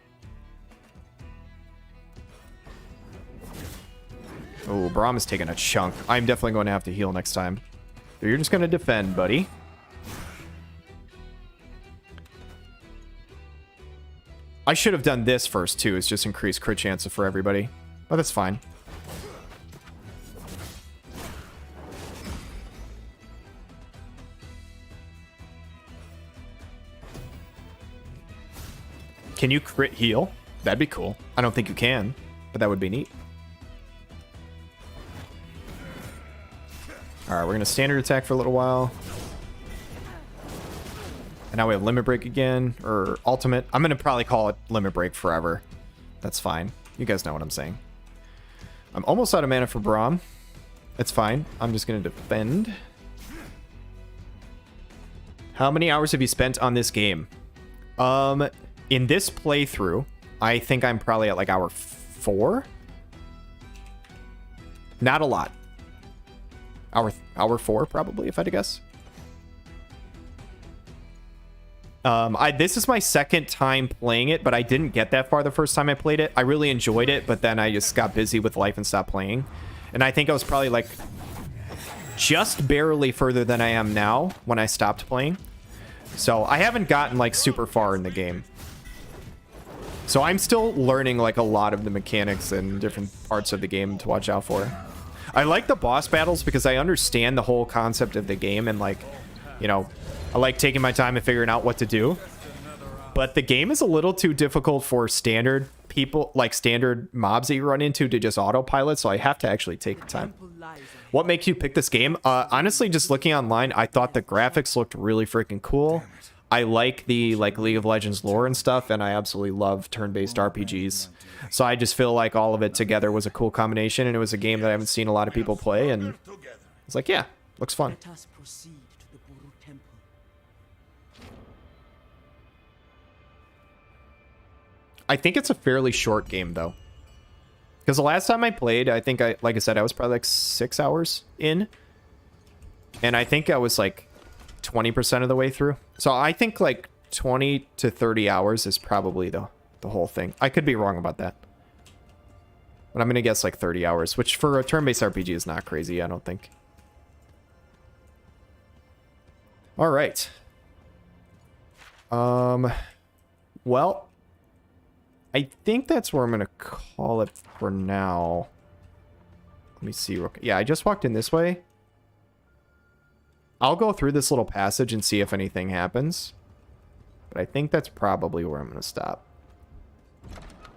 Oh, Braum is taking a chunk. I'm definitely going to have to heal next time. So you're just going to defend, buddy. I should have done this first, too. It's just increased crit chance for everybody. But that's fine. Can you crit heal? That'd be cool. I don't think you can, but that would be neat. Alright, we're going to standard attack for a little while. And now we have limit break again, or ultimate. I'm going to probably call it limit break forever. That's fine. You guys know what I'm saying. I'm almost out of mana for Braum. It's fine. I'm just going to defend. How many hours have you spent on this game? In this playthrough, I think I'm probably at like hour 4. Not a lot. Hour 4 probably, if I had to guess. This is my second time playing it, but I didn't get that far the first time I played it. I really enjoyed it, but then I just got busy with life and stopped playing. And I think I was probably like just barely further than I am now when I stopped playing. So I haven't gotten like super far in the game. So I'm still learning like a lot of the mechanics and different parts of the game to watch out for. I like the boss battles because I understand the whole concept of the game, and like, you know, I like taking my time and figuring out what to do. But the game is a little too difficult for standard people, like standard mobs that you run into, to just autopilot, so I have to actually take time. What makes you pick this game? Honestly, just looking online, I thought the graphics looked really freaking cool. I like the League of Legends lore and stuff, and I absolutely love turn-based RPGs. So I just feel like all of it together was a cool combination, and it was a game that I haven't seen a lot of people play, and it's like, yeah, looks fun. Let us proceed to the Buru Temple. I think it's a fairly short game, though. Because the last time I played, I think like I said, I was probably like 6 hours in. And I think I was like 20% of the way through. So I think like 20 to 30 hours is probably the whole thing. I could be wrong about that. But I'm going to guess like 30 hours, which for a turn-based RPG is not crazy, I don't think. All right. Well, I think that's where I'm going to call it for now. Let me see. Yeah, I just walked in this way. I'll go through this little passage and see if anything happens. But I think that's probably where I'm going to stop.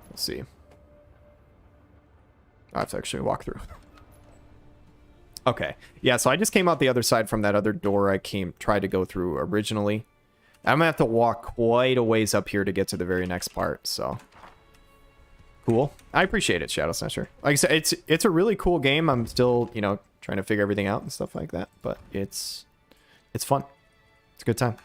Let's see. I have to actually walk through. Okay. Yeah, so I just came out the other side from that other door I tried to go through originally. I'm going to have to walk quite a ways up here to get to the very next part, so... Cool. I appreciate it, Shadow Snatcher. Like I said, it's a really cool game. I'm still, you know, trying to figure everything out and stuff like that, but it's fun. It's a good time.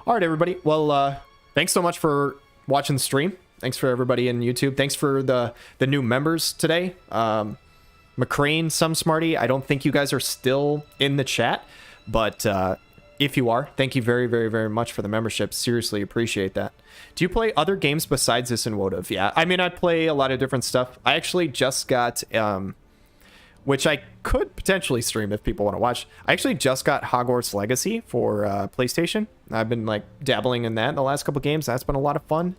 All right, everybody. Well, thanks so much for watching the stream. Thanks for everybody in YouTube. Thanks for the new members today. McCrane, Some Smarty. I don't think you guys are still in the chat, but if you are, thank you very, very, very much for the membership. Seriously appreciate that. Do you play other games besides this in WoTV? Yeah, I mean, I play a lot of different stuff. I actually just got, which I could potentially stream if people want to watch. I actually just got Hogwarts Legacy for PlayStation. I've been like dabbling in that in the last couple games. That's been a lot of fun.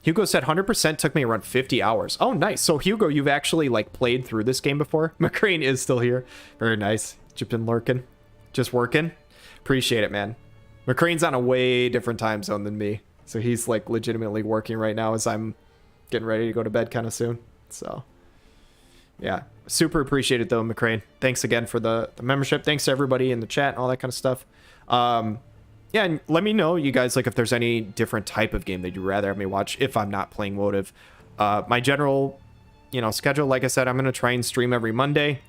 Hugo said 100% took me around 50 hours. Oh, nice. So Hugo, you've actually like played through this game before. McCrane is still here. Very nice. You've been lurking. Just working. Appreciate it, man. McCrane's on a way different time zone than me. So he's like legitimately working right now as I'm getting ready to go to bed kind of soon. So yeah, super appreciate it though, McCrane. Thanks again for the membership. Thanks to everybody in the chat and all that kind of stuff. Yeah, and let me know, you guys, like if there's any different type of game that you'd rather have me watch if I'm not playing WoTV. My general, you know, schedule, like I said, I'm going to try and stream every Monday.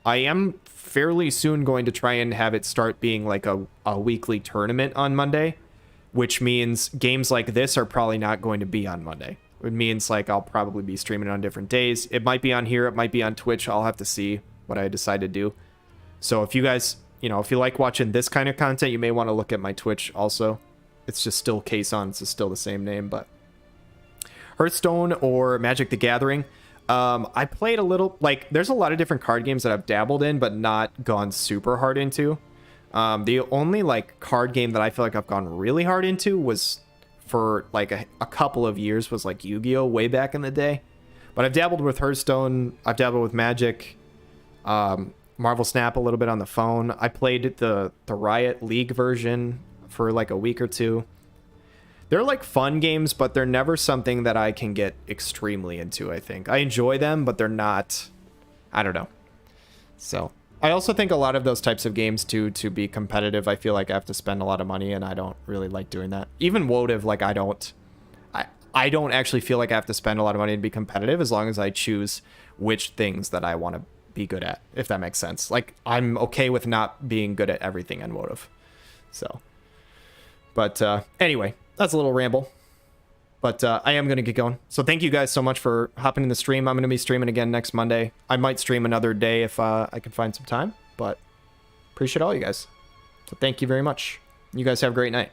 I am fairly soon going to try and have it start being like a weekly tournament on Monday, which means games like this are probably not going to be on Monday. It means like I'll probably be streaming on different days. It might be on here, it might be on Twitch. I'll have to see what I decide to do. So if you guys, you know, if you like watching this kind of content, you may want to look at my Twitch also. It's just still Kayson, it's still the same name, but Hearthstone or Magic the Gathering. I played a little, like, there's a lot of different card games that I've dabbled in, but not gone super hard into. The only, like, card game that I feel like I've gone really hard into was, for, like, a couple of years, was, like, Yu-Gi-Oh! Way back in the day. But I've dabbled with Hearthstone, I've dabbled with Magic, Marvel Snap a little bit on the phone. I played the Riot League version for, like, a week or two. They're like fun games, but they're never something that I can get extremely into, I think. I enjoy them, but they're not, I don't know. So I also think a lot of those types of games to be competitive, I feel like I have to spend a lot of money, and I don't really like doing that. Even WoTV, like I don't actually feel like I have to spend a lot of money to be competitive, as long as I choose which things that I want to be good at, if that makes sense. Like I'm okay with not being good at everything in WoTV. So, but anyway. That's a little ramble, but I am going to get going. So thank you guys so much for hopping in the stream. I'm going to be streaming again next Monday. I might stream another day if I can find some time, but appreciate all you guys. So thank you very much. You guys have a great night.